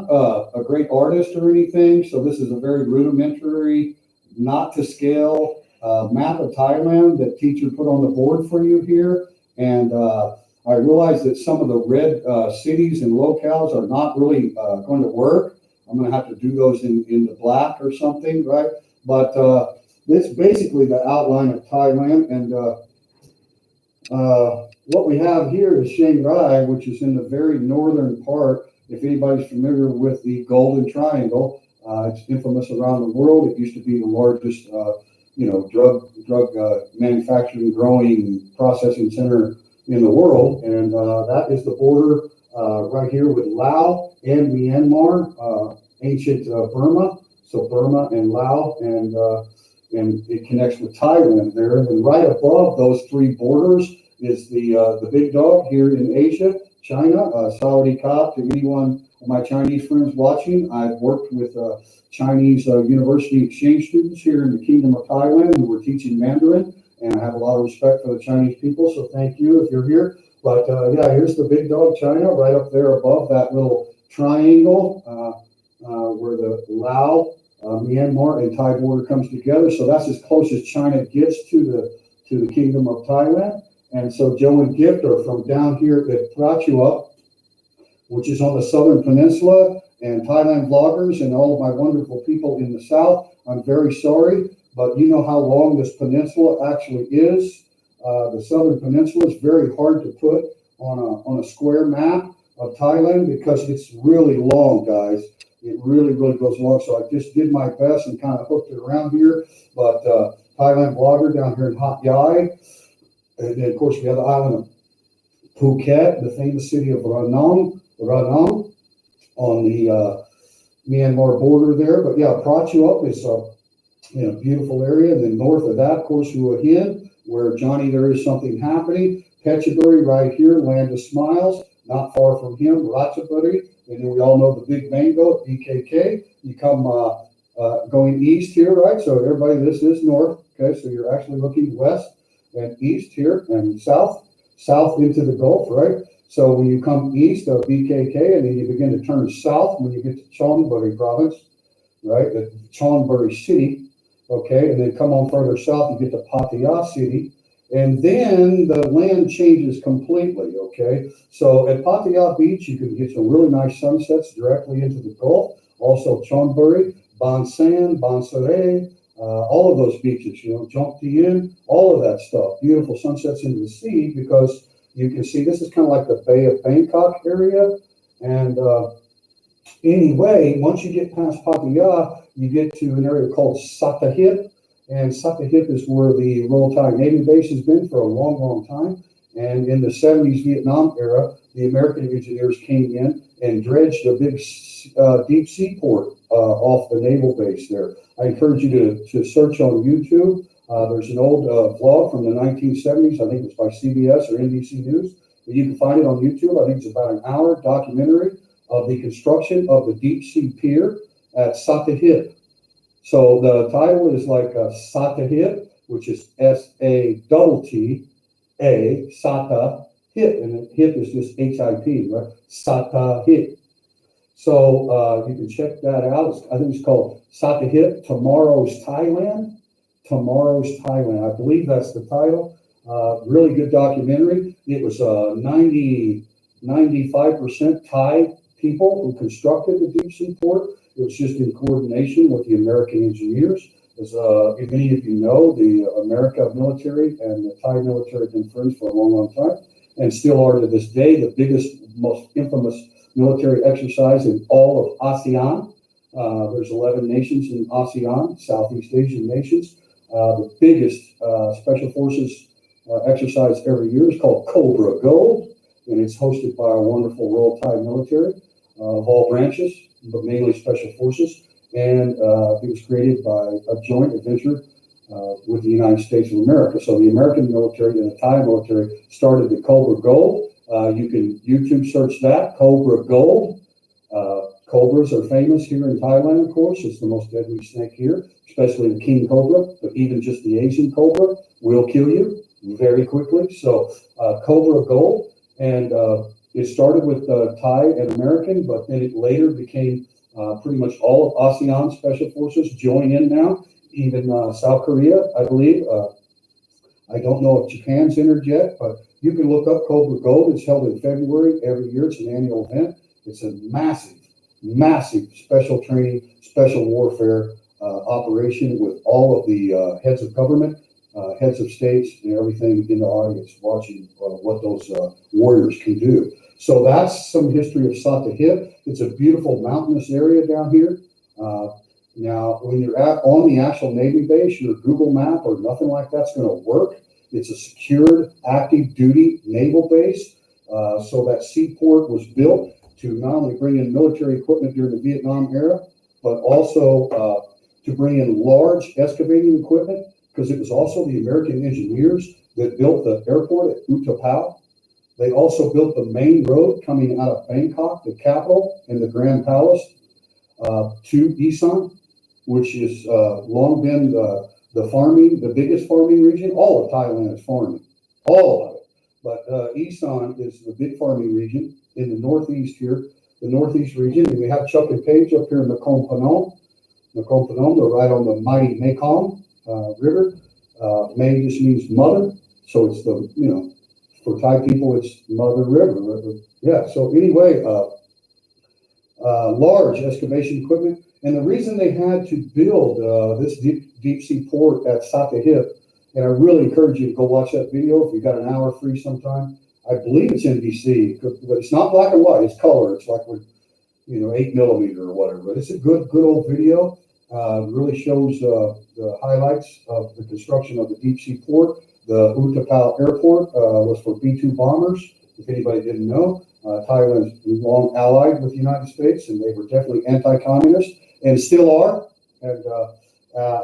a great artist or anything, so this is a very rudimentary, not to scale map of Thailand that teacher put on the board for you here. And I realize that some of the red cities and locales are not really going to work. I'm going to have to do those in the black or something, right? But this is basically the outline of Thailand. And what we have here is Shanghai, which is in the very northern part. If anybody's familiar with the Golden Triangle, it's infamous around the world. It used to be the largest, drug manufacturing, growing, processing center in the world. And that is the border right here with Laos and Myanmar, ancient Burma. So Burma and Laos, and it connects with Thailand there. And right above those three borders is the big dog here in Asia, China. Saudi Cup to anyone of my Chinese friends watching. I've worked with Chinese university exchange students here in the Kingdom of Thailand who were teaching Mandarin, and I have a lot of respect for the Chinese people, so thank you if you're here. But yeah, here's the big dog, China, right up there above that little triangle. where the Lao, Myanmar, and Thai border comes together. So that's as close as China gets to the Kingdom of Thailand. And so Joe and Gift are from down here at Prachuap, which is on the southern peninsula, and Thailand vloggers and all of my wonderful people in the south. I'm very sorry, but you know how long this peninsula actually is. The southern peninsula is very hard to put on a square map of Thailand because it's really long, guys. It really, really goes long. So I just did my best and kind of hooked it around here. But Thailand vlogger down here in Hat Yai. And then, of course, we have the island of Phuket, the famous city of Ranong on the Myanmar border there. But yeah, Prachuap is a beautiful area. And then north of that, of course, Hua Hin, where Johnny, there is something happening. Phetchaburi right here, Land of Smiles, not far from him, Ratchaburi. And then we all know the Big Mango at BKK. You come going east here, right? So everybody, this is north. Okay, so you're actually looking west and east here and south into the Gulf, right? So when you come east of BKK and then you begin to turn south when you get to Chonburi province, right? The Chonburi city, okay? And then come on further south, you get to Pattaya city. And then the land changes completely, okay? So at Pattaya Beach, you can get some really nice sunsets directly into the Gulf. Also Chonburi, Bansan, Bansare, all of those beaches, Jomtien, all of that stuff. Beautiful sunsets into the sea because you can see this is kind of like the Bay of Bangkok area. And anyway, once you get past Pattaya, you get to an area called Sattahip. And Sattahip is where the Royal Thai Navy base has been for a long, long time. And in the 70s Vietnam era, the American engineers came in and dredged a big deep sea port off the naval base there. I encourage you to search on YouTube. There's an old vlog from the 1970s. I think it's by CBS or NBC News. But you can find it on YouTube. I think it's about an hour documentary of the construction of the deep sea pier at Sattahip. So the title is like Sattahip, which is Satta, Satta Hip, and hip is just HIP, right? Sattahip. So you can check that out. I think it's called Sattahip, Tomorrow's Thailand. Tomorrow's Thailand. I believe that's the title. Really good documentary. It was 95% Thai people who constructed the deep sea port. It was just in coordination with the American engineers. As many of you know, the American military and the Thai military have been friends for a long, long time, and still are to this day. The biggest, most infamous military exercise in all of ASEAN. There's 11 nations in ASEAN, Southeast Asian nations. The biggest special forces exercise every year is called Cobra Gold, and it's hosted by our wonderful Royal Thai military of all branches, but mainly special forces. And it was created by a joint adventure with the United States of America. So the American military and the Thai military started the Cobra Gold. You can YouTube search that, Cobra Gold. Cobras are famous here in Thailand, of course. It's the most deadly snake here, especially the king cobra, but even just the Asian cobra will kill you very quickly. So Cobra Gold, and it started with Thai and American, but then it later became pretty much all of ASEAN special forces join in now, even South Korea, I believe. I don't know if Japan's entered yet, but you can look up Cobra Gold. It's held in February every year. It's an annual event. It's a massive special training, special warfare operation with all of the heads of government, heads of states, and everything in the audience watching what those warriors can do. So that's some history of Sattahip. It's a beautiful mountainous area down here. Now, when you're on the actual Navy base, your Google map or nothing like that's going to work. It's a secured, active duty naval base. So that seaport was built to not only bring in military equipment during the Vietnam era, but also to bring in large excavating equipment, because it was also the American engineers that built the airport at Utapao. They also built the main road coming out of Bangkok, the capital, and the Grand Palace to Isan, which has long been the biggest farming region. All of Thailand is farming, all of it. But Isan is the big farming region in the northeast here. the Northeast region. And we have Chuck and Paige up here in Nakhon Phanom. Nakhon Phanom, they're right on the mighty Mekong River. May just means mother. So it's the, you know, for Thai people, it's Mother River. Yeah, so anyway, large excavation equipment. And the reason they had to build this deep sea port at Satahip, and I really encourage you to go watch that video if you've got an hour free sometime. I believe it's NBC, but it's not black and white, it's color. It's like with, you know, 8mm or whatever. But it's a good old video. Really shows the highlights of the construction of the deep sea port. The Utapao Airport was for B-2 bombers, if anybody didn't know. Thailand's long allied with the United States, and they were definitely anti-communist, and still are. And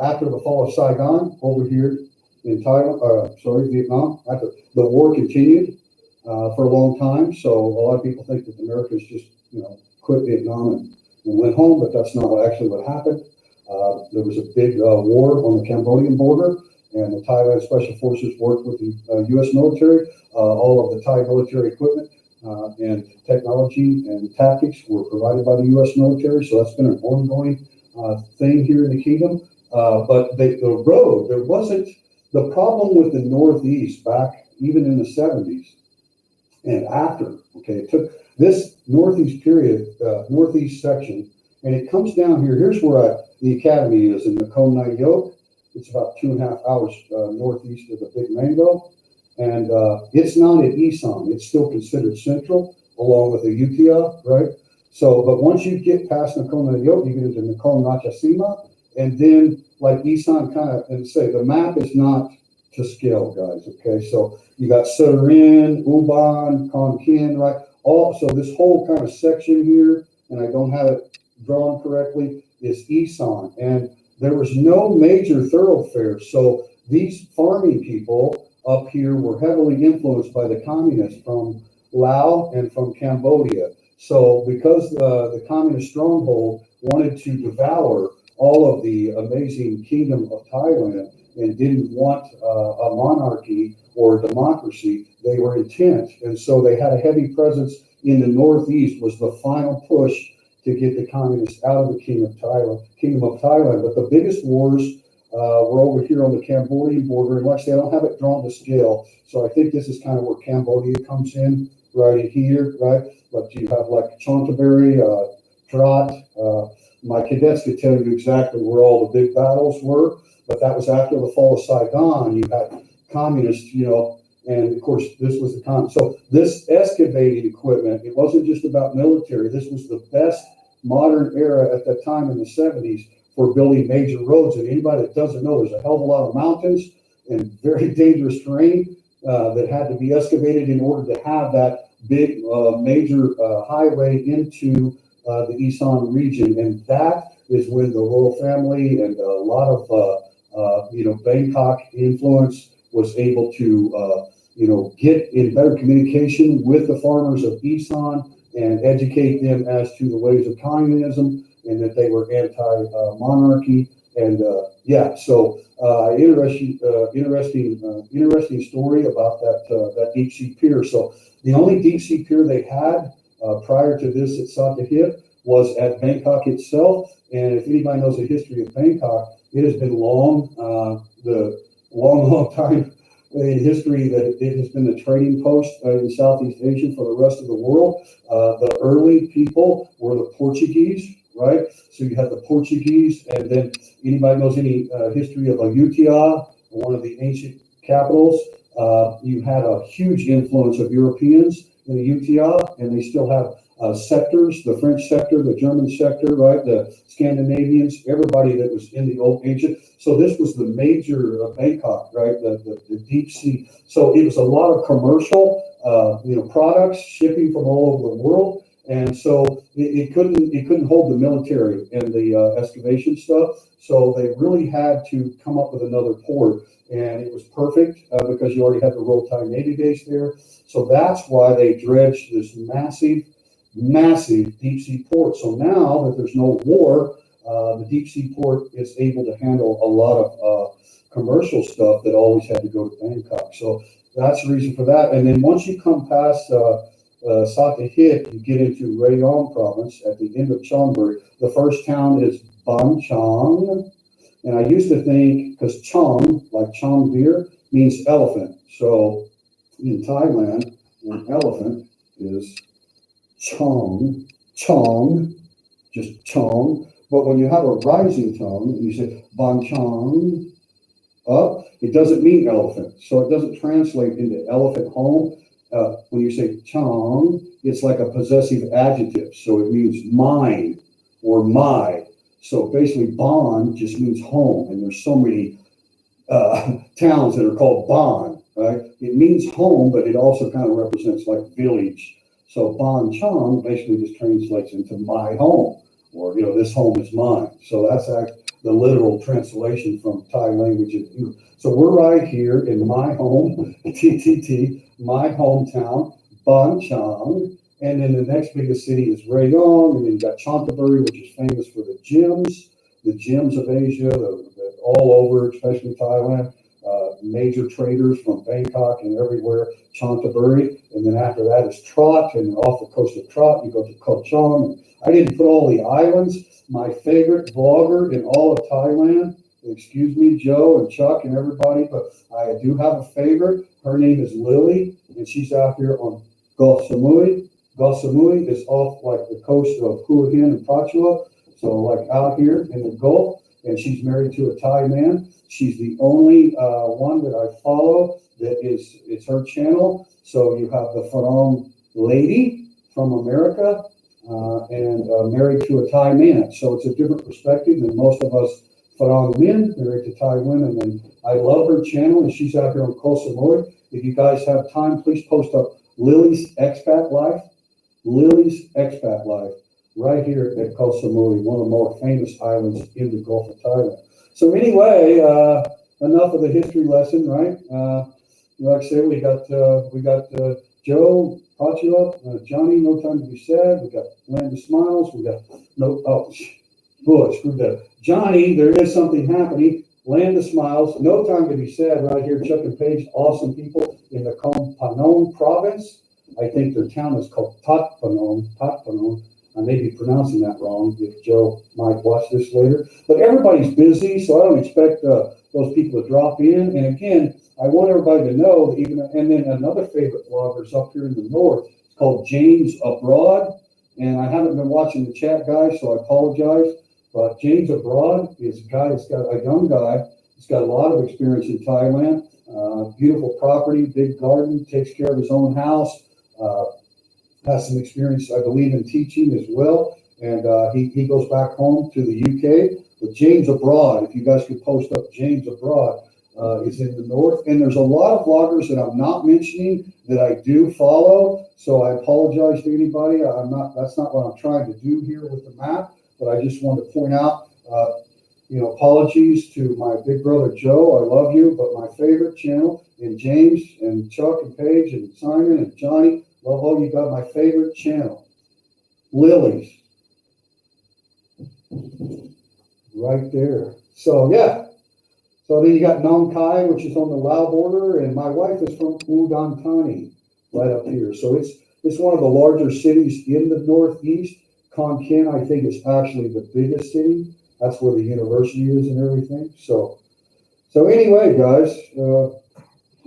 after the fall of Saigon, over here in Vietnam, after the war continued for a long time. So a lot of people think that the Americans just, you know, quit Vietnam and went home, but that's not actually what happened. There was a big war on the Cambodian border, and the Thailand Special Forces worked with the U.S. military. All of the Thai military equipment and technology and tactics were provided by the U.S. military, so that's been an ongoing thing here in the kingdom. But the road, there wasn't the problem with the Northeast back even in the 70s and after. Okay, it took this Northeast period, Northeast section, and it comes down here. Here's where the academy is in Nakhon Nayok. It's about 2.5 hours northeast of the Big Mango. And it's not at Isan. It's still considered central, along with the Ukiah, right? So, but once you get past Nakhon Nayok, you get into Nakhon Ratchasima, and then like Isan kind of, and say the map is not to scale, guys, okay? So you got Surin, Ubon, Khon Kin, right? So this whole kind of section here, and I don't have it drawn correctly, is Isan. And there was no major thoroughfares. So these farming people up here were heavily influenced by the communists from Laos and from Cambodia. So because the communist stronghold wanted to devour all of the amazing kingdom of Thailand and didn't want a monarchy or a democracy, they were intent. And so they had a heavy presence in the Northeast, was the final push to get the communists out of the kingdom of Thailand. But the biggest wars were over here on the Cambodian border, and like I say, I don't have it drawn to scale. So I think this is kind of where Cambodia comes in, right in here, right? But you have like Chantaburi, Trat. My cadets could tell you exactly where all the big battles were, but that was after the fall of Saigon. You had communists, you know, and of course this was the so this excavating equipment, it wasn't just about military. This was the best modern era at that time in the 70s for building major roads. And anybody that doesn't know, there's a hell of a lot of mountains and very dangerous terrain that had to be excavated in order to have that big major highway into the Isan region. And that is when the royal family and a lot of Bangkok influence was able to get in better communication with the farmers of Isan and educate them as to the ways of communism and that they were anti-monarchy. And so interesting story about that deep sea pier. So the only deep sea pier they had prior to this at Satahip was at Bangkok itself. And if anybody knows the history of Bangkok, it has been the long time in history that it has been the trading post in Southeast Asia for the rest of the world. The early people were the Portuguese, right? So you had the Portuguese, and then anybody knows any history of Ayutthaya, one of the ancient capitals, you had a huge influence of Europeans in Ayutthaya, and they still have sectors, the French sector, the German sector, right? The Scandinavians, everybody that was in the old ancient. So this was the major Bangkok, right? The deep sea. So it was a lot of commercial, products shipping from all over the world. And so it couldn't hold the military and the excavation stuff. So they really had to come up with another port. And it was perfect because you already had the Royal Thai Navy base there. So that's why they dredged this massive deep sea port. So now that there's no war, the deep sea port is able to handle a lot of commercial stuff that always had to go to Bangkok. So that's the reason for that. And then once you come past Satahit, you get into Rayong province at the end of Chonburi. The first town is Ban Chang. And I used to think, because Chong, like Chong beer, means elephant. So in Thailand, an elephant is Chong, Chong, just Chong. But when you have a rising tone and you say Ban Chang up, it doesn't mean elephant. So it doesn't translate into elephant home. When you say Chong, it's like a possessive adjective. So it means mine or my. So basically, Bon just means home, and there's so many towns that are called Bon, right? It means home, but it also kind of represents like village. So Bon Chong basically just translates into my home, or this home is mine. So that's the literal translation from Thai language. So we're right here in my home, TTT, my hometown, Bon Chong. And then the next biggest city is Rayong, and then you got Chantaburi, which is famous for the gyms of Asia, all over, especially Thailand. Major traders from Bangkok and everywhere, Chantaburi. And then after that is Trot, and off the coast of Trot, you go to Koh Chong. I didn't put all the islands. My favorite vlogger in all of Thailand, excuse me, Joe and Chuck and everybody, but I do have a favorite. Her name is Lily, and she's out here on Koh Samui. Koh Samui is off like the coast of Hua Hin and Prachuap, so like out here in the Gulf, and she's married to a Thai man. She's the only one that I follow it's her channel. So you have the Farong lady from America and married to a Thai man. So it's a different perspective than most of us Farong men married to Thai women. And I love her channel, and she's out here on Koh Samui. If you guys have time, please post up Lily's Expat Life. Lily's Expat Life, right here at Koh Samui, one of the more famous islands in the Gulf of Thailand. So anyway, enough of the history lesson, right? Like I said, we got Joe, Pachuap, Johnny, No Time to Be Sad. We got Land of Smiles. We got screwed that. Johnny, there is something happening. Land of Smiles, No Time to Be Sad, right here. Chuck and Paige, awesome people in the Phnom province. I think their town is called Tat Phnom. I may be pronouncing that wrong if Joe might watch this later. But everybody's busy, so I don't expect those people to drop in. And again, I want everybody to know that and then another favorite vlogger is up here in the north. It's called James Abroad. And I haven't been watching the chat, guys, so I apologize. But James Abroad is a young guy. He's got a lot of experience in Thailand. Beautiful property, big garden, takes care of his own house. Has some experience, I believe, in teaching as well. And he goes back home to the UK. But James Abroad, if you guys could post up James Abroad, is in the north. And there's a lot of vloggers that I'm not mentioning that I do follow. So I apologize to anybody. That's not what I'm trying to do here with the map. But I just want to point out, apologies to my big brother Joe. I love you, but my favorite channel, and James and Chuck and Paige and Simon and Johnny, love all you got. My favorite channel, Lily's, right there. So yeah. So then you got Nong Khai, which is on the Lao border, and my wife is from Udon Thani, right up here. So it's one of the larger cities in the Northeast. Khon Kaen, I think, is actually the biggest city. That's where the university is and everything. So anyway, guys,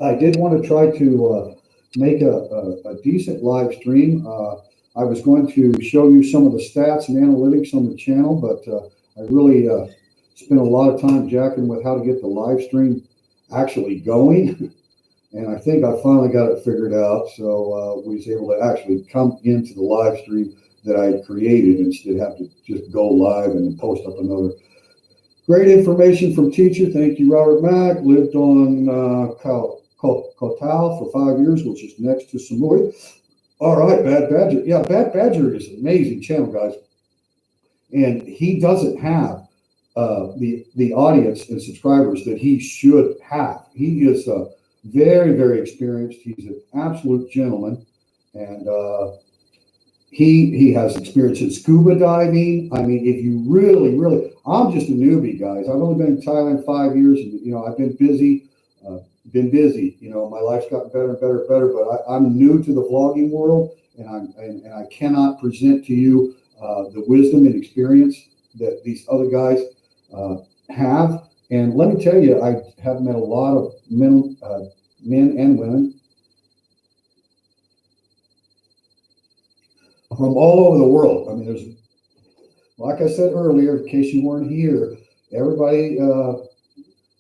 I did want to try to make a decent live stream. I was going to show you some of the stats and analytics on the channel, but I really spent a lot of time jacking with how to get the live stream actually going. And I think I finally got it figured out. So we was able to actually come into the live stream that I had created instead of have to just go live and then post up another. Great information from teacher. Thank you, Robert Mack. Lived on Koh Tao for 5 years, which is next to Samui. All right, Bad Badger. Yeah, Bad Badger is an amazing channel, guys. And he doesn't have the audience and subscribers that he should have. He is very, very experienced. He's an absolute gentleman. And he has experience in scuba diving. I mean, if you really, I'm just a newbie, guys. I've only been in Thailand 5 years, and I've been busy. My life's gotten better and better, but I'm new to the vlogging world, and I cannot present to you the wisdom and experience that these other guys have. And let me tell you, I have met a lot of men and women from all over the world. I mean, there's, like I said earlier, in case you weren't here, everybody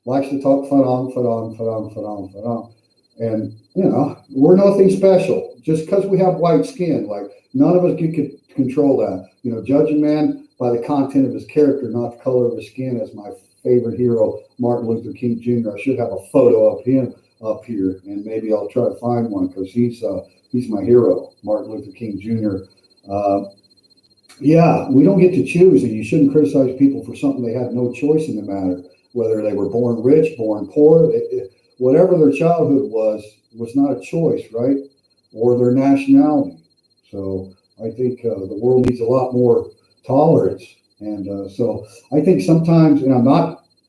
likes to talk Farang, Farang, Farang, Farang, Farang. And, you know, we're nothing special. Just because we have white skin, like, none of us can control that. You know, judge a man by the content of his character, not the color of his skin, as my favorite hero, Martin Luther King Jr. I should have a photo of him up here, and maybe I'll try to find one, because he's my hero, Martin Luther King Jr. Yeah, we don't get to choose, and you shouldn't criticize people for something they had no choice in the matter, whether they were born rich, born poor, whatever their childhood was not a choice, right? Or their nationality. So I think the world needs a lot more tolerance. And so I think sometimes, and I'm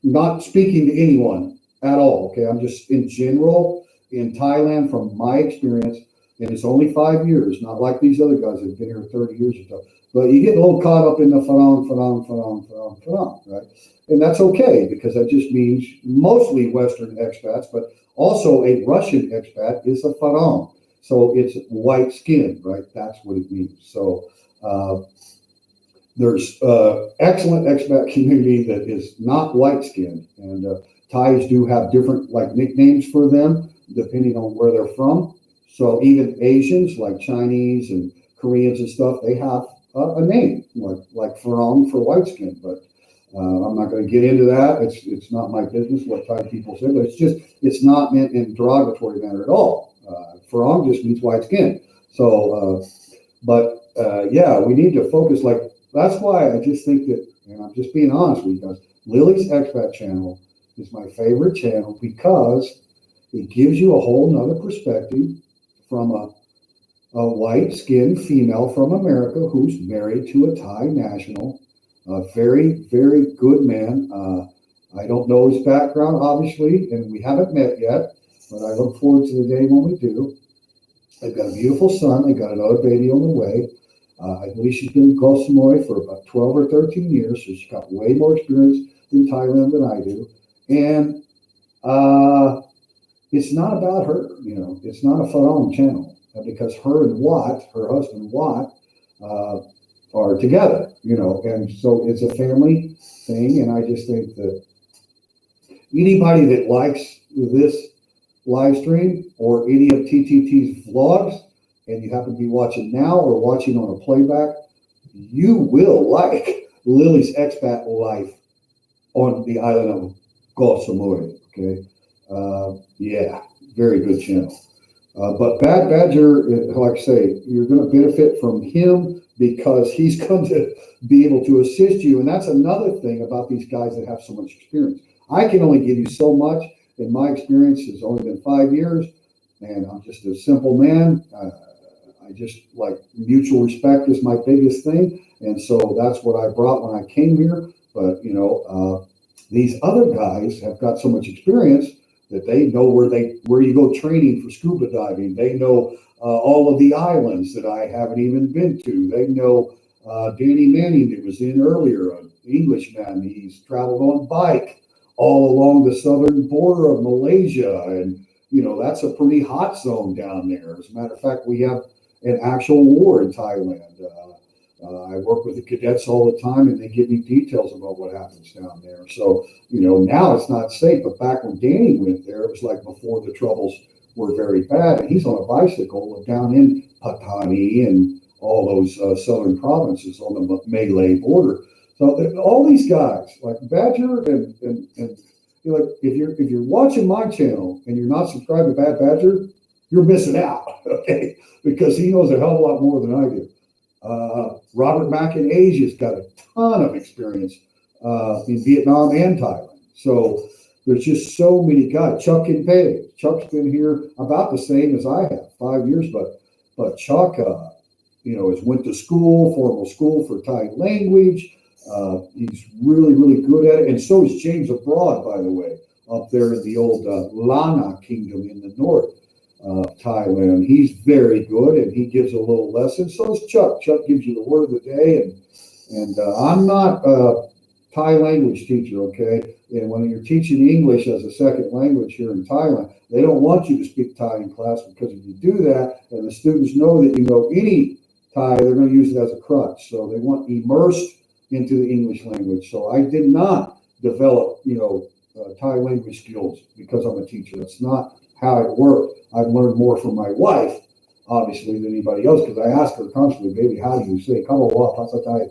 not speaking to anyone at all, okay? I'm just in general in Thailand from my experience, and it's only 5 years, not like these other guys that have been here 30 years or so. But you get a little caught up in the Farang, Farang, Farang, Farang, Farang, right? And that's okay, because that just means mostly Western expats, but also a Russian expat is a Farang. So it's white skin, right? That's what it means. So there's excellent expat community that is not white skinned, and Thais do have different like nicknames for them depending on where they're from. So even Asians like Chinese and Koreans and stuff, they have a name like Farang for white skin, but I'm not going to get into that. It's not my business what Thai people say, but it's not meant in derogatory manner at all. Farang just means white skin. So, yeah, we need to focus. Like, that's why I just think that, and I'm just being honest with you guys, Lily's Expat channel is my favorite channel because it gives you a whole nother perspective from a white skinned female from America who's married to a Thai national. A very, very good man. I don't know his background, obviously, and we haven't met yet, but I look forward to the day when we do. They've got a beautiful son. They've got another baby on the way. I believe she's been in Koh Samui for about 12 or 13 years, so she's got way more experience in Thailand than I do. And it's not about her, you know. It's not a Farang channel, because her and Watt, her husband Watt, are together, you know, and so it's a family thing. And I just think that anybody that likes this live stream or any of TTT's vlogs, and you happen to be watching now or watching on a playback, you will like Lily's expat life on the island of Koh Samui. Okay, yeah, very good channel. But Bad Badger, like I say, you're going to benefit from him because he's going to be able to assist you. And that's another thing about these guys that have so much experience. I can only give you so much, and my experience has only been 5 years, and I'm just a simple man. I just like mutual respect is my biggest thing. And so that's what I brought when I came here. But, you know, these other guys have got so much experience that they know where you go training for scuba diving. They know all of the islands that I haven't even been to. They know Danny Manning that was in earlier, an Englishman. He's traveled on bike all along the southern border of Malaysia. And, you know, that's a pretty hot zone down there. As a matter of fact, we have an actual war in Thailand. I work with the cadets all the time, and they give me details about what happens down there. So, you know, now it's not safe, but back when Danny went there, it was like before the troubles were very bad. And he's on a bicycle down in Patani and all those southern provinces on the Malay border. So all these guys, like Badger, and you know, if you're watching my channel and you're not subscribed to Bad Badger, you're missing out, okay? Because he knows a hell of a lot more than I do. Robert Mack in Asia's got a ton of experience in Vietnam and Thailand. So there's just so many guys. Chuck and Pei. Chuck's been here about the same as I have, 5 years, but Chuck, you know, has went to school, formal school for Thai language. He's really, really good at it. And so is James Abroad, by the way, up there in the old Lana Kingdom in the north. Thailand. He's very good, and he gives a little lesson. So is Chuck. Chuck gives you the word of the day, and I'm not a Thai language teacher, okay? And when you're teaching English as a second language here in Thailand, they don't want you to speak Thai in class, because if you do that, and the students know that you know any Thai, they're going to use it as a crutch. So they want immersed into the English language. So I did not develop, Thai language skills because I'm a teacher. That's not how it worked. I've learned more from my wife, obviously, than anybody else, because I ask her constantly, baby, how do you say, Thai?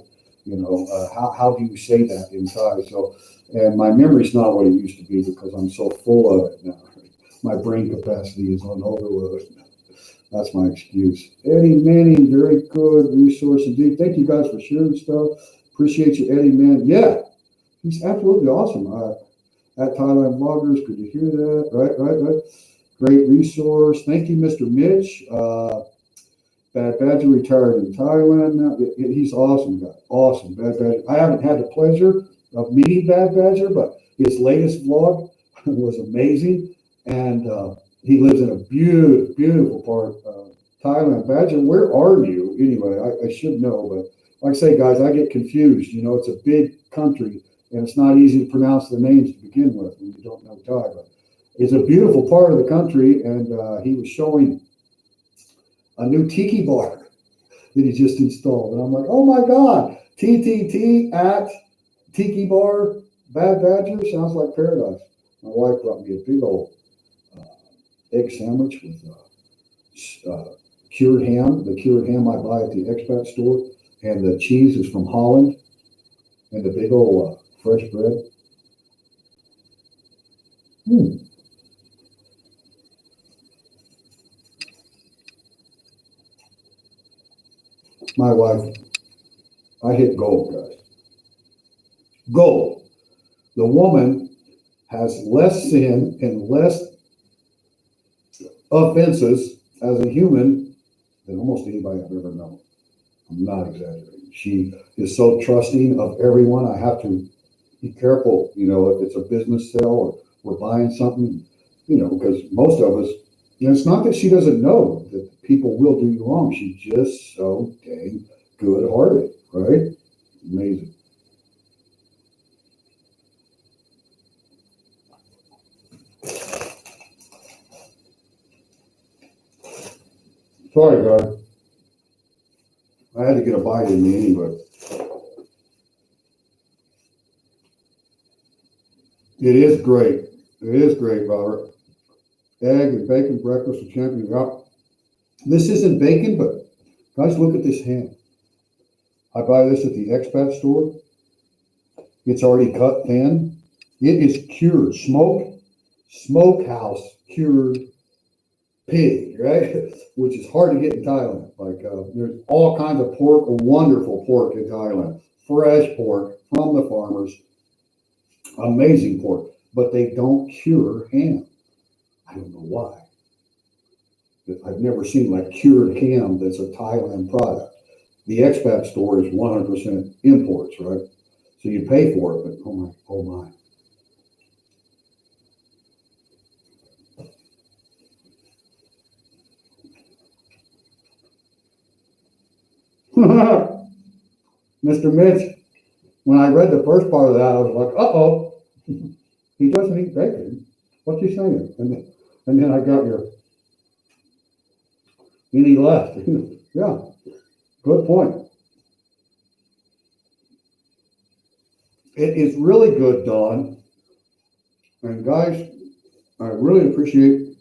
How do you say that in Thai? So, and my memory's not what it used to be because I'm so full of it now. My brain capacity is on overload. That's my excuse. Eddie Manning, very good resource indeed. Thank you guys for sharing stuff. Appreciate you, Eddie Manning. Yeah, he's absolutely awesome. At Thailand Bloggers, could you hear that? Right. Great resource. Thank you, Mr. Mitch. Bad Badger retired in Thailand now. He's awesome guy. Awesome. Bad Badger. I haven't had the pleasure of meeting Bad Badger, but his latest vlog was amazing. And he lives in a beautiful, beautiful part of Thailand. Badger, where are you? Anyway, I should know, but like I say, guys, I get confused. It's a big country, and it's not easy to pronounce the names to begin with when you don't know Thai. But it's a beautiful part of the country, and he was showing a new tiki bar that he just installed. And I'm like, oh my God, TTT at Tiki Bar, Bad Badger, sounds like paradise. My wife brought me a big old egg sandwich with cured ham. The cured ham I buy at the expat store, and the cheese is from Holland, and the big old fresh bread. My wife, I hit gold, guys. Gold. The woman has less sin and less offenses as a human than almost anybody I've ever known. I'm not exaggerating. She is so trusting of everyone. I have to be careful, if it's a business sale or we're buying something, because most of us, it's not that she doesn't know that people will do you wrong. She's just so dang good-hearted, right? Amazing. Sorry, guys. I had to get a bite in me anyway. It is great. It is great, Robert. Egg and bacon breakfast with champion. This isn't bacon, but guys, look at this ham. I buy this at the expat store. It's already cut thin. It is cured, smokehouse cured pig, right? Which is hard to get in Thailand. Like there's all kinds of pork, wonderful pork in Thailand, fresh pork from the farmers, amazing pork, but they don't cure ham. I don't know why. I've never seen like cured ham that's a Thailand product. The expat store is 100% imports, right? So you pay for it, but oh my. Mr. Mitch, when I read the first part of that, I was like, uh-oh, he doesn't eat bacon. What's he saying? And then I got and he left. Yeah, good point. It is really good, Don. And guys, I really appreciate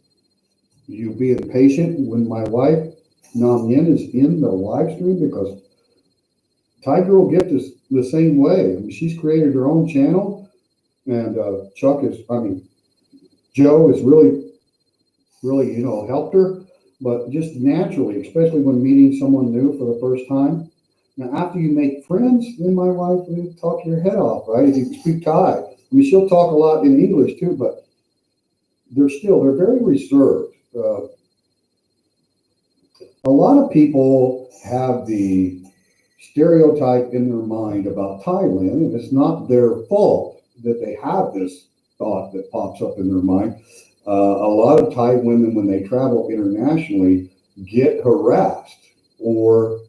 you being patient when my wife, Nam Yin, is in the live stream, because Thai Girl Gift is the same way. I mean, she's created her own channel, and Joe has really, helped her, but just naturally, especially when meeting someone new for the first time. Now, after you make friends, then my wife will talk your head off, right? If you speak Thai. I mean, she'll talk a lot in English too, but they're very reserved. A lot of people have the stereotype in their mind about Thailand, and it's not their fault that they have this thought that pops up in their mind. A lot of Thai women, when they travel internationally, get harassed, or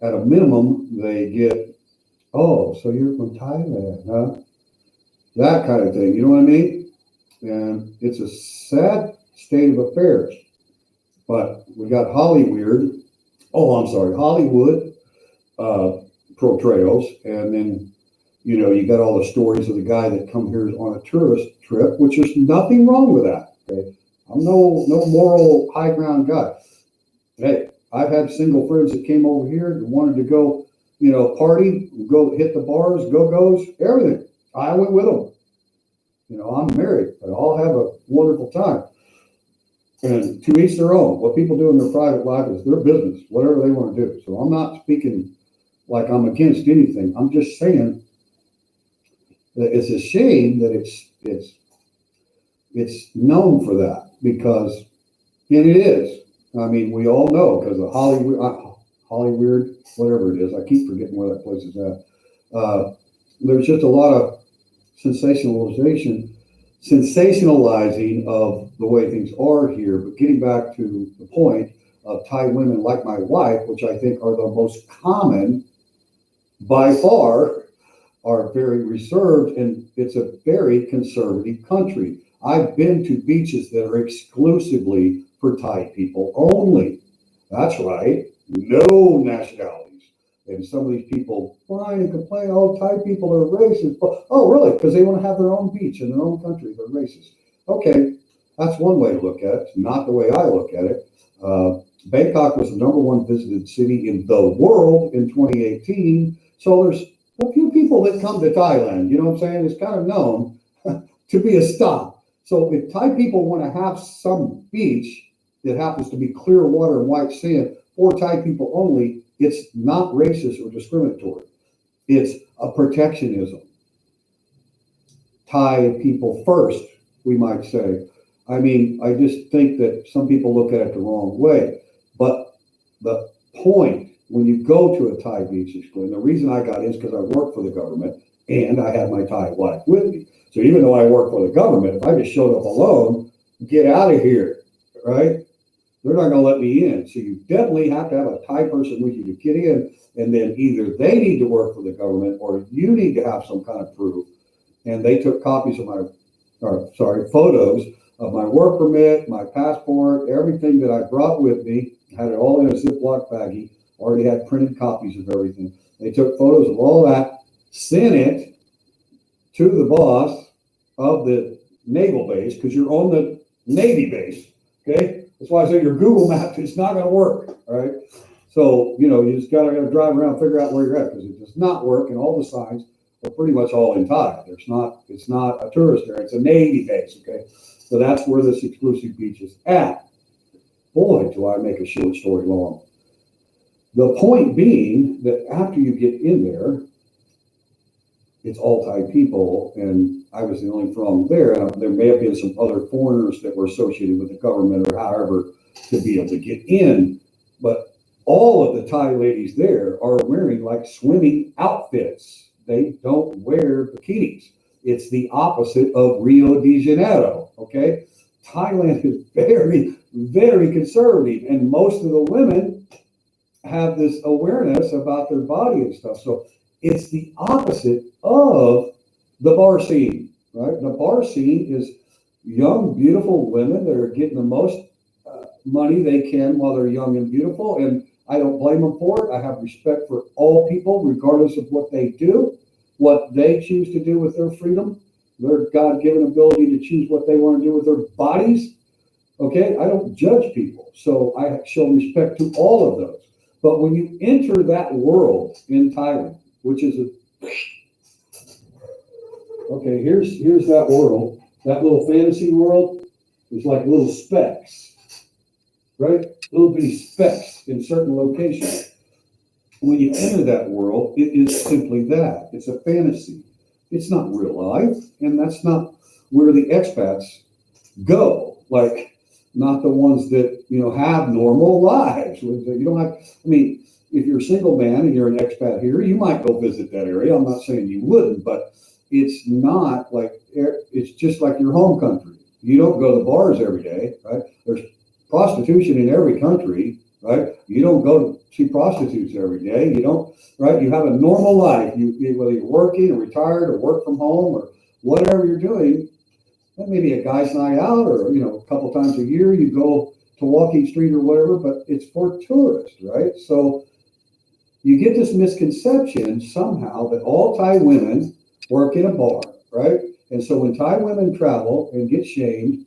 at a minimum, they get, oh, so you're from Thailand, huh? That kind of thing. You know what I mean? And it's a sad state of affairs. But we got Hollywood. Oh, I'm sorry, Hollywood uh, portrayals, and then you got all the stories of the guy that come here on a tourist trip, which is nothing wrong with that. Okay, I'm no moral high ground guy. Hey, I've had single friends that came over here and wanted to go, party, go hit the bars, go-go's, everything. I went with them. I'm married, but I'll have a wonderful time. And to each their own. What people do in their private life is their business, whatever they want to do. So I'm not speaking like I'm against anything. I'm just saying that it's a shame that it's known for that, because, and it is. I mean, we all know, because of Hollywood, whatever it is. I keep forgetting where that place is at. There's just a lot of sensationalizing of the way things are here. But getting back to the point of Thai women like my wife, which I think are the most common by far, are very reserved, and it's a very conservative country. I've been to beaches that are exclusively for Thai people only. That's right, no nationalities. And some of these people whine and complain, oh, Thai people are racist. Oh, really? Because they want to have their own beach in their own country. They're racist. Okay, that's one way to look at it. It's not the way I look at it. Bangkok was the #1 visited city in the world in 2018. So there's a few people that come to Thailand. You know what I'm saying? It's kind of known to be a stop. So if Thai people want to have some beach that happens to be clear water and white sand for Thai people only, it's not racist or discriminatory. It's a protectionism. Thai people first, we might say. I mean, I just think that some people look at it the wrong way. But the point, when you go to a Thai beach, and the reason I got in is because I work for the government and I had my Thai wife with me. So even though I work for the government, if I just showed up alone, get out of here, right? They're not going to let me in. So you definitely have to have a Thai person with you to get in. And then either they need to work for the government or you need to have some kind of proof. And they took copies of photos of my work permit, my passport, everything that I brought with me. Had it all in a Ziploc baggie. Already had printed copies of everything. They took photos of all that, sent it to the boss of the naval base, because you're on the Navy base, okay? That's why I say your Google map is not going to work, all right? So, you just got to drive around and figure out where you're at, because it does not work, and all the signs are pretty much all in Thai. It's not a tourist area, it's a Navy base, okay? So that's where this exclusive beach is at. Boy, do I make a short story long. The point being that after you get in there, it's all Thai people, and I was the only from there. And there may have been some other foreigners that were associated with the government or however to be able to get in. But all of the Thai ladies there are wearing like swimming outfits. They don't wear bikinis. It's the opposite of Rio de Janeiro, okay? Thailand is very, very conservative, and most of the women have this awareness about their body and stuff. So it's the opposite of the bar scene, right? The bar scene is young, beautiful women that are getting the most money they can while they're young and beautiful. And I don't blame them for it. I have respect for all people, regardless of what they do, what they choose to do with their freedom, their God-given ability to choose what they want to do with their bodies. Okay, I don't judge people. So I show respect to all of those. But when you enter that world in Thailand, which is okay, here's that world. That little fantasy world is like little specks, right? Little bitty specks in certain locations. When you enter that world, it is simply that. It's a fantasy. It's not real life, and that's not where the expats go. Like, not the ones that have normal lives. You don't have. I mean, if you're a single man and you're an expat here, you might go visit that area. I'm not saying you wouldn't, but it's not like, it's just like your home country. You don't go to bars every day, right? There's prostitution in every country, right? You don't go to see prostitutes every day. You don't, right? You have a normal life. Whether you're working or retired or work from home or whatever you're doing, that may be a guy's night out, or a couple times a year you go to Walking Street or whatever, but it's for tourists, right? So you get this misconception somehow that all Thai women work in a bar, right? And so when Thai women travel and get shamed,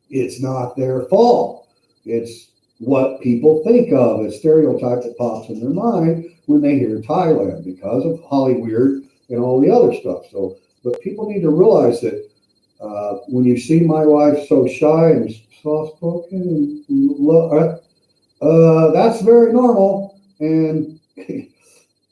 it's not their fault. It's what people think of, a stereotype that pops in their mind when they hear Thailand because of Hollywood and all the other stuff. So, but people need to realize that when you see my wife so shy and soft-spoken, that's very normal, and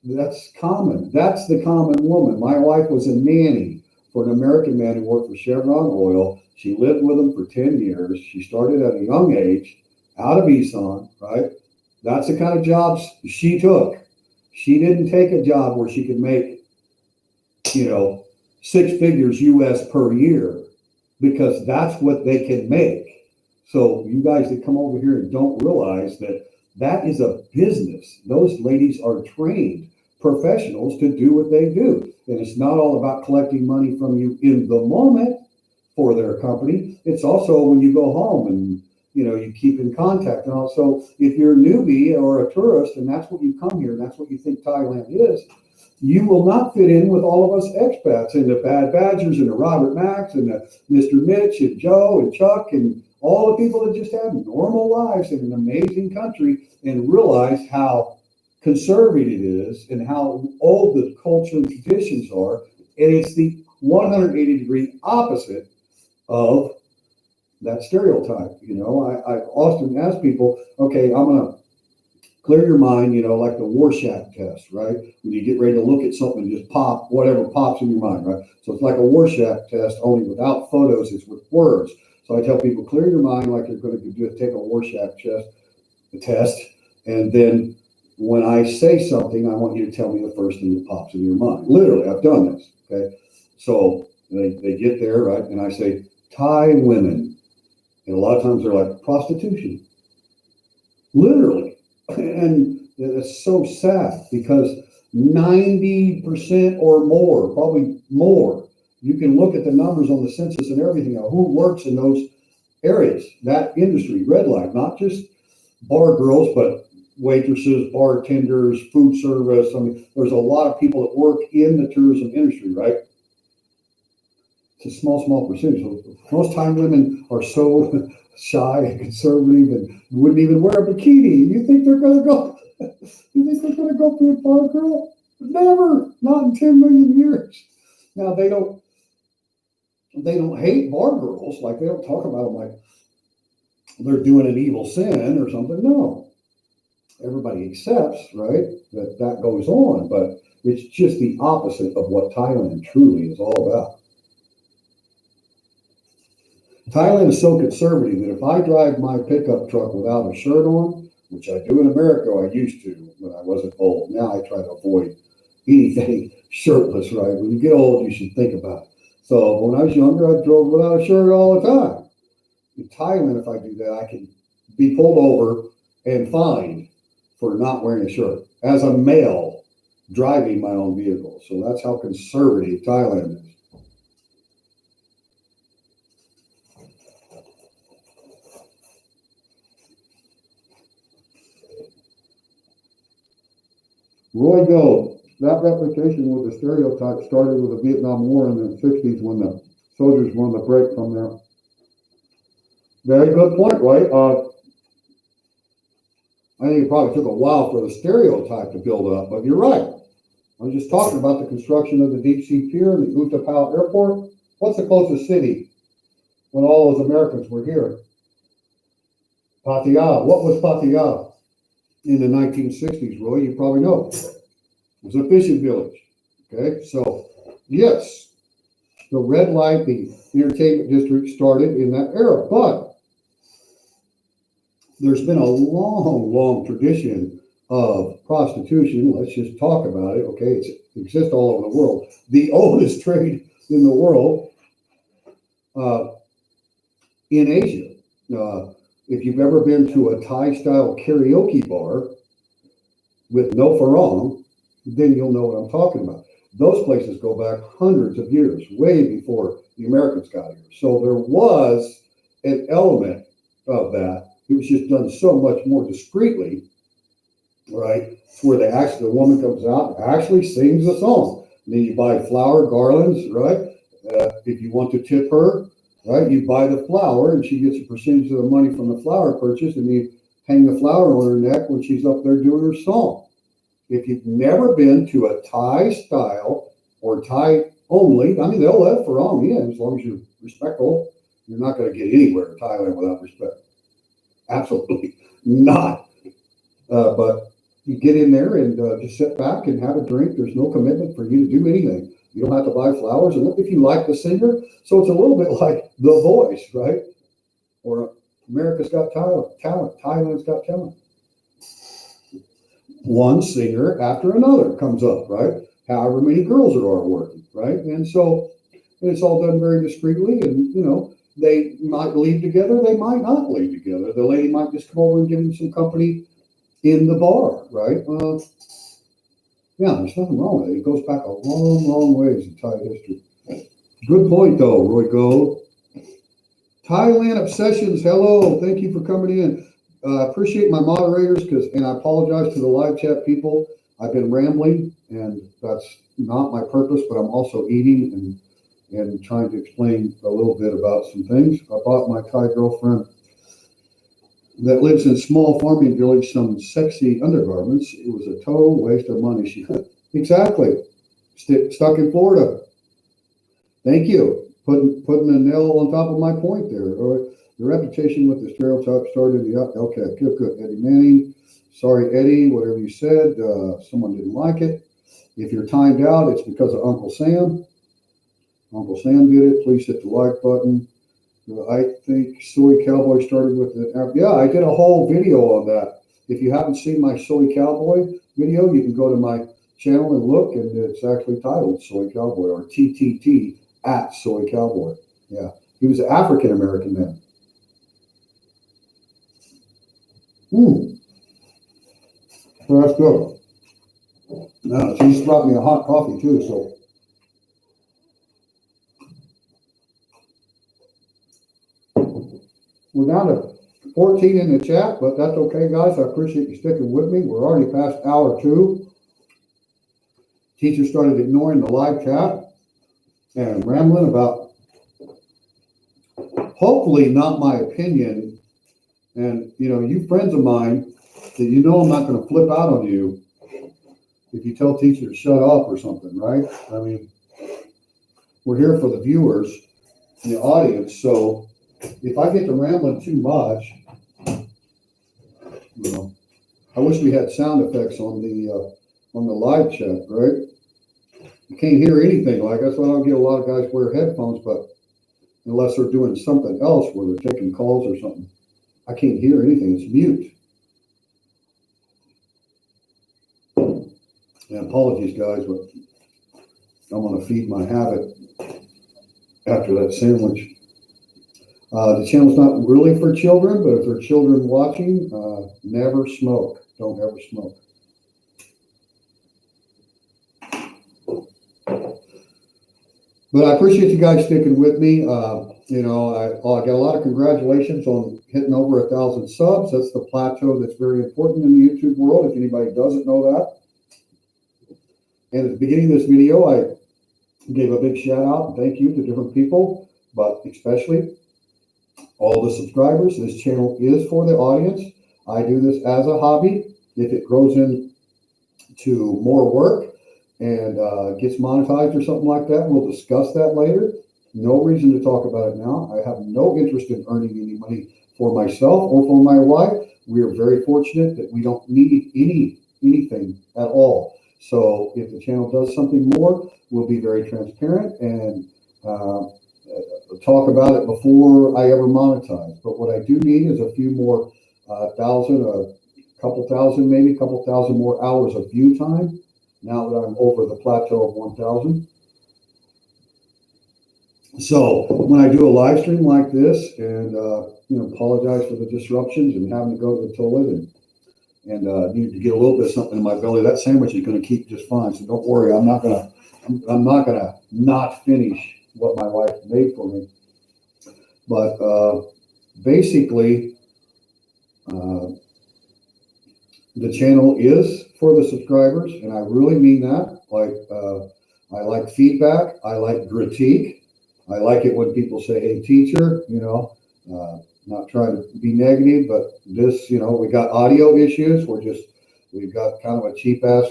that's common. That's the common woman. My wife was a nanny for an American man who worked for Chevron Oil. She lived with him for 10 years. She started at a young age out of Isan, right? That's the kind of jobs she took. She didn't take a job where she could make, 6 figures US per year, because that's what they can make. So you guys that come over here and don't realize that that is a business. Those ladies are trained professionals to do what they do. And it's not all about collecting money from you in the moment for their company. It's also when you go home and you keep in contact. And also, if you're a newbie or a tourist and that's what you come here and that's what you think Thailand is, you will not fit in with all of us expats and the Bad Badgers and the Robert Max and the Mr. Mitch and Joe and Chuck and all the people that just have normal lives in an amazing country and realize how conservative it is and how old the culture and traditions are. And it's the 180-degree opposite of that stereotype. I often ask people, okay, I'm going to clear your mind, like the Rorschach test, right? When you get ready to look at something and just pop, whatever pops in your mind, right? So it's like a Rorschach test, only without photos, it's with words. So I tell people, clear your mind like you're going to take a Rorschach test, and then when I say something, I want you to tell me the first thing that pops in your mind. Literally, I've done this, okay? So they get there, right? And I say, Thai women. And a lot of times they're like, prostitution. Literally. And it's so sad because 90% or more, probably more, you can look at the numbers on the census and everything, who works in those areas, that industry, red light, not just bar girls, but waitresses, bartenders, food service. I mean, there's a lot of people that work in the tourism industry, right? It's a small percentage. Most Thai women are so shy and conservative and wouldn't even wear a bikini. You think they're going to go? You think they're going to go be a bar girl? Never. Not in 10 million years. Now they don't hate bar girls. Like they don't talk about them like they're doing an evil sin or something. No. Everybody accepts, right, that goes on, but it's just the opposite of what Thailand truly is all about. Thailand is so conservative that if I drive my pickup truck without a shirt on, which I do in America, I used to when I wasn't old. Now I try to avoid anything shirtless, right? When you get old, you should think about it. So when I was younger, I drove without a shirt all the time. In Thailand, if I do that, I can be pulled over and fined for not wearing a shirt as a male driving my own vehicle. So that's how conservative Thailand is. Roy Gold, that replication with the stereotype started with the Vietnam War in the 60s when the soldiers wanted to break from there. Very good point, Roy. I think it probably took a while for the stereotype to build up, but you're right. I was just talking about the construction of the deep sea pier and the Utapao airport. What's the closest city when all those Americans were here? Pattaya. What was Pattaya in the 1960s, Roy? You probably know. It was a fishing village. Okay, so yes, the red light, the entertainment district started in that era, but there's been a long tradition of prostitution. Let's just talk about it. Okay, it exists all over the world. The oldest trade in the world Uh, in Asia, if you've ever been to a Thai-style karaoke bar with no farang, then you'll know what I'm talking about. Those places go back hundreds of years, way before the Americans got here. So there was an element of that. It was just done so much more discreetly, right? Where the woman comes out and actually sings a song. And then you buy flower garlands, right? If you want to tip her, right, you buy the flower and she gets a percentage of the money from the flower purchase, and you hang the flower on her neck when she's up there doing her song. If you've never been to a Thai style or Thai only, I mean, they'll let farang in as long as you're respectful. You're not going to get anywhere in Thailand without respect. Absolutely not. But you get in there and just sit back and have a drink. There's no commitment for you to do anything. You don't have to buy flowers. And if you like the singer, so it's a little bit like The Voice, right? Or America's Got Talent, Thailand's Got Talent. One singer after another comes up, right? However many girls there are working, right? And so it's all done very discreetly. And, you know, they might leave together. They might not leave together. The lady might just come over and give them some company in the bar, right? Yeah, there's nothing wrong with it. It goes back a long, long ways in Thai history. Good point, though, Roy Gold. Thailand Obsessions, hello. Thank you for coming in. Appreciate my moderators, and I apologize to the live chat people. I've been rambling, and that's not my purpose, but I'm also eating and trying to explain a little bit about some things. I bought my Thai girlfriend that lives in a small farming village some sexy undergarments. It was a total waste of money. She exactly stuck in Florida. Thank you. Putting a nail on top of my point there. The reputation with the stereotype started in the okay, good. Eddie Manning. Sorry, Eddie, whatever you said, someone didn't like it. If you're timed out, it's because of Uncle Sam. Uncle Sam did it. Please hit the like button. I think Soy Cowboy started with the, yeah, I did a whole video on that. If you haven't seen my Soy Cowboy video, you can go to my channel and look, and it's actually titled Soy Cowboy, or TTT at Soy Cowboy. Yeah, he was an African American man. So that's good. No, she just brought me a hot coffee too, so. We're down to 14 in the chat, but that's okay, guys. I appreciate you sticking with me. We're already past hour 2. Teacher started ignoring the live chat and rambling about, hopefully not my opinion. And, you know, you friends of mine that you know I'm not going to flip out on you if you tell teacher to shut up or something, right? I mean, we're here for the viewers and the audience, so if I get to rambling too much, you know, I wish we had sound effects on the live chat, right? You can't hear anything. Like, that's why I don't get a lot of guys wear headphones, but unless they're doing something else where they're taking calls or something, I can't hear anything. It's mute. And apologies, guys, but I'm going to feed my habit after that sandwich. The channel's not really for children, but if there are children watching, never smoke. Don't ever smoke. But I appreciate you guys sticking with me. You know, I got a lot of congratulations on hitting over 1,000 subs. That's the plateau that's very important in the YouTube world, if anybody doesn't know that. And at the beginning of this video, I gave a big shout out and thank you to different people, but especially all the subscribers. This channel is for the audience. I do this as a hobby. If it grows into more work and gets monetized or something like that, we'll discuss that later. No reason to talk about it now. I have no interest in earning any money for myself or for my wife. We are very fortunate that we don't need anything at all. So if the channel does something more, we'll be very transparent and talk about it before I ever monetize. But what I do need is a few more thousand, a couple thousand more hours of view time now that I'm over the plateau of 1,000. So when I do a live stream like this, and apologize for the disruptions and having to go to the toilet and need to get a little bit of something in my belly. That sandwich is going to keep just fine. So don't worry. I'm not gonna not finish what my wife made for me. But basically, uh, the channel is for the subscribers, and I really mean that. Like, I like feedback. I like critique. I like it when people say, "Hey, teacher," not trying to be negative, but this, we got audio issues. We've got kind of a cheap ass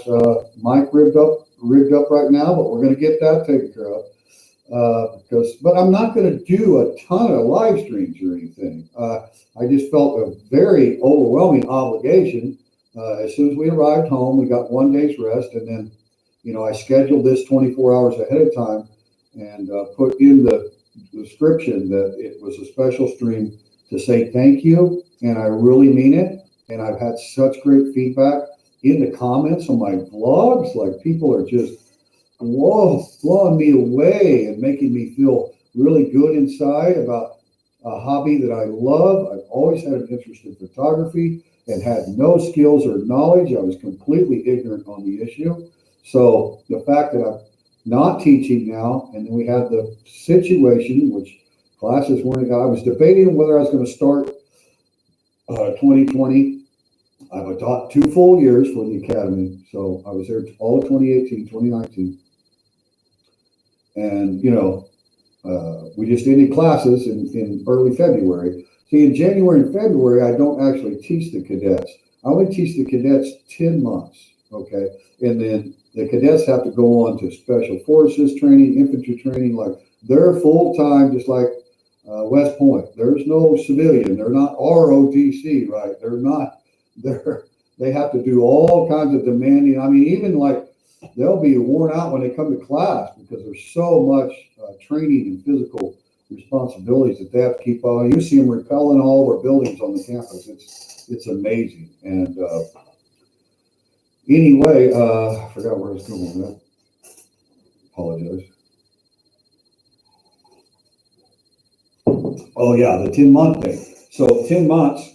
mic rigged up right now, but we're going to get that taken care of. But I'm not going to do a ton of live streams or anything. I just felt a very overwhelming obligation. As soon as we arrived home, we got 1 day's rest, and then, I scheduled this 24 hours ahead of time and put in the description that it was a special stream to say thank you, and I really mean it. And I've had such great feedback in the comments on my vlogs. Like, people are just blowing me away and making me feel really good inside about a hobby that I love. I've always had an interest in photography and had no skills or knowledge. I was completely ignorant on the issue. So the fact that I'm not teaching now, and then we had the situation, which classes weren't, I was debating whether I was going to start 2020. I've taught 2 full years for the academy. So I was there all of 2018, 2019. And, we just ended classes in early February. See, in January and February, I don't actually teach the cadets. I only teach the cadets 10 months, okay? And then the cadets have to go on to special forces training, infantry training, like they're full-time, just like West Point. There's no civilian. They're not ROTC, right? They have to do all kinds of demanding. I mean, even like they'll be worn out when they come to class because there's so much training and physical responsibilities that they have to keep on. You see them repelling all over buildings on the campus. It's amazing. And anyway, I forgot where I was going with that. Apologize. Oh yeah, the 10-month thing. So 10 months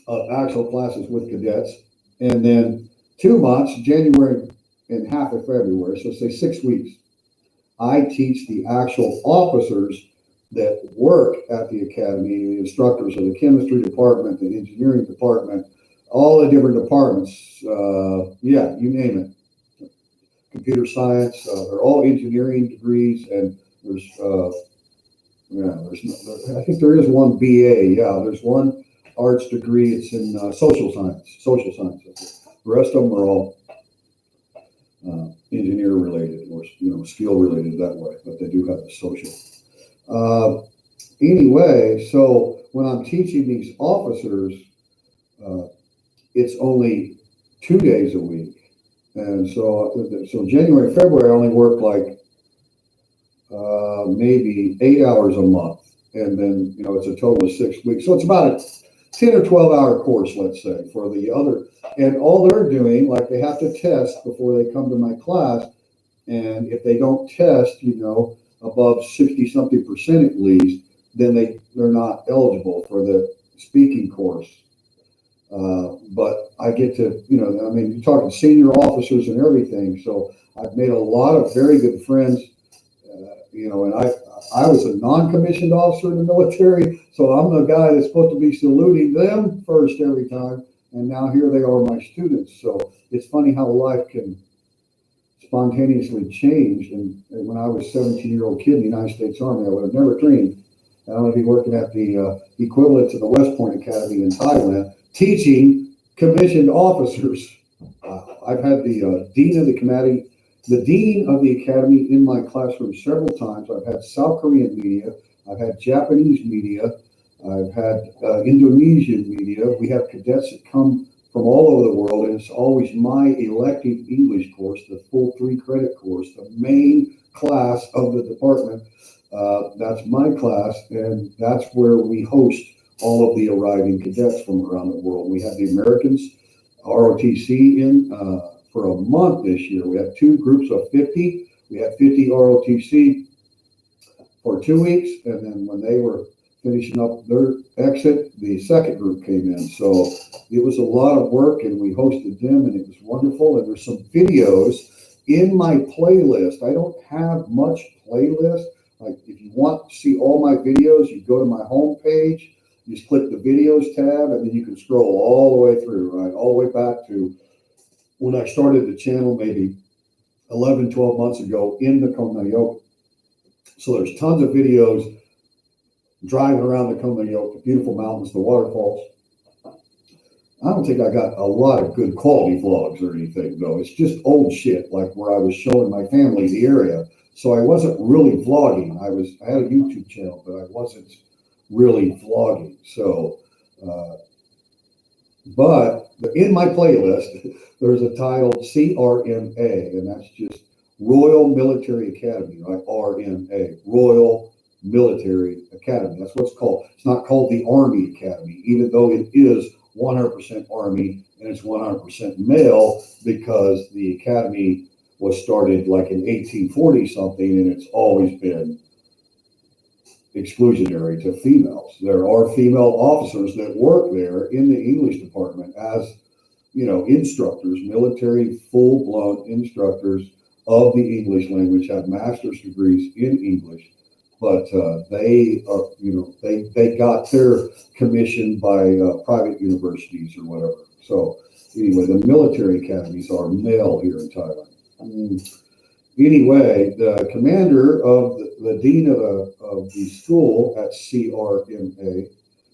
of actual classes with cadets, and then 2 months, January and half of February, so say 6 weeks, I teach the actual officers that work at the academy, the instructors of the chemistry department, the engineering department, all the different departments. Yeah, you name it. Computer science, they're all engineering degrees, and there's I think there is one BA. Yeah, there's one arts degree. It's in social science. The rest of them are all engineer related or skill related that way, but they do have the social. Anyway, so when I'm teaching these officers, it's only 2 days a week, and so January, February, I only work like maybe 8 hours a month, and then it's a total of 6 weeks. So it's about a 10 or 12-hour course, let's say, for the other. And all they're doing, like they have to test before they come to my class, and if they don't test, above 60-something% at least, then they're not eligible for the speaking course. But I get to, you're talking senior officers and everything. So I've made a lot of very good friends, and I was a non-commissioned officer in the military. So I'm the guy that's supposed to be saluting them first every time. And now here they are, my students. So it's funny how life can spontaneously change. And when I was a 17-year-old kid in the United States Army, I would have never dreamed that I'm going to be working at the equivalent to the West Point Academy in Thailand, teaching commissioned officers. I've had the dean of the academy in my classroom several times. I've had South Korean media. I've had Japanese media. I've had Indonesian media. We have cadets that come from all over the world, and it's always my elective English course, the full 3-credit course, the main class of the department. That's my class, and that's where we host all of the arriving cadets from around the world. We have the Americans, ROTC, in for a month this year. We have 2 groups of 50. We have 50 ROTC, for 2 weeks, and then when they were finishing up their exit, the second group came in. So it was a lot of work, and we hosted them, and it was wonderful. And there's some videos in my playlist. I don't have much playlist. Like if you want to see all my videos, you go to my home page, you just click the videos tab, and then you can scroll all the way through, right? All the way back to when I started the channel maybe 11, 12 months ago in the Conayoke. So there's tons of videos driving around the Conayoke, the beautiful mountains, the waterfalls. I don't think I got a lot of good quality vlogs or anything, though. It's just old shit, like where I was showing my family the area. So I wasn't really vlogging. I had a YouTube channel, but I wasn't really vlogging. So, but in my playlist, there's a title CRMA, and that's just Royal Military Academy, right? RMA, Royal Military Academy. That's what it's called. It's not called the Army Academy, even though it is 100% Army and it's 100% male, because the academy was started like in 1840 something, and it's always been exclusionary to females. There are female officers that work there in the English department as, instructors, military full-blown instructors of the English language, have master's degrees in English, but they are, they got their commission by private universities or whatever. So anyway, the military academies are male here in Thailand. Anyway, the commander of the dean of the school at CRMA,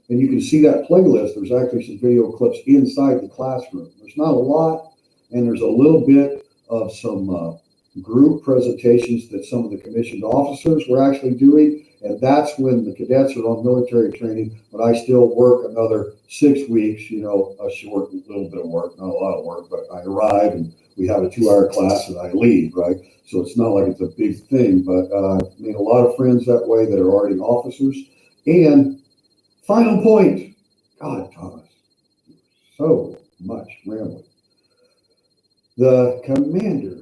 and you can see that playlist. There's actually some video clips inside the classroom. There's not a lot, and there's a little bit of some group presentations that some of the commissioned officers were actually doing, and that's when the cadets are on military training, but I still work another 6 weeks, a short little bit of work, not a lot of work, but I arrive and we have a 2-hour class and I leave, right? So it's not like it's a big thing, but I've made a lot of friends that way that are already officers. And final point, God, Thomas, so much rambling. The commander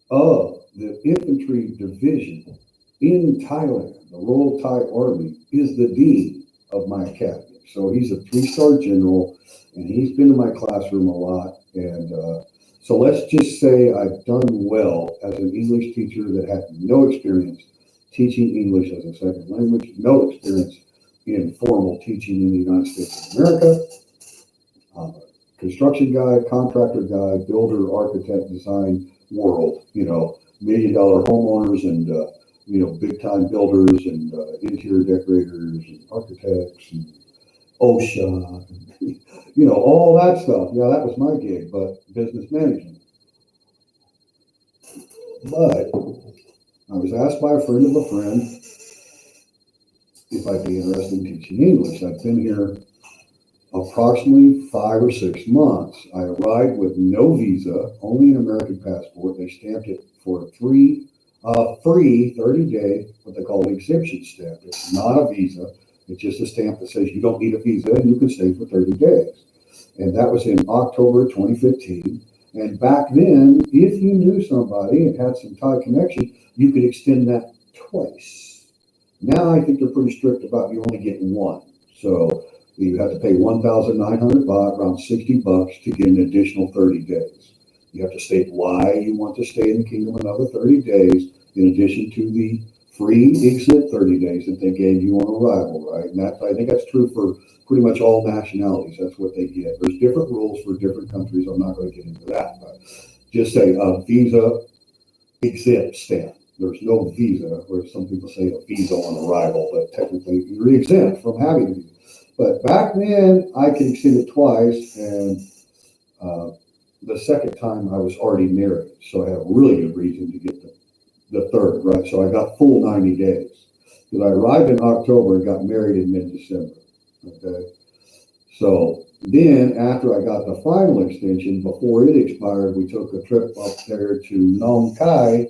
of the infantry division in Thailand, the Royal Thai Army, is the dean of my academy. So he's a 3-star general, and he's been in my classroom a lot. And so let's just say I've done well as an English teacher that had no experience teaching English as a second language, no experience in formal teaching in the United States of America. I'm a construction guy, contractor guy, builder, architect, design world, $1 million homeowners and, big time builders and interior decorators and architects and OSHA, and, all that stuff. Yeah, that was my gig, but business management. But I was asked by a friend of a friend if I'd be interested in teaching English. I've been here approximately 5 or 6 months. I arrived with no visa, only an American passport. They stamped it for a free 30-day, what they call an exemption stamp. It's not a visa. It's just a stamp that says you don't need a visa and you can stay for 30 days. And that was in October 2015. And back then, if you knew somebody and had some Thai connection, you could extend that twice. Now I think they're pretty strict about you only getting one. So you have to pay 1,900 baht, around $60 to get an additional 30 days. You have to state why you want to stay in the kingdom another 30 days, in addition to the free exit 30 days that they gave you on arrival, right? And I think that's true for pretty much all nationalities. That's what they get. There's different rules for different countries. I'm not going to get into that, but just say visa exempt stamp. There's no visa, or some people say a visa on arrival, but technically you're exempt from having a visa. But back then, I could extend it twice, and the second time I was already married, so I had a really good reason to get the third, right? So I got full 90 days. Because I arrived in October and got married in mid-December, okay? So then, after I got the final extension, before it expired, we took a trip up there to Nong Khai,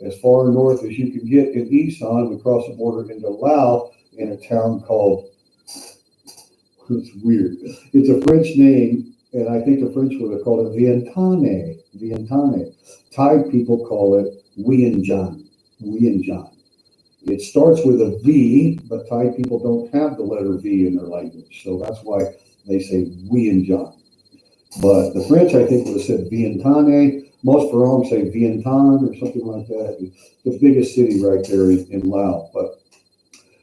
as far north as you can get in Isan. We crossed the border into Laos in a town called, it's weird, it's a French name, and I think the French would have called it Vientiane. Vientiane. Thai people call it Vientiane. Vientiane. It starts with a V, but Thai people don't have the letter V in their language. So that's why they say we and John. But the French, I think, would have said Vientiane. Most Faroms say Vientan or something like that. It's the biggest city right there in Laos. But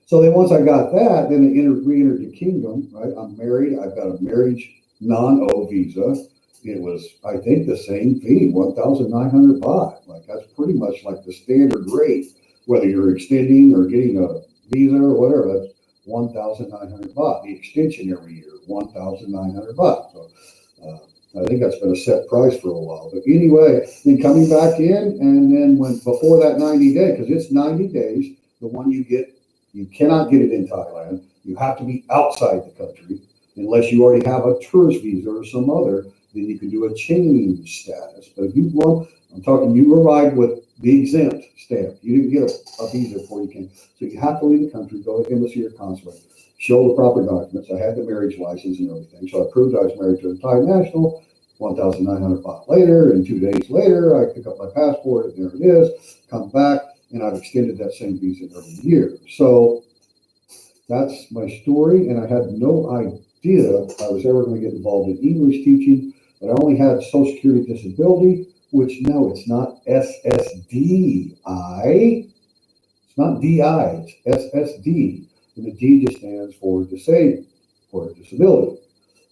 so then once I got that, then I re-entered the kingdom, right? I'm married. I've got a marriage non-O visa. It was, I think, the same fee, 1,900 baht. Like that's pretty much like the standard rate, whether you're extending or getting a visa or whatever. That's 1,900 baht. The extension every year, 1,900 baht. So I think that's been a set price for a while. But anyway, then coming back in, and then when before that 90 day, because it's 90 days, the one you get, you cannot get it in Thailand. You have to be outside the country unless you already have a tourist visa or some other. Then you can do a change status. But if you want, I'm talking, you arrived with the exempt stamp. You didn't get a visa before you came. So you have to leave the country, go to the embassy or consulate, show the proper documents. I had the marriage license and everything. So I proved I was married to a Thai national. 1,900 baht later, and 2 days later, I pick up my passport, and there it is, come back, and I've extended that same visa every year. So that's my story, and I had no idea I was ever going to get involved in English teaching, but I only had Social Security Disability, which no, it's not SSDI. It's not DI, it's SSD, and the D just stands for disabled, or disability.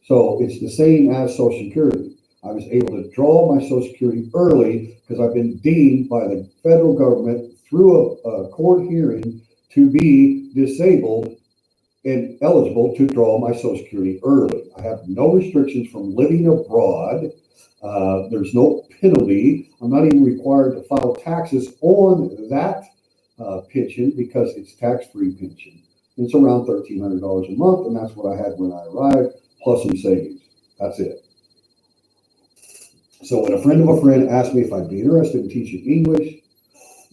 So it's the same as Social Security. I was able to draw my Social Security early because I've been deemed by the federal government through a court hearing to be disabled and eligible to draw my Social Security early. I have no restrictions from living abroad. There's no penalty. I'm not even required to file taxes on that pension because it's tax-free pension. It's around $1,300 a month, and that's what I had when I arrived, plus some savings. That's it. So when a friend of a friend asked me if I'd be interested in teaching English,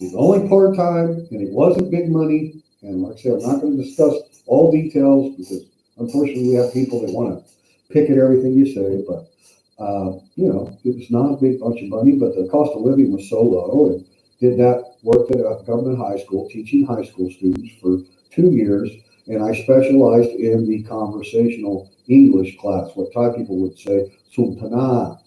it was only part-time, and it wasn't big money. And like I said, I'm not going to discuss all details because unfortunately we have people that want to pick at everything you say. But, it was not a big bunch of money, but the cost of living was so low. And did that, worked at a government high school, teaching high school students for 2 years. And I specialized in the conversational English class, what Thai people would say, Sumtana.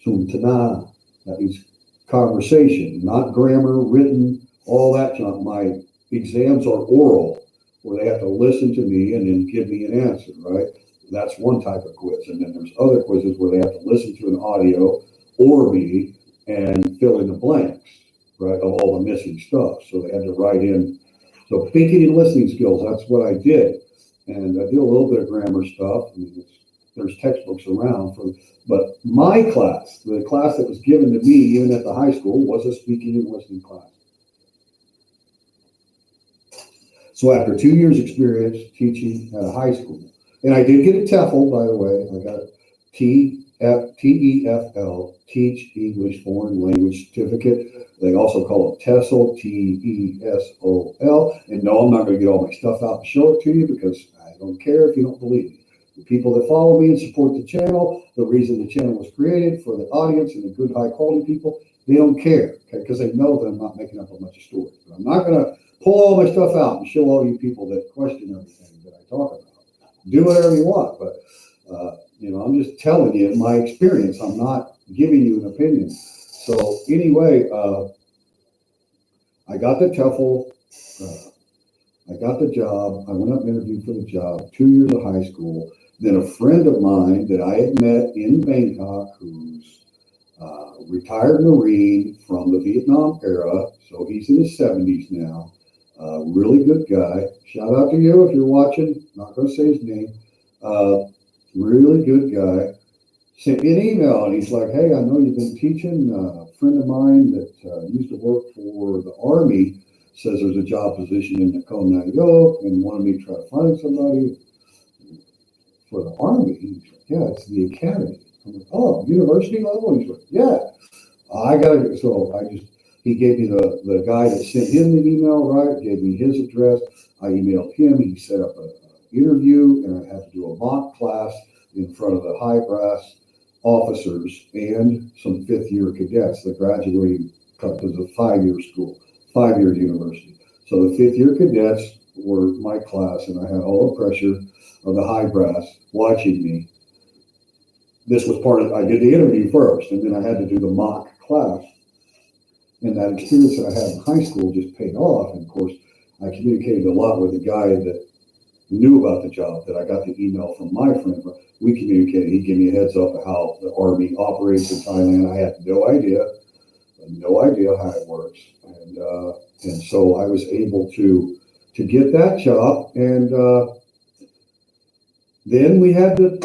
Sumtana. That means conversation, not grammar, written, all that junk. My exams are oral, where they have to listen to me and then give me an answer, right? That's one type of quiz. And then there's other quizzes where they have to listen to an audio or me and fill in the blanks, right, of all the missing stuff. So they had to write in. So thinking and listening skills, that's what I did. And I do a little bit of grammar stuff. I mean, there's textbooks around but my class, the class that was given to me, even at the high school, was a speaking and listening class. So after 2 years experience teaching at a high school, and I did get a TEFL, by the way, I got a TEFL, Teach English Foreign Language Certificate. They also call it TESOL, TESOL. And no, I'm not going to get all my stuff out and show it to you because I don't care if you don't believe me. The people that follow me and support the channel, the reason the channel was created for the audience and the good high quality people, they don't care, okay, because they know that I'm not making up a bunch of stories. But I'm not going to pull all my stuff out and show all you people that question everything that I talk about. Do whatever you want, but I'm just telling you my experience. I'm not giving you an opinion. So anyway, I got the TEFL. I got the job. I went up and interviewed for the job. 2 years of high school. Then a friend of mine that I had met in Bangkok, who's retired Marine from the Vietnam era, so he's in his 70s now. Really good guy. Shout out to you if you're watching. Not going to say his name. Really good guy. Sent me an email and he's like, hey, I know you've been teaching. A friend of mine that used to work for the Army says there's a job position in Nakhon Nayok and wanted me to try to find somebody for the Army. He's like, yeah, it's the academy. I'm like, oh, university level? He's like, yeah. He gave me the guy that sent him the email, right? Gave me his address. I emailed him. He set up an interview, and I had to do a mock class in front of the high brass officers and some fifth-year cadets, the graduating, because it's a 5-year school, 5 year university. So the 5th-year cadets were my class, and I had all the pressure of the high brass watching me. This was I did the interview first, and then I had to do the mock class. And that experience that I had in high school just paid off. And of course, I communicated a lot with the guy that knew about the job, that I got the email from my friend. We communicated. He gave me a heads up of how the Army operates in Thailand. I had no idea how it works. And so I was able to get that job. And then we had the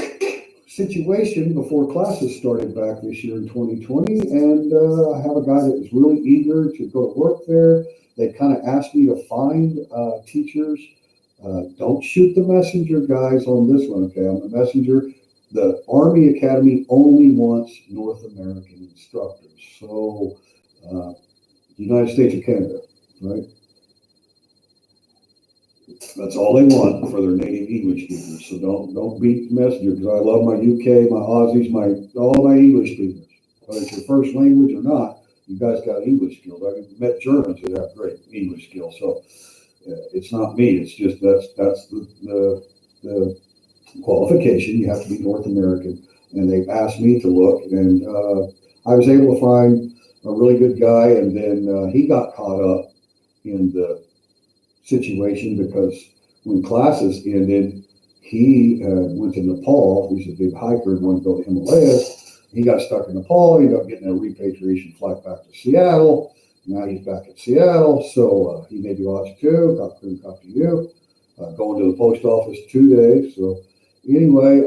situation before classes started back this year in 2020. And I have a guy that was really eager to go to work there. They kind of asked me to find teachers. Don't shoot the messenger, guys, on this one, okay? I'm the messenger. The Army Academy only wants North American instructors. So, United States or Canada, right? That's all they want for their native English speakers. So don't beat the messenger, because I love my UK, my Aussies, all my English speakers. Whether it's your first language or not, you guys got English skills. I've met Germans who have great English skills. So it's not me. It's just that's the qualification. You have to be North American. And they've asked me to look, and I was able to find a really good guy. And then he got caught up in the situation, because when classes ended, he went to Nepal. He's a big hiker and wanted to go to Himalayas. He got stuck in Nepal. He ended up getting a repatriation flight back to Seattle. Now he's back in Seattle, so he may be watching too. Couldn't talk to you. Going to the post office 2 days. So anyway,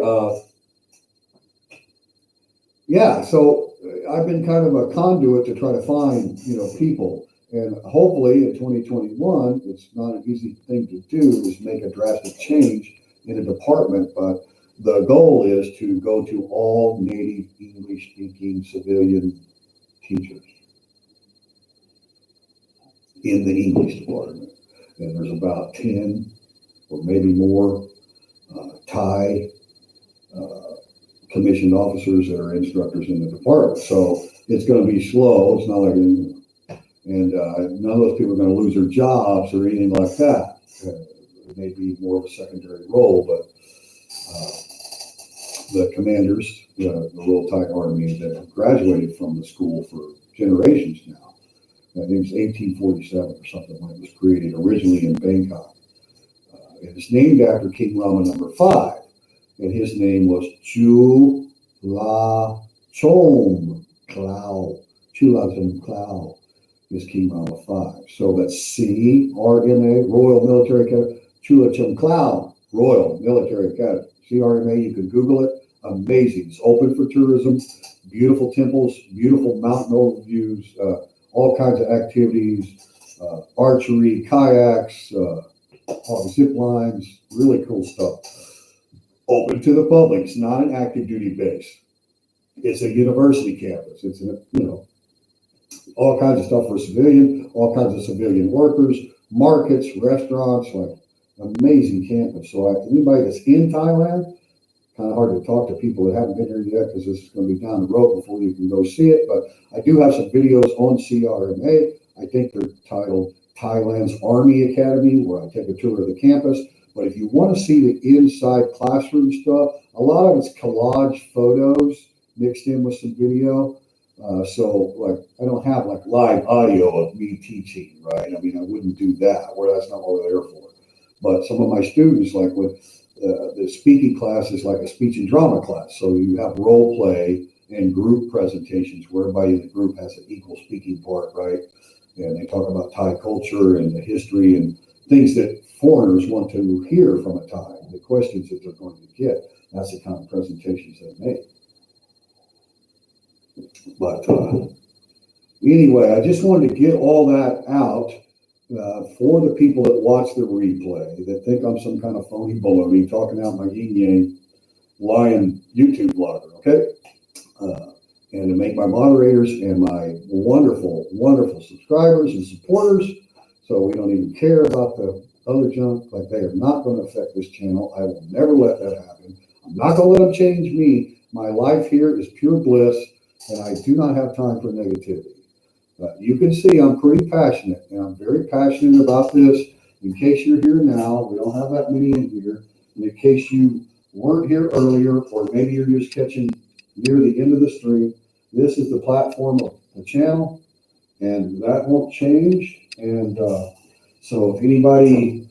yeah. So I've been kind of a conduit to try to find people. And hopefully in 2021, it's not an easy thing to do, is make a drastic change in a department, but the goal is to go to all native English-speaking civilian teachers in the English department. And there's about 10 or maybe more Thai commissioned officers that are instructors in the department. So it's going to be slow. It's not like and none of those people are going to lose their jobs or anything like that. It may be more of a secondary role, but the commanders, the Royal Thai Army, that have graduated from the school for generations now. I think it was 1847 or something when it was created, originally in Bangkok. And it's named after King Rama number 5, and his name was Chu La Chom Klao. Chu La Chom Klao is King Rama 5. So that's CRMA, Royal Military Academy. Chula Chum Cloud, Royal Military Academy. CRMA, you can Google it. Amazing. It's open for tourism. Beautiful temples, beautiful mountain overviews, all kinds of activities, archery, kayaks, zip lines, really cool stuff. Open to the public. It's not an active duty base. It's a university campus. It's all kinds of stuff for civilian, all kinds of civilian workers, markets, restaurants, like amazing campus. So anybody that's in Thailand, kind of hard to talk to people that haven't been here yet, because this is going to be down the road before you can go see it. But I do have some videos on CRMA. I think they're titled Thailand's Army Academy, where I take a tour of the campus. But if you want to see the inside classroom stuff, a lot of it's collage photos mixed in with some video. So like, I don't have like live audio of me teaching, right? I mean, I wouldn't do that, or that's not what we're there for. But some of my students, like with the speaking class, is like a speech and drama class. So you have role play and group presentations where everybody in the group has an equal speaking part, right? And they talk about Thai culture and the history and things that foreigners want to hear from a Thai, the questions that they're going to get. That's the kind of presentations they make. But anyway, I just wanted to get all that out for the people that watch the replay, that think I'm some kind of phony baloney talking out my yin-yang lying YouTube blogger, okay? And to make my moderators and my wonderful, wonderful subscribers and supporters, so we don't even care about the other junk, like they are not going to affect this channel. I will never let that happen. I'm not going to let them change me. My life here is pure bliss, and I do not have time for negativity. But you can see I'm pretty passionate, and I'm very passionate about this. In case you're here now, we don't have that many in here. And in case you weren't here earlier, or maybe you're just catching near the end of the stream, this is the platform of the channel, and that won't change. And so if anybody,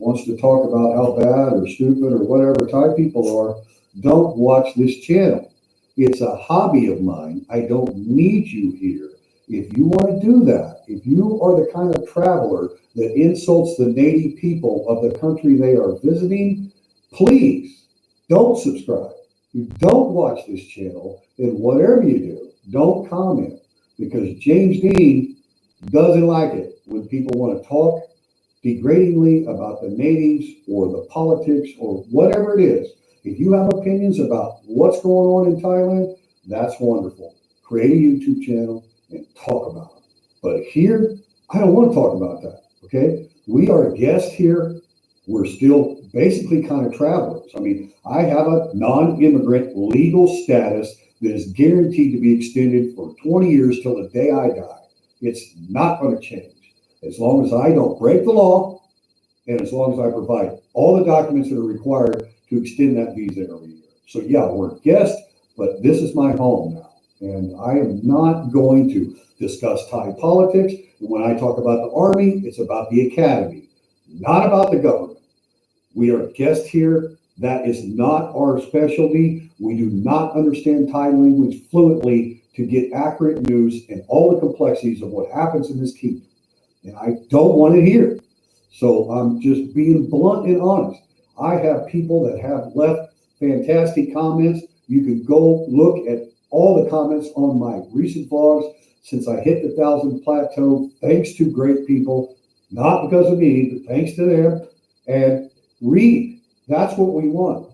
wants to talk about how bad or stupid or whatever Thai people are, don't watch this channel. It's a hobby of mine. I don't need you here. If you want to do that, if you are the kind of traveler that insults the native people of the country they are visiting, please don't subscribe. You don't watch this channel, and whatever you do, don't comment, because James Dean doesn't like it when people want to talk degradingly about the natives or the politics or whatever it is. If you have opinions about what's going on in Thailand, that's wonderful. Create a YouTube channel and talk about it. But here, I don't want to talk about that, okay? We are guests here. We're still basically kind of travelers. I mean, I have a non-immigrant legal status that is guaranteed to be extended for 20 years till the day I die. It's not going to change. As long as I don't break the law, and as long as I provide all the documents that are required to extend that visa every year. So yeah, we're guests, but this is my home now. And I am not going to discuss Thai politics. And when I talk about the Army, it's about the academy, not about the government. We are guests here. That is not our specialty. We do not understand Thai language fluently to get accurate news and all the complexities of what happens in this kingdom. And I don't want to hear. So I'm just being blunt and honest. I have people that have left fantastic comments. You can go look at all the comments on my recent vlogs since I hit the 1,000 plateau, thanks to great people, not because of me, but thanks to them. And read. That's what we want.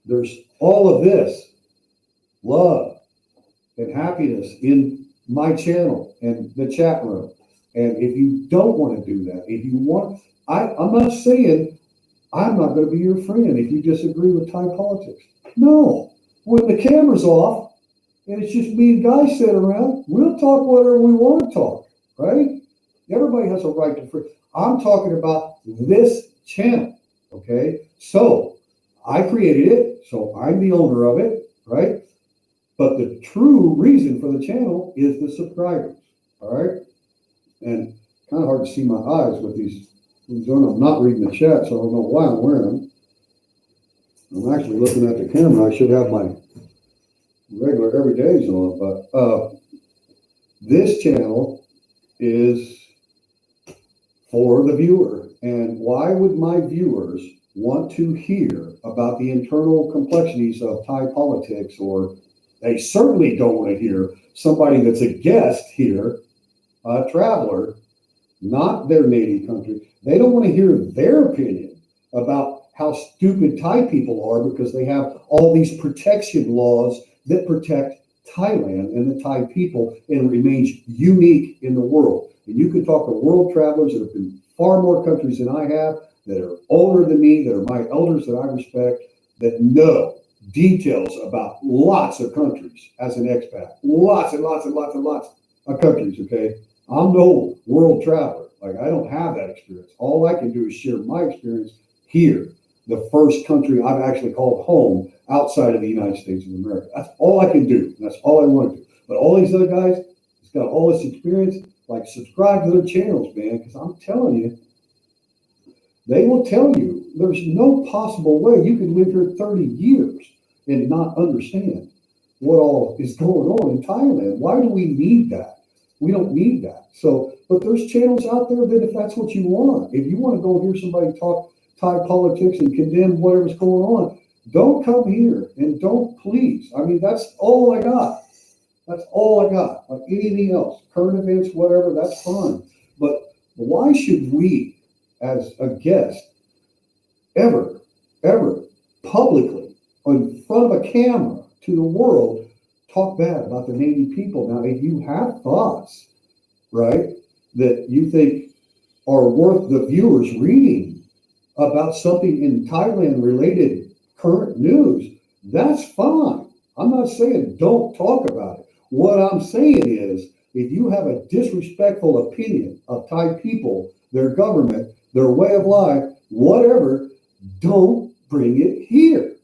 There's all of this love and happiness in my channel and the chat room. And if you don't want to do that, if you want, I'm not saying I'm not going to be your friend if you disagree with Thai politics. No. When the camera's off and it's just me and guys sitting around, we'll talk whatever we want to talk, right? Everybody has a right to free. I'm talking about this channel, okay? So I created it, so I'm the owner of it, right? But the true reason for the channel is the subscribers, all right? And kind of hard to see my eyes with these things on. I'm not reading the chat, so I don't know why I'm wearing them. I'm actually looking at the camera. I should have my regular everydays on, but this channel is for the viewer. And why would my viewers want to hear about the internal complexities of Thai politics? Or they certainly don't want to hear somebody that's a guest here, a traveler, not their native country. They don't want to hear their opinion about how stupid Thai people are because they have all these protection laws that protect Thailand and the Thai people and remains unique in the world. And you can talk to world travelers that have been far more countries than I have, that are older than me, that are my elders that I respect, that know details about lots of countries as an expat. Lots and lots and lots and lots of countries, okay? I'm no world traveler. Like, I don't have that experience. All I can do is share my experience here, the first country I've actually called home outside of the United States of America. That's all I can do. That's all I want to do. But all these other guys, it's got all this experience. Like, subscribe to their channels, man, because I'm telling you, they will tell you there's no possible way you could live here 30 years and not understand what all is going on in Thailand. Why do we need that? We don't need that. So, but there's channels out there that if that's what you want, if you want to go hear somebody talk Thai politics and condemn whatever's going on, don't come here and don't, please. I mean, that's all I got. That's all I got. Like anything else, current events, whatever, that's fine. But why should we, as a guest, ever publicly in front of a camera to the world talk bad about the native people? Now, if you have thoughts, right, that you think are worth the viewers reading about something in Thailand related current news, that's fine. I'm not saying don't talk about it. What I'm saying is if you have a disrespectful opinion of Thai people, their government, their way of life, whatever, don't bring it here.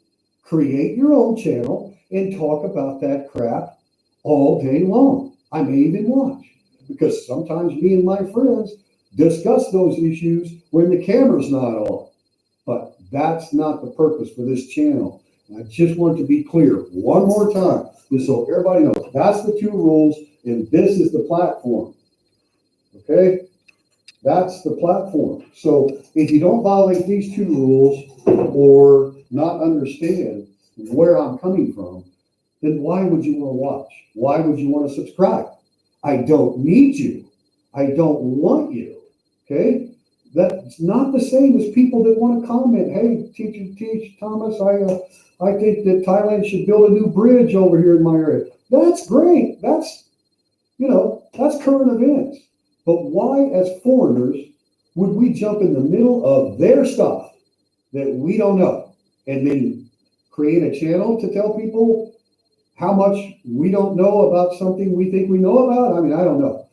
Create your own channel and talk about that crap all day long. I may even watch, because sometimes me and my friends discuss those issues when the camera's not on. But that's not the purpose for this channel. I just want to be clear one more time, just so everybody knows. That's the two rules, and this is the platform. Okay? That's the platform. So if you don't violate these two rules or not understand where I'm coming from, then why would you want to watch? Why would you want to subscribe? I don't need you. I don't want you. Okay? That's not the same as people that want to comment. Hey, teach Thomas, I think that Thailand should build a new bridge over here in my area. That's great. That's current events. But why, as foreigners, would we jump in the middle of their stuff that we don't know and then create a channel to tell people how much we don't know about something we think we know about? I mean, I don't know.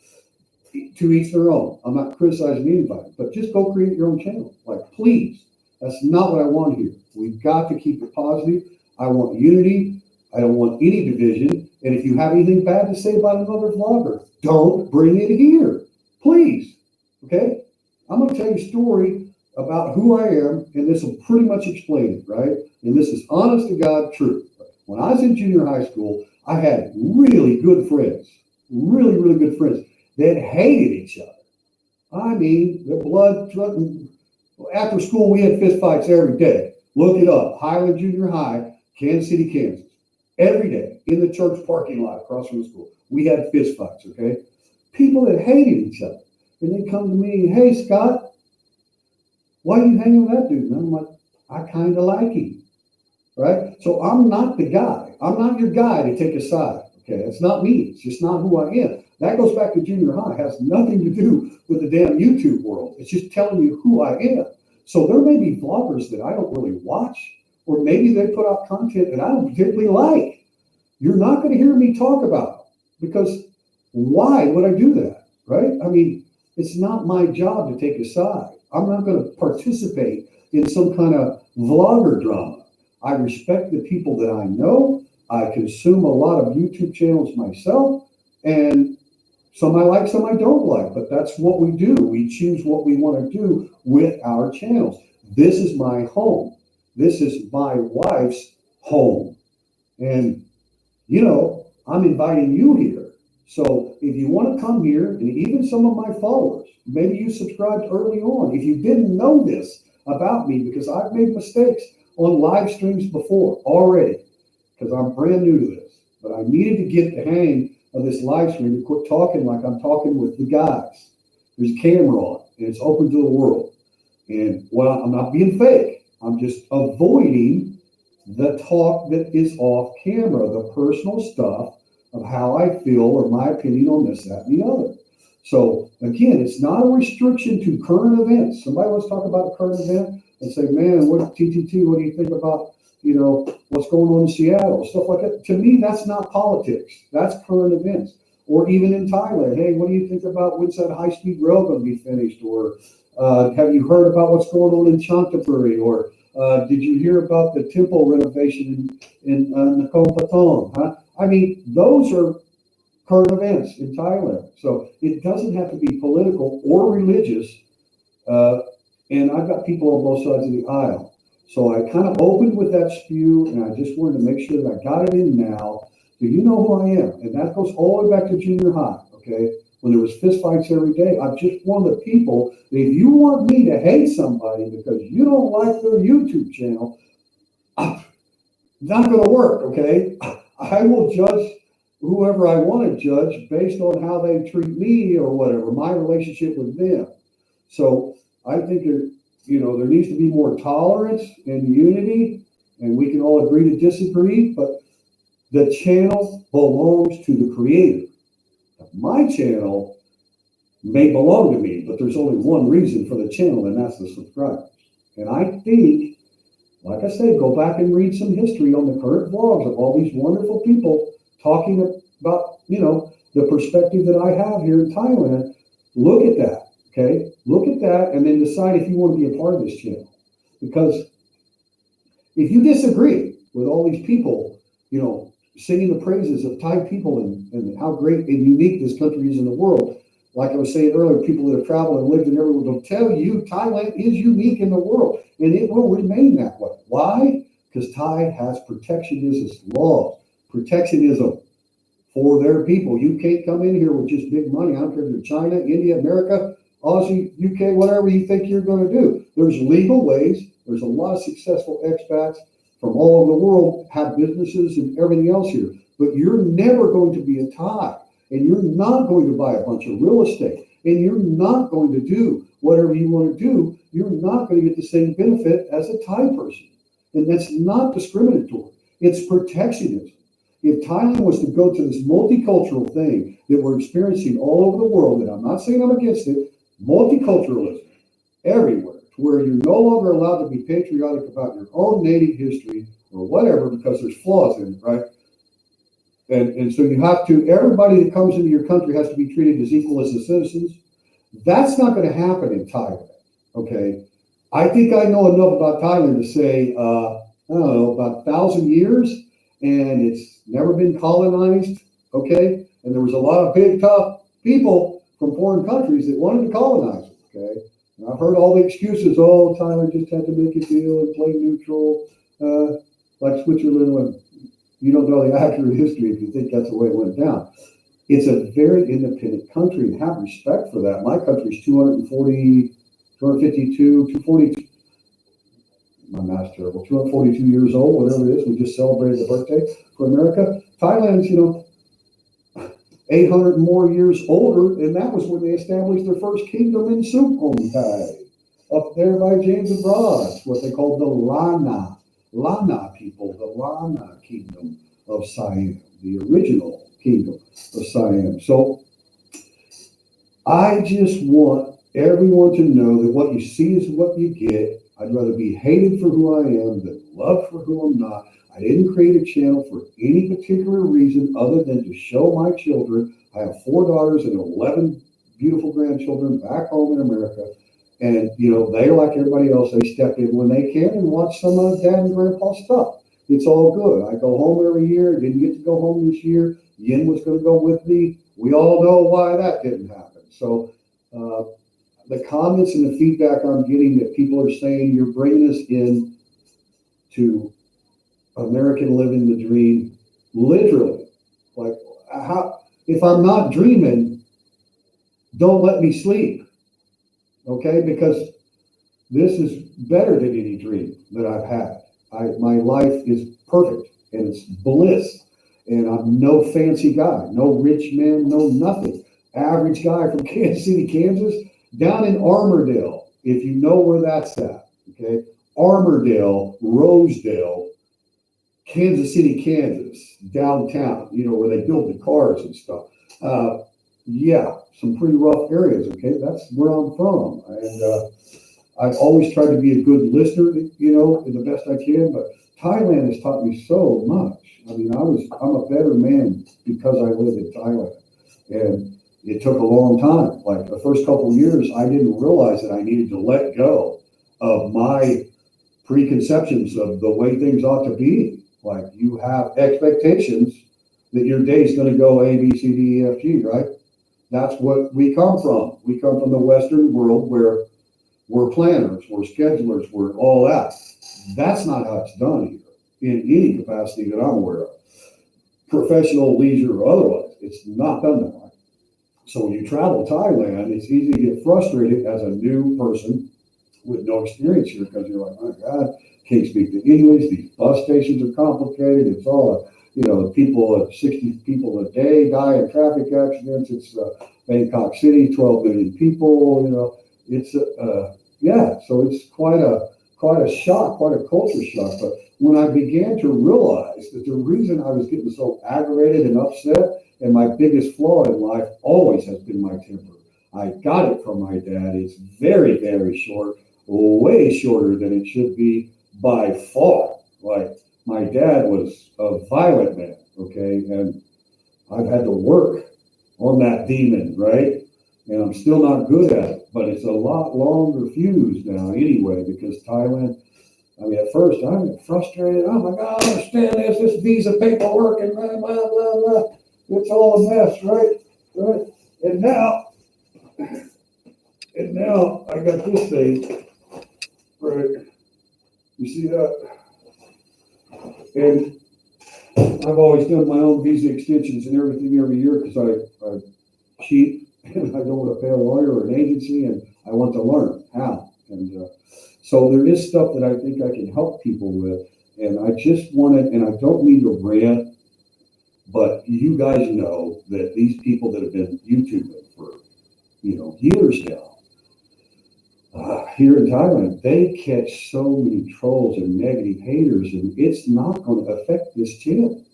To each their own. I'm not criticizing anybody, but just go create your own channel. Like, please. That's not what I want here. We've got to keep it positive. I want unity. I don't want any division. And if you have anything bad to say about another vlogger, don't bring it here. Please. Okay? I'm going to tell you a story about who I am, and this will pretty much explain it, right? And this is honest to God truth. When I was in junior high school, I had really good friends. Really, really good friends that hated each other. I mean, the blood. After school, we had fist fights every day. Look it up. Highland Junior High, Kansas City, Kansas. Every day in the church parking lot across from the school, we had fist fights, okay? People that hated each other. And they come to me, hey, Scott, why are you hanging with that dude? And I'm like, I kind of like him, right? So I'm not the guy. I'm not your guy to take a side, okay? It's not me. It's just not who I am. That goes back to junior high. It has nothing to do with the damn YouTube world. It's just telling you who I am. So there may be vloggers that I don't really watch, or maybe they put out content that I don't particularly like. You're not going to hear me talk about it, because why would I do that, right? I mean, it's not my job to take a side. I'm not going to participate in some kind of vlogger drama. I respect the people that I know. I consume a lot of YouTube channels myself, and some I like, some I don't like, but that's what we do. We choose what we want to do with our channels. This is my home. This is my wife's home. And, I'm inviting you here. So if you want to come here, and even some of my followers, maybe you subscribed early on. If you didn't know this about me, because I've made mistakes on live streams before already, because I'm brand new to this, but I needed to get the hang of this live stream and quit talking like I'm talking with the guys. There's a camera on, and it's open to the world. And I'm not being fake. I'm just avoiding the talk that is off camera, the personal stuff of how I feel or my opinion on this, that, and the other. So again, it's not a restriction to current events. Somebody wants to talk about a current event and say, man, what TTT, what do you think about, what's going on in Seattle, stuff like that. To me, that's not politics. That's current events. Or even in Thailand, hey, what do you think about when's that high-speed rail going to be finished? Or have you heard about what's going on in Chanthaburi? Or did you hear about the temple renovation in Nakhon Pathom? Huh? I mean, those are current events in Thailand. So it doesn't have to be political or religious. And I've got people on both sides of the aisle. So I kind of opened with that spew, and I just wanted to make sure that I got it in now. So you know who I am. And that goes all the way back to junior high, okay? When there was fist fights every day. I'm just one of the people that if you want me to hate somebody because you don't like their YouTube channel, not going to work, okay? I will judge whoever I want to judge based on how they treat me or whatever, my relationship with them. So I think there needs to be more tolerance and unity, and we can all agree to disagree, but the channel belongs to the creator. My channel may belong to me, but there's only one reason for the channel, and that's the subscribers. And I think, like I say, go back and read some history on the current vlogs of all these wonderful people talking about, the perspective that I have here in Thailand, look at that, okay? Look at that and then decide if you want to be a part of this channel. Because if you disagree with all these people, singing the praises of Thai people and how great and unique this country is in the world, like I was saying earlier, people that have traveled and lived in everywhere will tell you Thailand is unique in the world, and it will remain that way. Why? Because Thai has protectionist laws, protectionism for their people. You can't come in here with just big money. I don't care if you're China, India, America, Aussie, UK, whatever you think you're going to do. There's legal ways. There's a lot of successful expats from all over the world have businesses and everything else here. But you're never going to be a Thai, and you're not going to buy a bunch of real estate, and you're not going to do whatever you want to do. You're not going to get the same benefit as a Thai person. And that's not discriminatory. It's protectionism. If Thailand was to go to this multicultural thing that we're experiencing all over the world, and I'm not saying I'm against it, multiculturalism everywhere, to where you're no longer allowed to be patriotic about your own native history or whatever because there's flaws in it, right? And so you have to, everybody that comes into your country has to be treated as equal as the citizens. That's not going to happen in Thailand, okay? I think I know enough about Thailand to say, I don't know, about 1,000 years, and it's never been colonized, okay? And there was a lot of big, tough people from foreign countries that wanted to colonize it, okay? And I've heard all the excuses, oh, Thailand just had to make a deal and play neutral, like Switzerland went. You don't know the accurate history if you think that's the way it went down. It's a very independent country, and have respect for that. My country's 242, 242, my math's terrible, 242 years old, whatever it is. We just celebrated the birthday for America. Thailand's, 800 more years older, and that was when they established their first kingdom in Sukhumvit, up there by James and Broad, what they called the Lana people, the Lana kingdom of Siam, the original kingdom of Siam. So I just want everyone to know that what you see is what you get. I'd rather be hated for who I am than loved for who I'm not. I didn't create a channel for any particular reason other than to show my children. I have 4 daughters and 11 beautiful grandchildren back home in America. And, they're like everybody else. They step in when they can and watch some of Dad and Grandpa stuff. It's all good. I go home every year. Didn't get to go home this year. Yin was going to go with me. We all know why that didn't happen. So the comments and the feedback I'm getting that people are saying, you're bringing us in to American living the dream, literally. Like, how? If I'm not dreaming, don't let me sleep. Okay, because this is better than any dream that I've had. My life is perfect and it's bliss. And I'm no fancy guy, no rich man, no nothing. Average guy from Kansas City, Kansas, down in Armourdale, if you know where that's at. Okay, Armourdale, Rosedale, Kansas City, Kansas, downtown. Where they build the cars and stuff. Yeah, some pretty rough areas, okay? That's where I'm from. And I've always tried to be a good listener, the best I can, but Thailand has taught me so much. I mean, I'm a better man because I live in Thailand. And it took a long time. Like the first couple of years, I didn't realize that I needed to let go of my preconceptions of the way things ought to be. Like you have expectations that your day's going to go A, B, C, D, E, F, G, right? That's what we come from. We come from the Western world where we're planners, we're schedulers, we're all that. That's not how it's done here in any capacity that I'm aware of. Professional, leisure, or otherwise, it's not done that way. So when you travel Thailand, it's easy to get frustrated as a new person with no experience here because you're like, my God, can't speak the English. These bus stations are complicated. It's all, 60 people a day die in traffic accidents. It's Bangkok City, 12 million people. It's so it's quite a shock, quite a culture shock. But when I began to realize that the reason I was getting so aggravated and upset, and my biggest flaw in life always has been my temper. I got it from my dad. It's very, very short, way shorter than it should be by far. Like my dad was a violent man, okay? And I've had to work on that demon, right? And I'm still not good at it, but it's a lot longer fuse now anyway, because Thailand, I mean, at first I'm frustrated. Oh my God, I don't understand this visa paperwork and blah, blah, blah, blah. It's all a mess, right? Right. And now I got this thing, right? You see that? And I've always done my own visa extensions and everything every year because I cheat and I don't want to pay a lawyer or an agency, and I want to learn how. And so there is stuff that I think I can help people with, and I just want to, and I don't mean to rant, but you guys know that these people that have been YouTubing for, years now, here in Thailand, they catch so many trolls and negative haters, and it's not going to affect this channel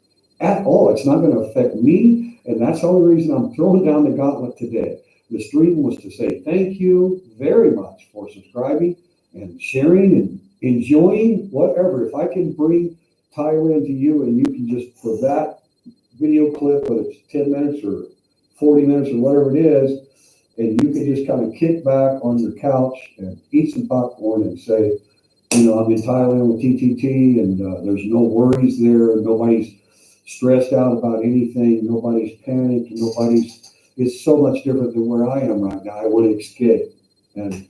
at all. It's not going to affect me, and that's the only reason I'm throwing down the gauntlet today. The stream was to say thank you very much for subscribing and sharing and enjoying whatever. If I can bring Thailand to you, and you can just, for that video clip, whether it's 10 minutes or 40 minutes or whatever it is, and you can just kind of kick back on your couch and eat some popcorn and say, I'm in Thailand with TTT, and there's no worries there. Nobody's stressed out about anything. Nobody's panicked. It's so much different than where I am right now. I want to escape. And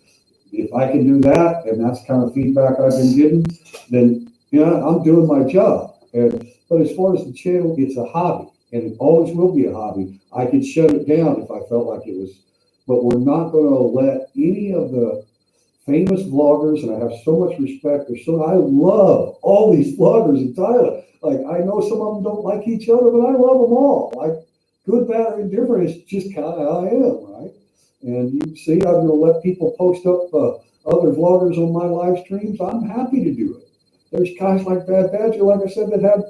if I can do that, and that's the kind of feedback I've been getting, then, I'm doing my job. But as far as the channel, it's a hobby, and it always will be a hobby. I could shut it down if I felt like it was, but we're not going to let any of the famous vloggers, and I have so much respect. I love all these vloggers in Thailand. Like, I know some of them don't like each other, but I love them all. Like, good, bad, or indifferent, it's just kind of how I am, right? And you see, I'm going to let people post up other vloggers on my live streams. I'm happy to do it. There's guys like Bad Badger, like I said, that have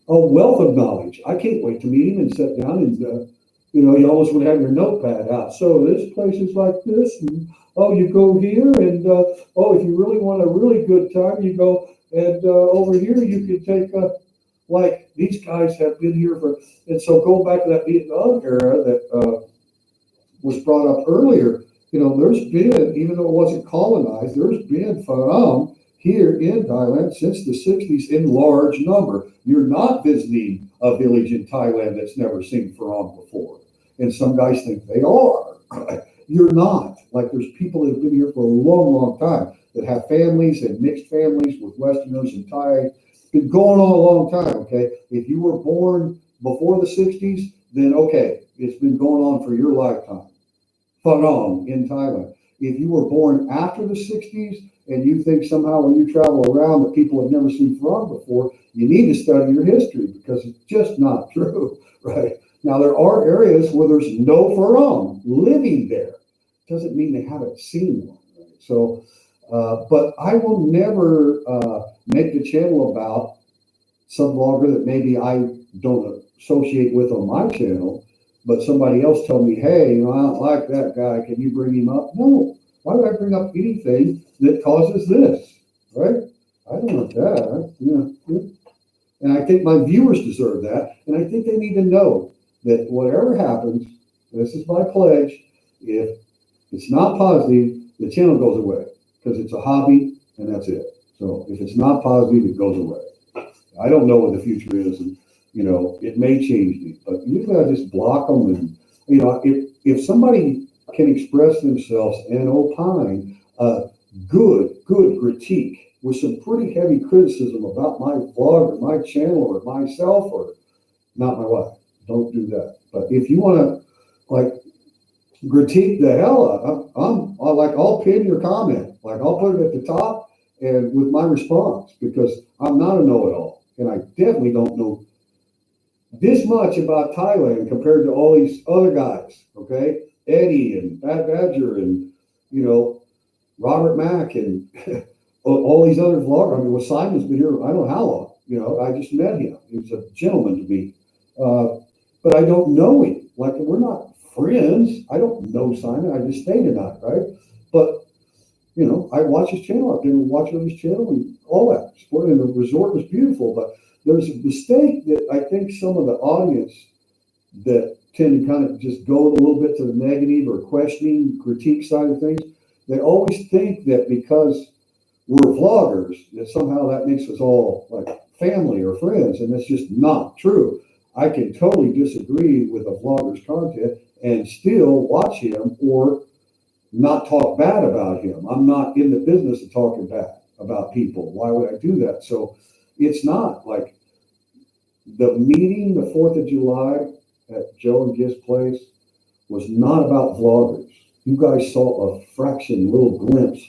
a wealth of knowledge. I can't wait to meet him and sit down and, you almost would have your notepad out. So this place is like this, and you go here, and if you really want a really good time, you go, and over here you can take like these guys have been here for, and so go back to that Vietnam era that was brought up earlier. There's been, even though it wasn't colonized, there's been Pharam here in Thailand since the 60s in large number. You're not visiting a village in Thailand that's never seen Pharam before. And some guys think they are. You're not. Like, there's people that have been here for a long, long time that have families and mixed families with Westerners and Thai. It's been going on a long time, okay? If you were born before the 60s, then okay, it's been going on for your lifetime. Pharam in Thailand. If you were born after the 60s and you think somehow when you travel around that people have never seen Pharam before, you need to study your history, because it's just not true, right? Now, there are areas where there's no Pharam living there. Doesn't mean they haven't seen one. Right? So, but I will never make the channel about some vlogger that maybe I don't associate with on my channel, but somebody else tell me, hey, I don't like that guy. Can you bring him up? No. Why would I bring up anything that causes this, right? I don't want that. And I think my viewers deserve that. And I think they need to know that whatever happens, this is my pledge, if it's not positive, the channel goes away, because it's a hobby and that's it. So if it's not positive, it goes away. I don't know what the future is, and it may change me, but usually I just block them. And if somebody can express themselves and opine good critique with some pretty heavy criticism about my vlog or my channel or myself, or not my wife, don't do that. But if you want to critique the hell out, I'll pin your comment, I'll put it at the top and with my response, because I'm not a know-it-all, and I definitely don't know this much about Thailand compared to all these other guys, okay? Eddie and Bad Badger and, Robert Mack and all these other vloggers. I mean, Simon's been here, I don't know how long, I just met him. He was a gentleman to me. But I don't know him. We're not friends. I don't know Simon. I just stayed tonight, right? But, I watch his channel. I've been watching his channel and all that. And the resort was beautiful, but there's a mistake that I think some of the audience that tend to kind of just go a little bit to the negative or questioning, critique side of things. They always think that because we're vloggers, that somehow that makes us all like family or friends, and that's just not true. I can totally disagree with a vlogger's content and still watch him or not talk bad about him. I'm not in the business of talking bad about people. Why would I do that? So it's not like the meeting, the 4th of July at Joe and Giz's place was not about vloggers. You guys saw a fraction, little glimpse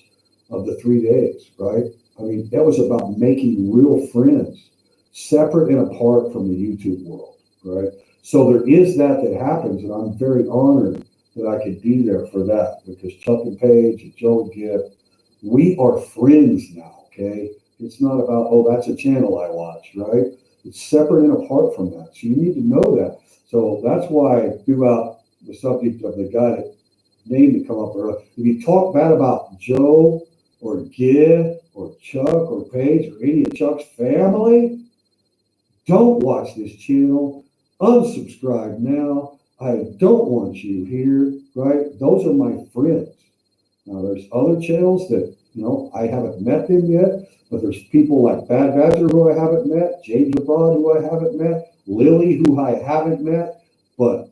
of the 3 days, right? I mean, that was about making real friends, separate and apart from the YouTube world, right? So there is that happens, and I'm very honored that I could be there for that, because Chuck and Paige and Joe and Gibb, we are friends now, okay? It's not about, oh, that's a channel I watch, right? It's separate and apart from that. So you need to know that. So that's why I threw out the subject of the guy that name to come up earlier. If you talk bad about Joe or Gibb or Chuck or Paige or any of Chuck's family, don't watch this channel. Unsubscribe now. I don't want you here, right? Those are my friends. Now, there's other channels that, I haven't met them yet, but there's people like Bad Badger who I haven't met, James Abroad who I haven't met, Lily who I haven't met, but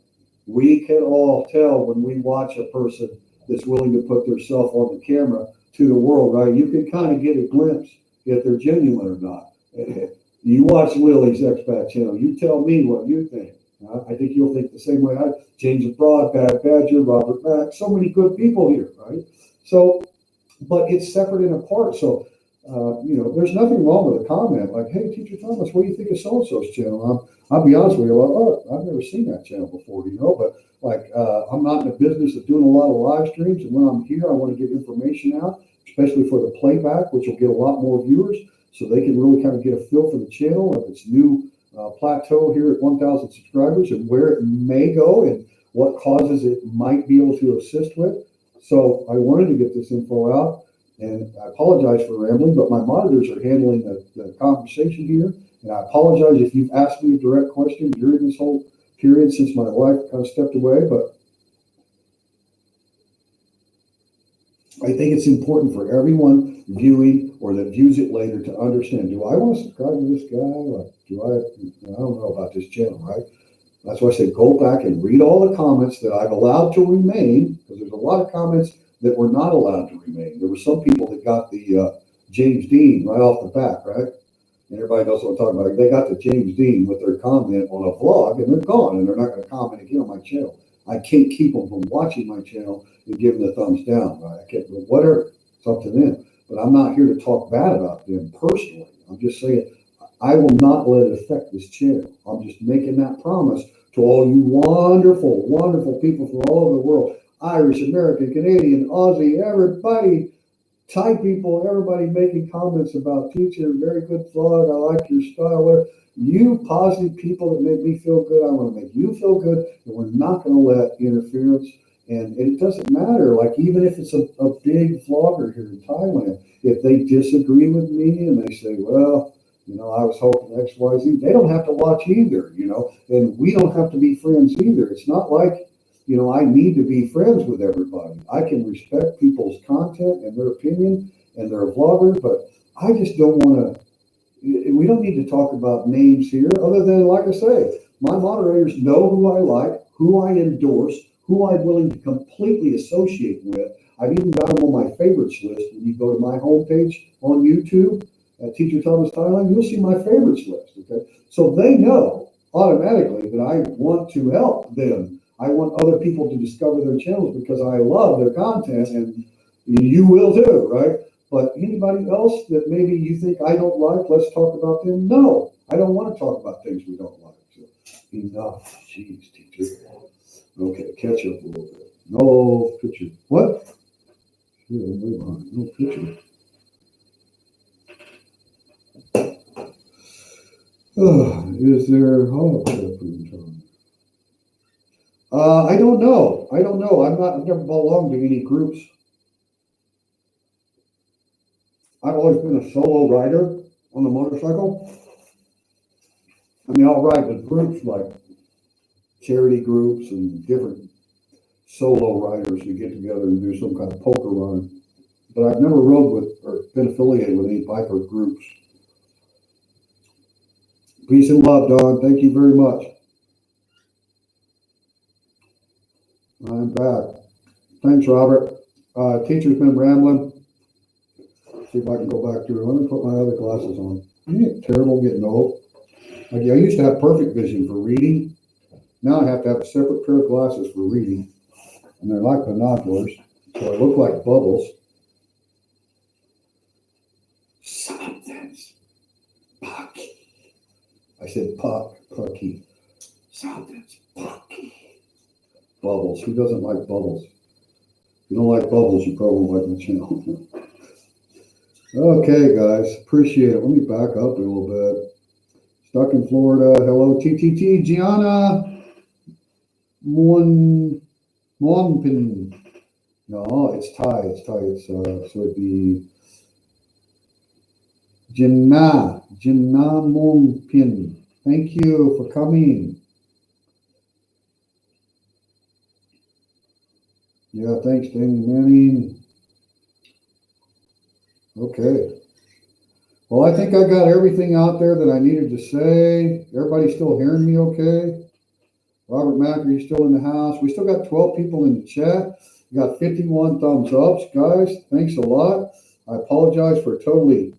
we can all tell when we watch a person that's willing to put themselves on the camera to the world, right? You can kind of get a glimpse if they're genuine or not. You watch Lily's expat channel, you tell me what you think. I think you'll think the same way James Abroad, Bad Badger, Robert Mack, so many good people here, right? So, but it's separate and apart. So, there's nothing wrong with a comment like, hey, Teacher Thomas, what do you think of so-and-so's channel? I'll be honest with you, I've never seen that channel before, but like, I'm not in the business of doing a lot of live streams. And when I'm here, I want to get information out, especially for the playback, which will get a lot more viewers so they can really kind of get a feel for the channel of its new plateau here at 1,000 subscribers and where it may go and what causes it might be able to assist with. So I wanted to get this info out, and I apologize for rambling, but my monitors are handling the conversation here. And I apologize if you've asked me a direct question during this whole period since my wife kind of stepped away, but I think it's important for everyone viewing or that views it later to understand, do I want to subscribe to this guy? Like, I don't know about this channel, right? That's why I say go back and read all the comments that I've allowed to remain, because there's a lot of comments that were not allowed to remain. There were some people that got the James Dean right off the bat, right? And everybody knows what I'm talking about. They got the James Dean with their comment on a vlog, and they're gone, and they're not going to comment again on my channel. I can't keep them from watching my channel and giving the thumbs down, right? I can't, whatever, it's up to them. But I'm not here to talk bad about them personally. I'm just saying I will not let it affect this channel. I'm just making that promise to all you wonderful, wonderful people from all over the world, Irish, American, Canadian, Aussie, everybody, Thai people, everybody making comments about teacher, very good vlog, I like your style. You positive people that make me feel good, I want to make you feel good, and we're not going to let interference. And it doesn't matter, like even if it's a big vlogger here in Thailand, if they disagree with me and they say, well, I was hoping X, Y, Z, they don't have to watch either, and we don't have to be friends either. It's not like, I need to be friends with everybody. I can respect people's content and their opinion and they're a vlogger, but I just don't want to, we don't need to talk about names here other than, like I say, my moderators know who I like, who I endorse, who I'm willing to completely associate with. I've even got them on my favorites list. When you go to my homepage on YouTube at Teacher Thomas Thailand, you'll see my favorites list, okay? So they know automatically that I want to help them. I want other people to discover their channels because I love their content, and you will too, right? But anybody else that maybe you think I don't like, let's talk about them. No, I don't want to talk about things we don't like. So enough. Jeez, teacher. Okay, catch up a little bit. No picture. What? No picture. Is there I don't know. I've never belonged to any groups. I've always been a solo rider on the motorcycle. I mean, I'll ride with groups like charity groups and different solo riders who get together and do some kind of poker run. But I've never rode with or been affiliated with any biker groups. Peace and love, Don. Thank you very much. I'm back. Thanks, Robert. Teacher's been rambling. See if I can go back to it. Let me put my other glasses on. Isn't it terrible getting old? Like, I used to have perfect vision for reading. Now I have to have a separate pair of glasses for reading. And they're like binoculars, so I look like bubbles. Something's pucky. I said pucky. Something's pucky. Bubbles. Who doesn't like bubbles? If you don't like bubbles, you probably won't like my channel. Okay, guys. Appreciate it. Let me back up a little bit. Stuck in Florida. Hello, TTT. Gianna. Monpin. No, it's Thai. It's Thai. It's so it'd be Jinnah Monpin. Thank you for coming. Yeah, thanks, Danny Manning. Okay. Well, I think I got everything out there that I needed to say. Everybody still hearing me okay? Robert Macri still in the house. We still got 12 people in the chat. We got 51 thumbs ups, guys. Thanks a lot. I apologize for totally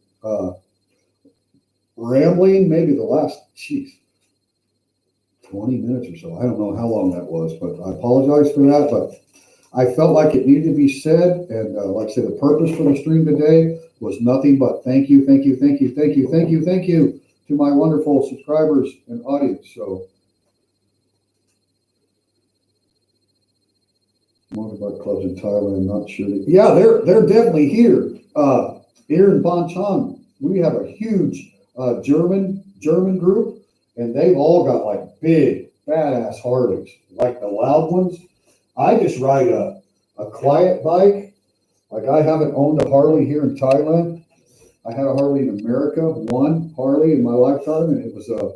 rambling. Maybe the last, 20 minutes or so. I don't know how long that was, but I apologize for that. But I felt like it needed to be said. And like I said, the purpose for the stream today was nothing but thank you to my wonderful subscribers and audience. So, motorbike clubs in Thailand, not sure. Yeah, they're definitely here. Here in Bonchon, we have a huge German group, and they've all got like big badass Harleys, like the loud ones. I just ride a quiet bike. Like, I haven't owned a Harley here in Thailand. I had a Harley in America, one Harley in my lifetime, and it was a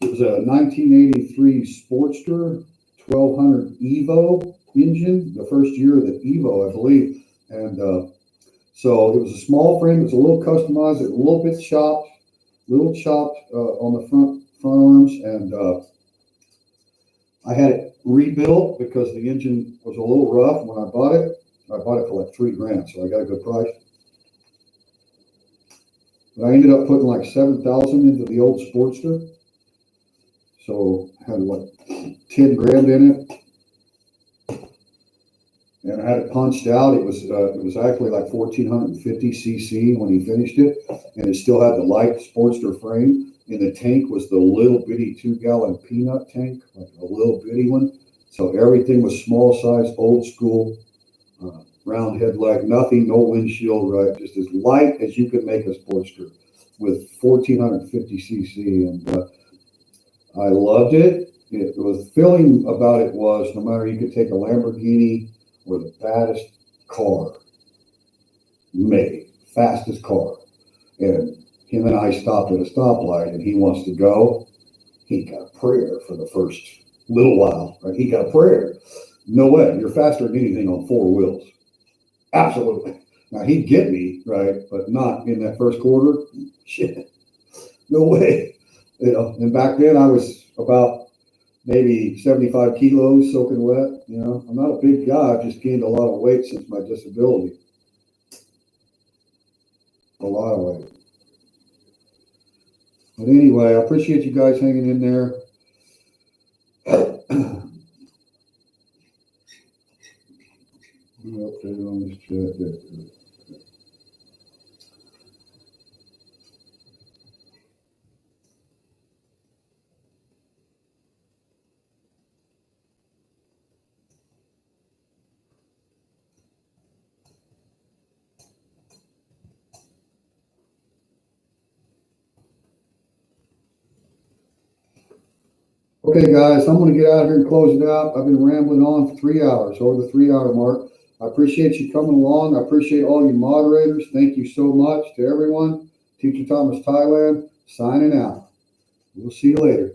1983 Sportster 1200 Evo engine, the first year of the Evo, I believe. And so it was a small frame. It was a little customized, a little bit chopped, on the front arms, and I had it rebuilt because the engine was a little rough when I bought it. I bought it for like $3,000, so I got a good price. But I ended up putting like $7,000 into the old Sportster, so I had like $10,000 in it, and I had it punched out. It was actually like 1450 cc when he finished it, and it still had the light Sportster frame. And the tank was the little bitty 2-gallon peanut tank, like a little bitty one. So everything was small size, old school, round headlight, nothing, no windshield, right? Just as light as you could make a Sportster with 1450 cc. And I loved it. It was, the feeling about it was, no matter, you could take a Lamborghini or the baddest car made, fastest car, and him and I stopped at a stoplight, and he wants to go. He got a prayer for the first little while, right? He got a prayer. No way, you're faster than anything on four wheels. Absolutely. Now, he'd get me, right, but not in that first quarter. Shit, no way. You know, and back then I was about maybe 75 kilos soaking wet. You know, I'm not a big guy. I've just gained a lot of weight since my disability. A lot of weight. But anyway, I appreciate you guys hanging in there. Updated on this chat. Okay, guys, I'm going to get out of here and close it out. I've been rambling on for 3 hours, over the 3-hour mark. I appreciate you coming along. I appreciate all you moderators. Thank you so much to everyone. Teacher Thomas Thailand, signing out. We'll see you later.